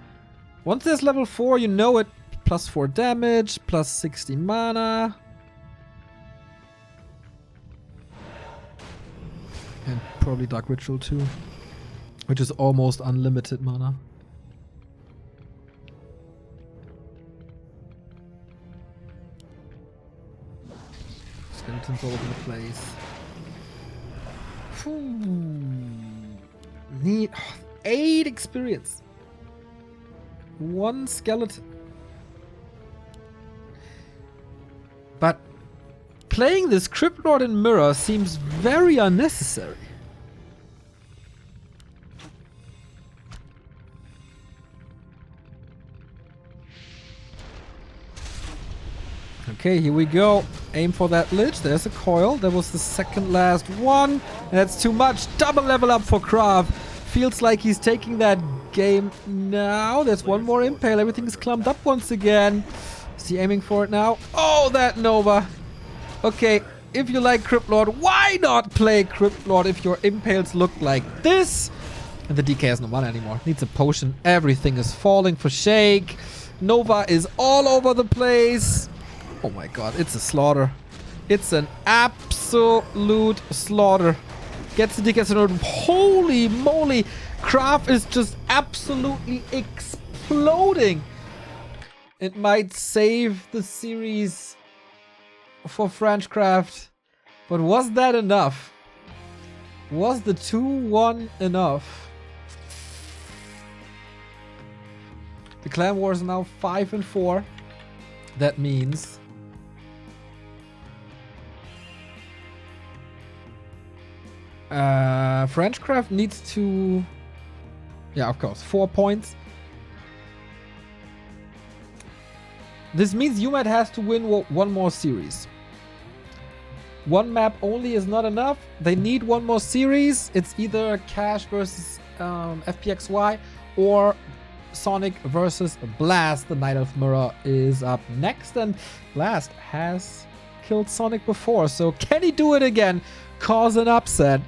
Once there's level 4, you know it. Plus 4 damage, plus 60 mana. And probably Dark Ritual too. Which is almost unlimited mana. Skeletons all over the place. Need 8 experience. 1 skeleton. But playing this Crypt Lord in Mirror seems very unnecessary. Okay, here we go. Aim for that Lich. There's a coil. That was the second last one. That's too much. Double level up for Craft. Feels like he's taking that game now. There's one more impale. Everything is clumped up once again. Is he aiming for it now? Oh, that Nova. Okay, if you like Crypt Lord, why not play Crypt Lord if your impales look like this? And the DK has no mana anymore. Needs a potion. Everything is falling for Shake. Nova is all over the place. Oh my god, it's a slaughter. It's an absolute slaughter. Gets the DK anode. Holy moly. Craft is just absolutely exploding. It might save the series for FrenchCraft. But was that enough? Was the 2-1 enough? The clan war is now 5-4. That means FrenchCraft needs to, yeah, of course, 4 points. This means uMaD has to win one more series. One map only is not enough. They need one more series. It's either Cash versus FPXY or Sonic versus Blast. The Knight of Mirror is up next, and Blast has killed Sonic before, so can he do it again? Cause an upset.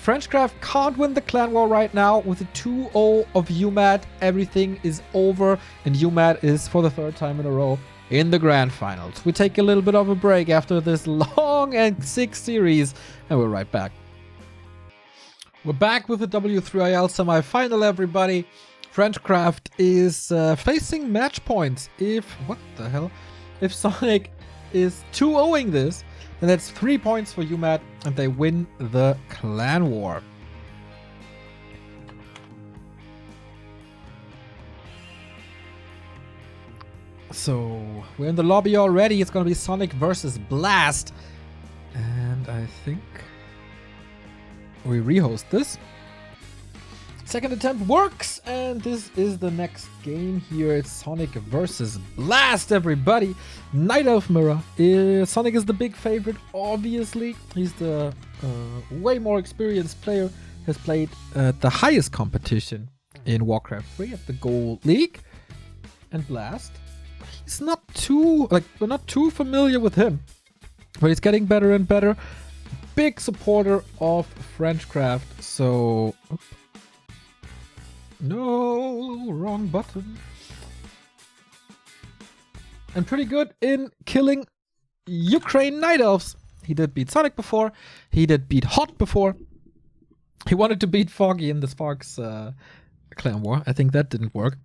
FrenchCraft can't win the clan war right now. With a 2-0 of uMaD, everything is over, and uMaD is for the 3rd time in a row in the grand finals. We take a little bit of a break after this long and sick series, and we're right back. We're back with the W3IL semi-final, everybody. FrenchCraft is facing match points. What the hell? If Sonic is 2-0ing this, then that's 3 points for uMaD, and they win the clan war. So we're in the lobby already. It's gonna be Sonic versus Blast, and I think we rehost this. Second attempt works, and this is the next game here. It's Sonic versus Blast, everybody. Night Elf Mirror. Sonic is the big favorite, obviously. He's the way more experienced player. Has played the highest competition in Warcraft 3 at the Gold League. And Blast, he's not too, we're not too familiar with him. But he's getting better and better. Big supporter of FrenchCraft, so... No, wrong button. And pretty good in killing Ukraine Night Elves. He did beat Sonic before. He did beat Hot before. He wanted to beat Foggy in the Sparks clan war. I think that didn't work.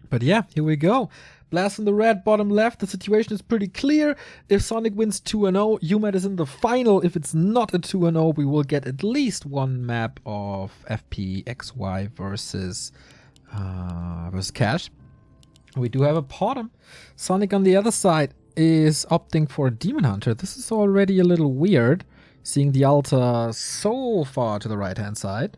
But yeah, here we go. Blast in the red, bottom left. The situation is pretty clear. If Sonic wins 2-0, uMaD is in the final. If it's not a 2-0, we will get at least one map of FPXY versus Cash. We do have a bottom. Sonic on the other side is opting for Demon Hunter. This is already a little weird, seeing the altar so far to the right-hand side.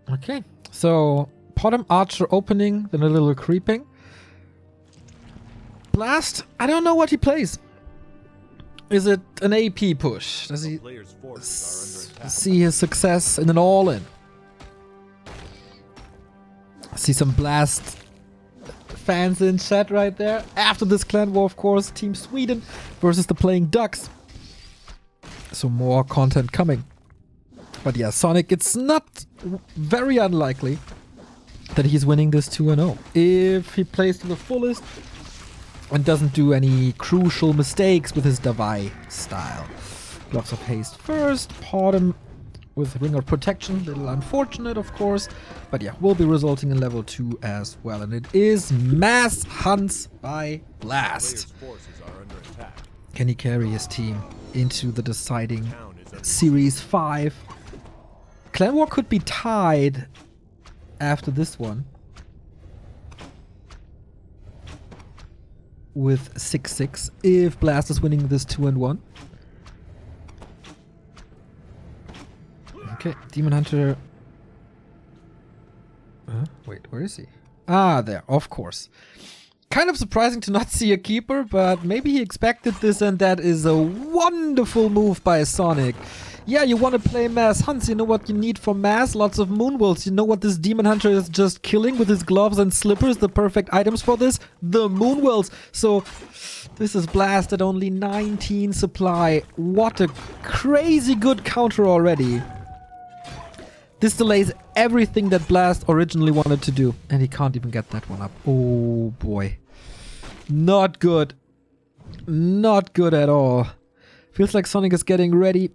Okay, so bottom Archer opening, then a little creeping. Blast, I don't know what he plays. Is it an AP push? Does he see his success in an all-in? See some Blast fans in chat right there. After this clan war, of course, Team Sweden versus the Playing Ducks. So more content coming. But yeah, Sonic, it's not very unlikely that he's winning this 2-0. If he plays to the fullest and doesn't do any crucial mistakes with his Davai style. Gloves of Haste first, bottom with Ring of Protection. Little unfortunate, of course. But yeah, will be resulting in level 2 as well. And it is Mass Hunts by Blast. Can he carry his team into the deciding Series 5? Clan War could be tied after this one with 6-6 if Blast is winning this 2-1. Okay, Demon Hunter. Wait, where is he? Ah, there, of course. Kind of surprising to not see a keeper, but maybe he expected this, and that is a wonderful move by Sonic. Yeah, you want to play Mass Hunts, you know what you need for Mass? Lots of Moonwolves. You know what this Demon Hunter is just killing with his gloves and slippers? The perfect items for this? The Moonwolves. So, this is Blast at only 19 supply. What a crazy good counter already. This delays everything that Blast originally wanted to do. And he can't even get that one up. Oh boy. Not good. Not good at all. Feels like Sonic is getting ready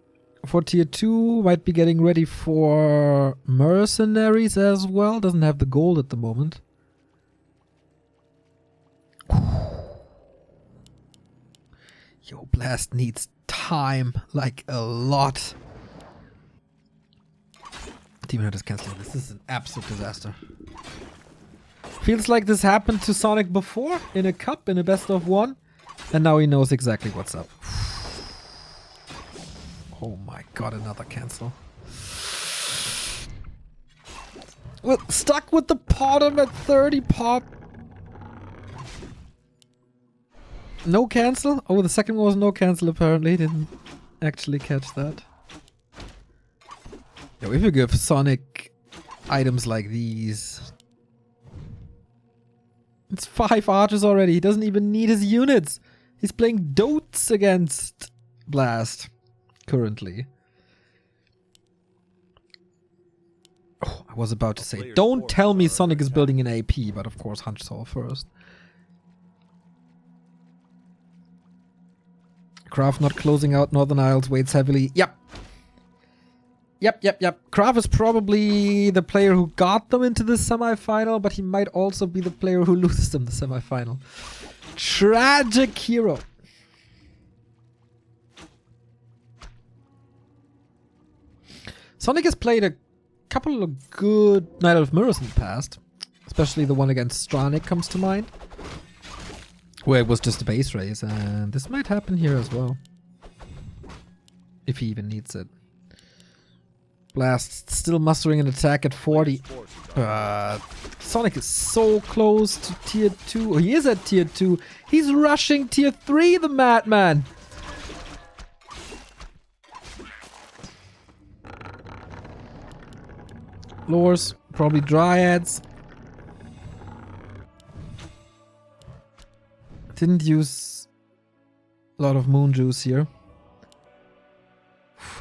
for tier 2, might be getting ready for mercenaries as well. Doesn't have the gold at the moment. Yo, Blast needs time, like a lot. Demon Hunter's canceling this. This is an absolute disaster. Feels like this happened to Sonic before, in a cup, in a best of 1. And now he knows exactly what's up. Oh my god, another cancel. Well, stuck with the bottom at 30 pop. No cancel? Oh, the second one was no cancel apparently. Didn't actually catch that. Yo, if you give Sonic items like these... It's 5 archers already. He doesn't even need his units. He's playing Dotes against Blast. Currently. Oh, I was about to say, don't tell me Sonic is building an AP, but of course Hunch all first. Craft not closing out Northern Isles, waits heavily. Yep. Craft is probably the player who got them into the semifinal, but he might also be the player who loses them the semifinal. Tragic hero. Sonic has played a couple of good Night of Mirrors in the past. Especially the one against Stranic comes to mind. Where it was just a base race, and this might happen here as well. If he even needs it. Blast still mustering an attack at 40. Sonic is so close to tier 2. He is at tier 2. He's rushing tier 3, the madman. Lures, probably Dryads. Didn't use a lot of moon juice here.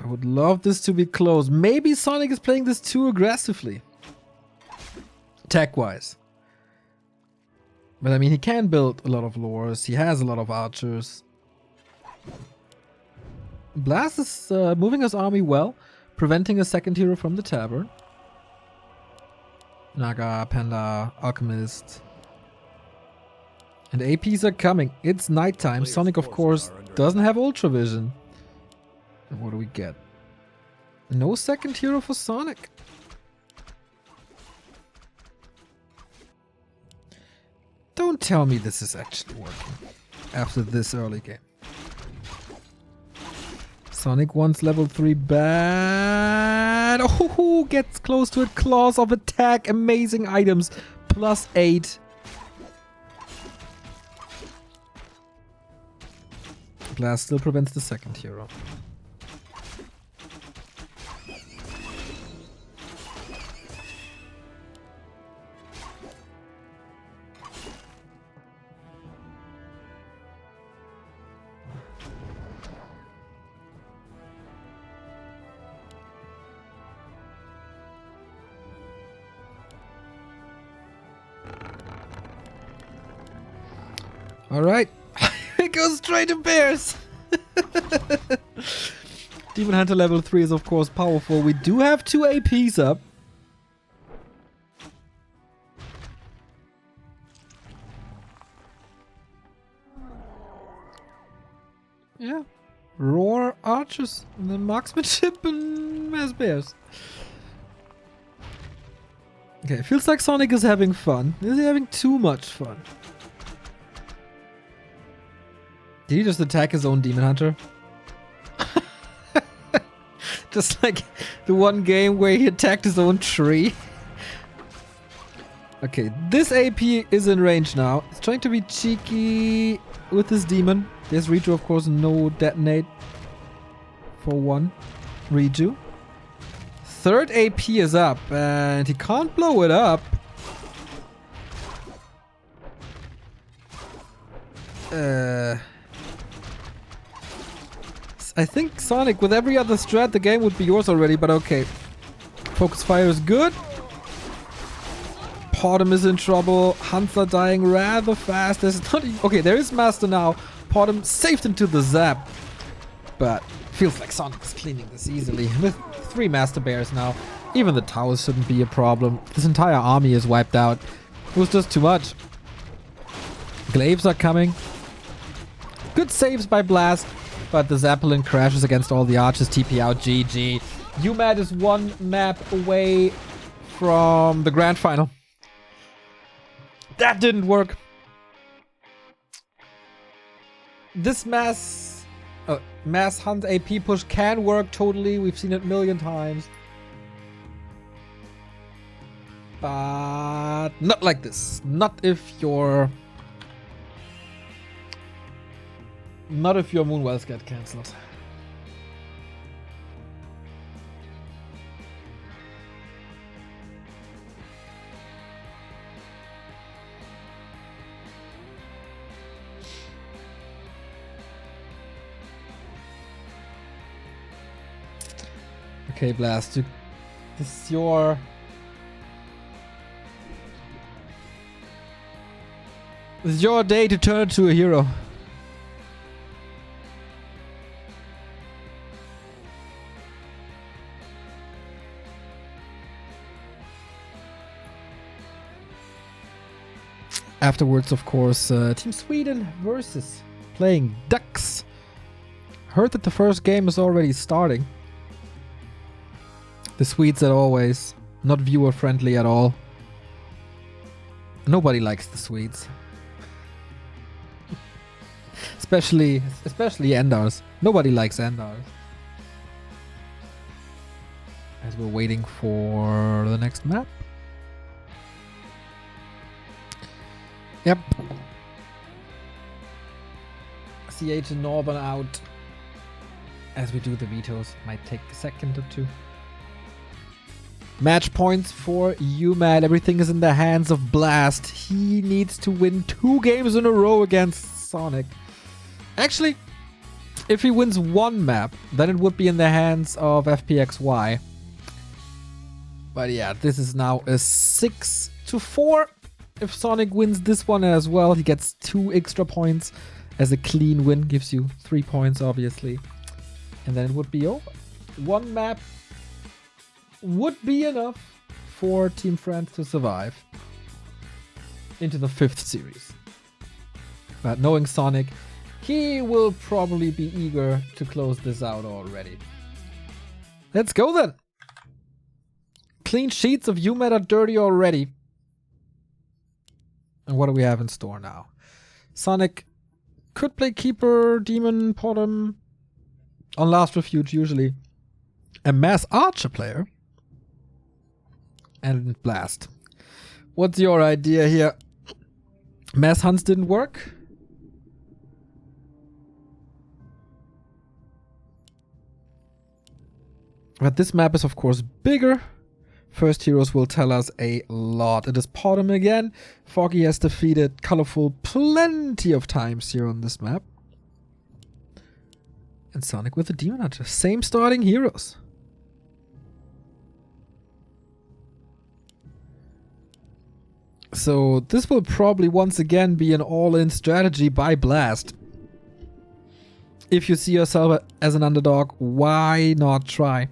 I would love this to be close. Maybe Sonic is playing this too aggressively. Tech-wise. But I mean, he can build a lot of lures. He has a lot of archers. Blast is moving his army well. Preventing a second hero from the tavern. Naga, Panda, Alchemist. And APs are coming. It's nighttime. Sonic, of course, doesn't have Ultra Vision. And what do we get? No second hero for Sonic. Don't tell me this is actually working after this early game. Sonic wants level 3 bad. Oh, gets close to it. Claws of attack. Amazing items. +8. Blast still prevents the second hero. All right, it goes straight to bears. Demon Hunter level 3 is of course powerful. We do have 2 APs up. Yeah, roar archers and then marksmanship and mass bears. Okay, feels like Sonic is having fun. Is he having too much fun? Did he just attack his own Demon Hunter? Just like the one game where he attacked his own tree. Okay, this AP is in range now. He's trying to be cheeky with his demon. There's Reju, of course, no detonate for 1. Reju. Third AP is up, and he can't blow it up. I think Sonic, with every other strat, the game would be yours already, but okay. Focus fire is good. Podem is in trouble. Hunts are dying rather fast. There's not even, okay, there is Master now. Podem saved into the zap. But feels like Sonic's cleaning this easily. With 3 Master Bears now. Even the towers shouldn't be a problem. This entire army is wiped out. It was just too much. Glaives are coming. Good saves by Blast. But the Zeppelin crashes against all the archers. TP out. GG. uMaD is 1 map away from the grand final. That didn't work. This mass hunt AP push can work totally. We've seen it a million times. But not like this. Not if your Moonwells get cancelled. Okay, Blast, this is your... This is your day to turn into a hero. Afterwards, of course, Team Sweden versus playing Ducks. Heard that the first game is already starting. The Swedes, as always, Not viewer friendly at all. Nobody likes the Swedes. especially Endars. Nobody likes Endars. As we're waiting for the next map. Yep. CH and Northern out. As we do the vetoes. Might take a second or two. Match points for uMaD. Everything is in the hands of Blast. He needs to win 2 games in a row against Sonic. Actually, if he wins 1 map, then it would be in the hands of FPXY. But yeah, this is now a 6-4. If Sonic wins this one as well, he gets 2 extra points. As a clean win gives you 3 points, obviously. And then it would be over. 1 map would be enough for Team France to survive into the 5th series. But knowing Sonic, he will probably be eager to close this out already. Let's go then. Clean sheets of uMaD are dirty already. And what do we have in store now? Sonic could play Keeper, Demon, Potom. On Last Refuge, usually. A Mass Archer player. And Blast. What's your idea here? Mass Hunts didn't work? But this map is of course bigger. First Heroes will tell us a lot. It is Potom again. Foggy has defeated Colorful plenty of times here on this map. And Sonic with the Demon Hunter. Same starting heroes. So this will probably once again be an all-in strategy by Blast. If you see yourself as an underdog, why not try?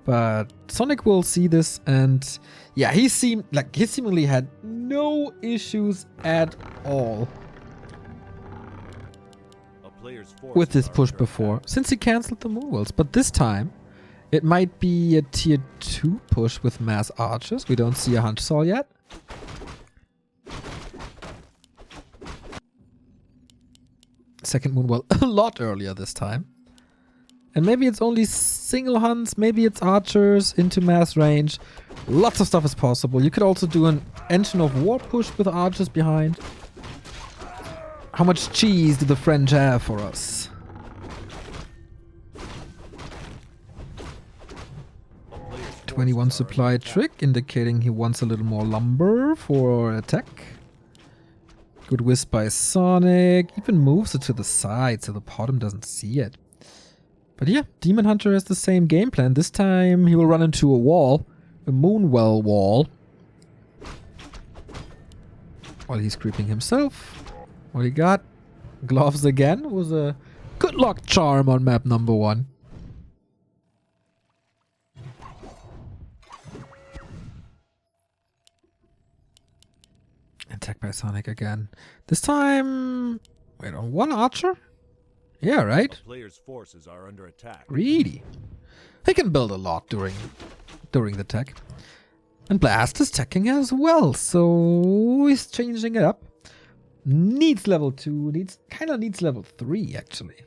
But Sonic will see this, and yeah, he seemingly had no issues at all with this push before, since he cancelled the Moonwells. But this time, it might be a tier 2 push with Mass Archers. We don't see a Hunch Saw yet. Second Moonwell a lot earlier this time. And maybe it's only single hunts, maybe it's archers into mass range. Lots of stuff is possible. You could also do an Engine of War push with archers behind. How much cheese do the French have for us? '21 supply trick, indicating he wants a little more lumber for attack. Good wisp by Sonic. Even moves it to the side so the Potom doesn't see it. But yeah, Demon Hunter has the same game plan. This time he will run into a wall. A Moonwell wall. While he's creeping himself. What he got? Gloves again. Was a good luck charm on map number 1. Attack by Sonic again. This time... Wait, on 1 archer? Yeah, right? The player's forces are under attack. Greedy. He can build a lot during the tech. And Blast is teching as well, so he's changing it up. Needs level 2, kinda needs level 3 actually.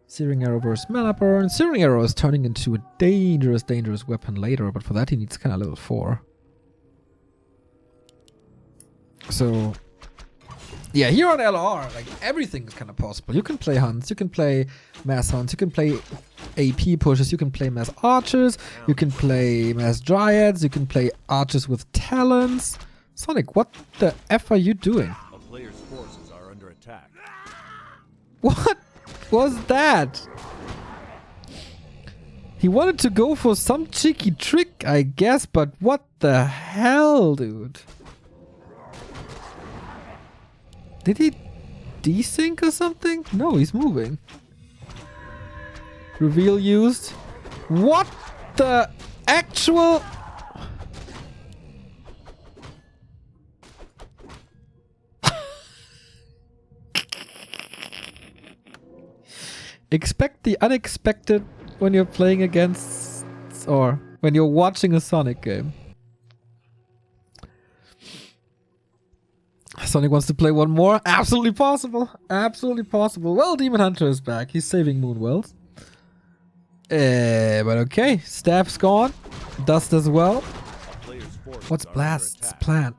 Searing Arrow versus Mana Burn. Searing Arrow is turning into a dangerous weapon later, but for that he needs kinda level 4. So yeah, here on LR, like everything is kind of possible. You can play hunts, you can play mass hunts, you can play AP pushes, you can play mass archers, you can play mass dryads, you can play archers with talents. Sonic, what the F are you doing? A player's forces are under attack. What was that? He wanted to go for some cheeky trick, I guess, but what the hell, dude? Did he desync or something? No, he's moving. Reveal used. What the actual... Expect the unexpected when you're playing against... Or when you're watching a Sonic game. Sonic wants to play one more. Absolutely possible. Absolutely possible. Well, Demon Hunter is back. He's saving Moonwells. But okay. Staff's gone. Dust as well. What's Blast's plan?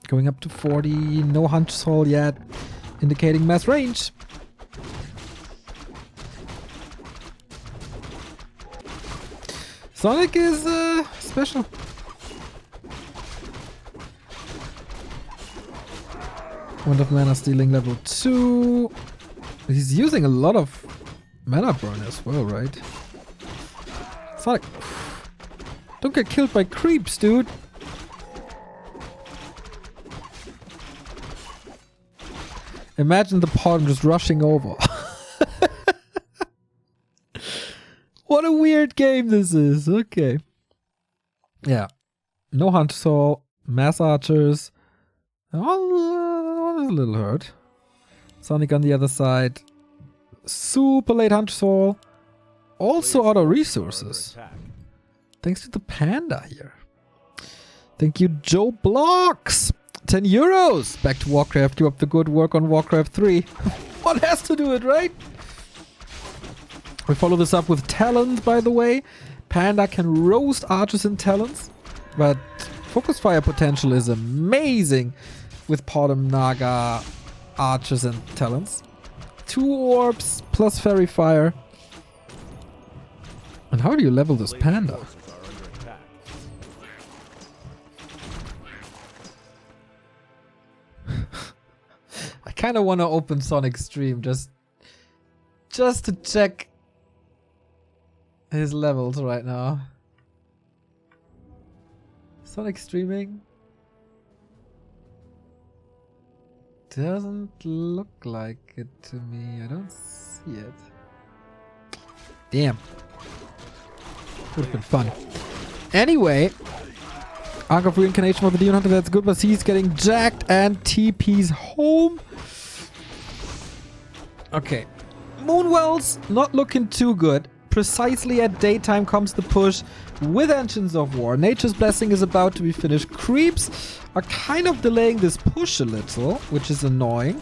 Going up to 40. No Hunter's Hole yet. Indicating mass range. Sonic is special. Wand of Mana stealing level 2. He's using a lot of mana burn as well, right? Sonic. Don't get killed by creeps, dude. Imagine the pawn just rushing over. What a weird game this is. Okay. Yeah. No Hunter Soul. Mass Archers. Oh, a little hurt. Sonic on the other side. Super late Hunter Soul. Also out of resources. Thanks to the panda here. Thank you, Joe Blocks. 10 euros. Back to Warcraft. Keep up the good work on Warcraft 3. One has to do it, right? We follow this up with talent, by the way. Panda can roast archers and talents, but focus fire potential is amazing with Podem, Naga, archers and talents. 2 orbs plus fairy fire. And how do you level this panda? I kind of want to open Sonic's stream just to check his levels right now. Sonic streaming doesn't look like it to me. I don't see it. Damn. Would have been fun. Anyway, Arc of Reincarnation of the Demon Hunter, that's good, but he's getting jacked and TP's home. Okay. Moonwells not looking too good. Precisely at daytime comes the push with Engines of War. Nature's Blessing is about to be finished. Creeps are kind of delaying this push a little, which is annoying.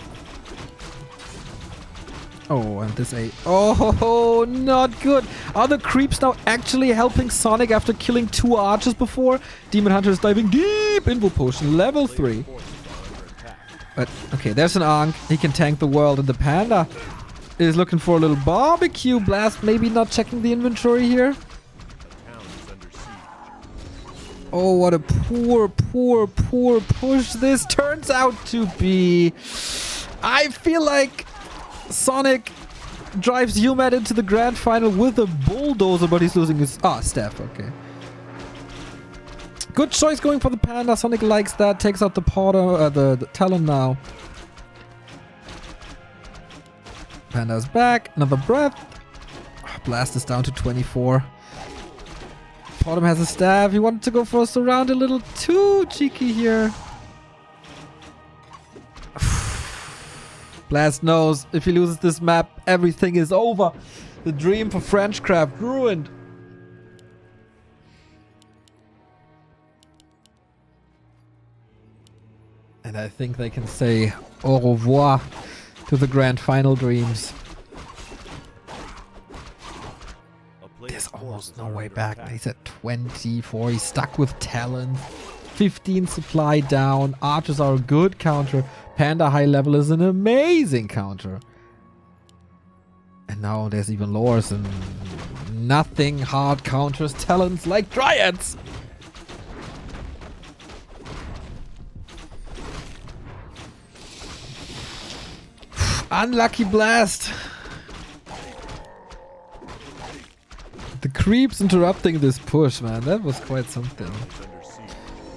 Oh, and this A. Oh, not good. Are the creeps now actually helping Sonic after killing 2 archers before? Demon Hunter is diving deep. Invo Potion, level 3. But, okay, there's an Ankh. He can tank the world, and the panda is looking for a little barbecue. Blast maybe not checking the inventory here. Oh, what a poor push this turns out to be. I feel like Sonic drives uMaD into the grand final with a bulldozer, but he's losing his staff. Okay. Good choice going for the panda. Sonic likes that. Takes out the Potter, the Talon now. Panda's back. Another breath. Blast is down to 24. Potter has a staff. He wanted to go for a surround a little too cheeky here. Blast knows if he loses this map, everything is over. The dream for FrenchCraft ruined. And I think they can say au revoir to the grand final dreams. There's almost no way back. He's at 24. He's stuck with talent. 15 supply down. Archers are a good counter. Panda high level is an amazing counter. And now there's even lores and nothing hard counters talents like Dryads. Unlucky Blast. The creeps interrupting this push, man. That was quite something.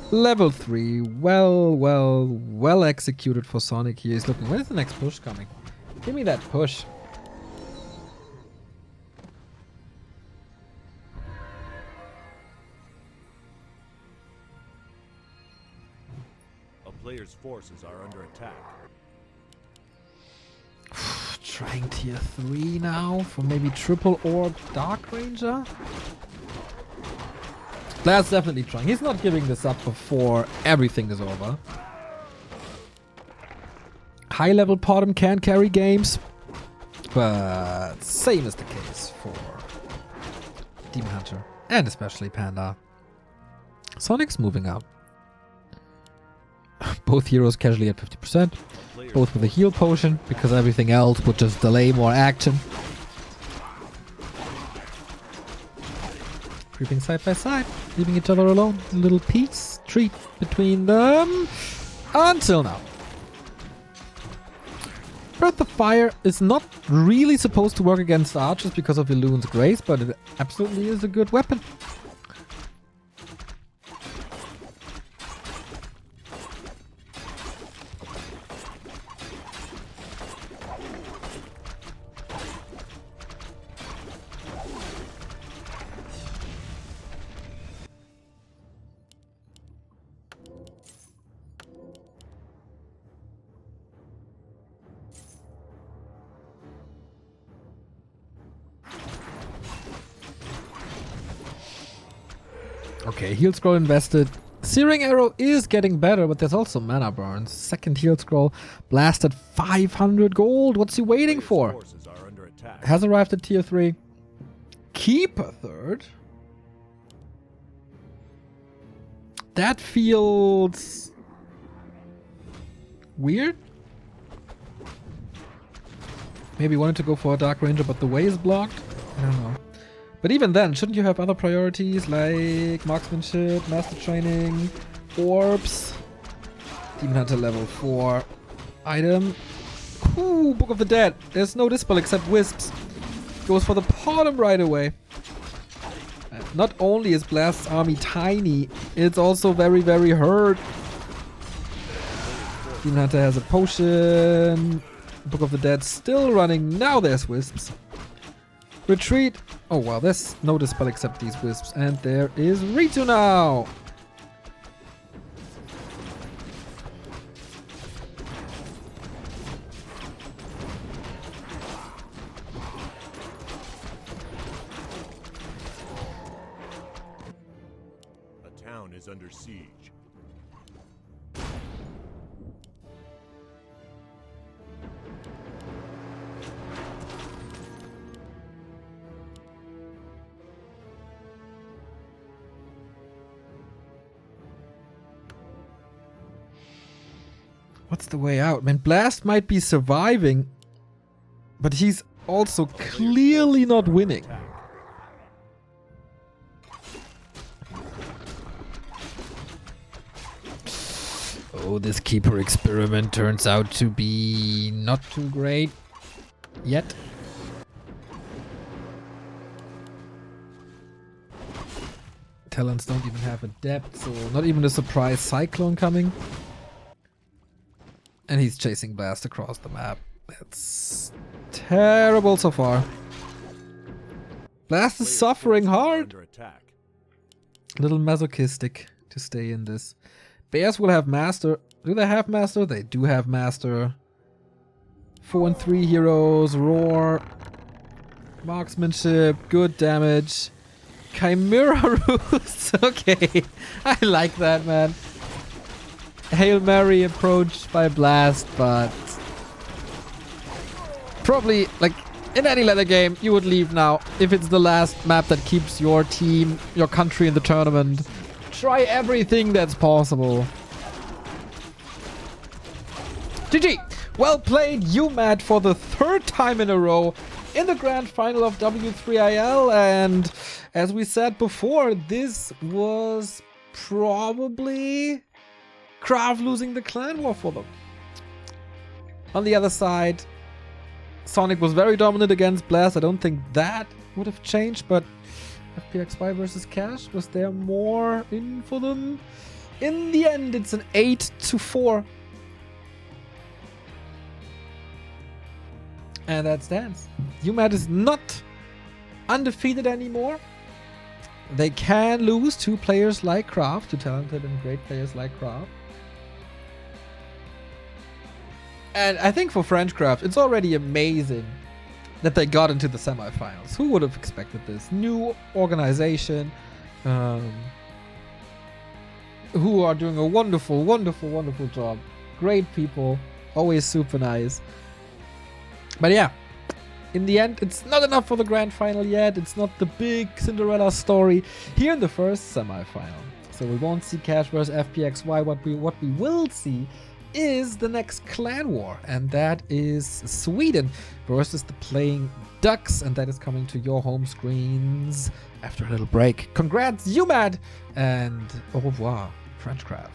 Level 3. Well executed for Sonic here. He's looking. When is the next push coming? Give me that push. A player's forces are under attack. Trying tier 3 now for maybe triple orb Dark Ranger. Blast definitely trying. He's not giving this up before everything is over. High level Potom can carry games, but same is the case for Demon Hunter and especially Panda. Sonic's moving up. Both heroes casually at 50%, both with a heal potion because everything else would just delay more action. Creeping side by side, leaving each other alone. A little peace treat between them until now. Breath of Fire is not really supposed to work against archers because of Elune's Grace, but it absolutely is a good weapon. Okay, heal scroll invested. Searing Arrow is getting better, but there's also mana burns. Second heal scroll blasted 500 gold. What's he waiting for? Forces are under attack. Has arrived at tier 3. Keeper third. That feels weird. Maybe wanted to go for a Dark Ranger, but the way is blocked. I don't know. But even then, shouldn't you have other priorities like marksmanship, master training, orbs? Demon Hunter level 4 item. Ooh, Book of the Dead. There's no dispel except wisps. Goes for the Potom right away. Not only is Blast's army tiny, it's also very, very hurt. Demon Hunter has a potion. Book of the Dead still running. Now there's wisps. Retreat. Oh wow, there's no dispel except these wisps. And there is Ritu now. A town is under siege. What's the way out? Man, Blast might be surviving, but he's also clearly not winning. Oh, this Keeper experiment turns out to be not too great yet. Talons don't even have a depth, so not even a surprise Cyclone coming. And he's chasing Blast across the map. That's terrible so far. Blast is suffering hard. A little masochistic to stay in this. Bears will have Master. Do they have Master? They do have Master. 4 and 3 heroes. Roar. Marksmanship. Good damage. Chimera Roost. Okay. I like that, man. Hail Mary approach by Blast, but probably, like, in any leather game, you would leave now. If it's the last map that keeps your team, your country in the tournament, try everything that's possible. GG! Well played, uMaD, for the 3rd time in a row in the grand final of W3IL. And as we said before, this was probably Craft losing the clan war for them. On the other side, Sonic was very dominant against Blast. I don't think that would have changed, but FPXY versus Cash, was there more in for them? In the end, it's an 8-4. And that stands. uMaD is not undefeated anymore. They can lose to players like Craft, to talented and great players like Craft. And I think for FrenchCraft, it's already amazing that they got into the semifinals. Who would have expected this? New organization, who are doing a wonderful, wonderful, wonderful job. Great people, always super nice. But yeah, in the end, it's not enough for the grand final yet. It's not the big Cinderella story here in the first semifinal. So we won't see Cash versus FPXY. What we will see is the next clan war, and that is Sweden versus the Playing Ducks, and that is coming to your home screens after a little break. Congrats, uMaD, and au revoir, FrenchCraft.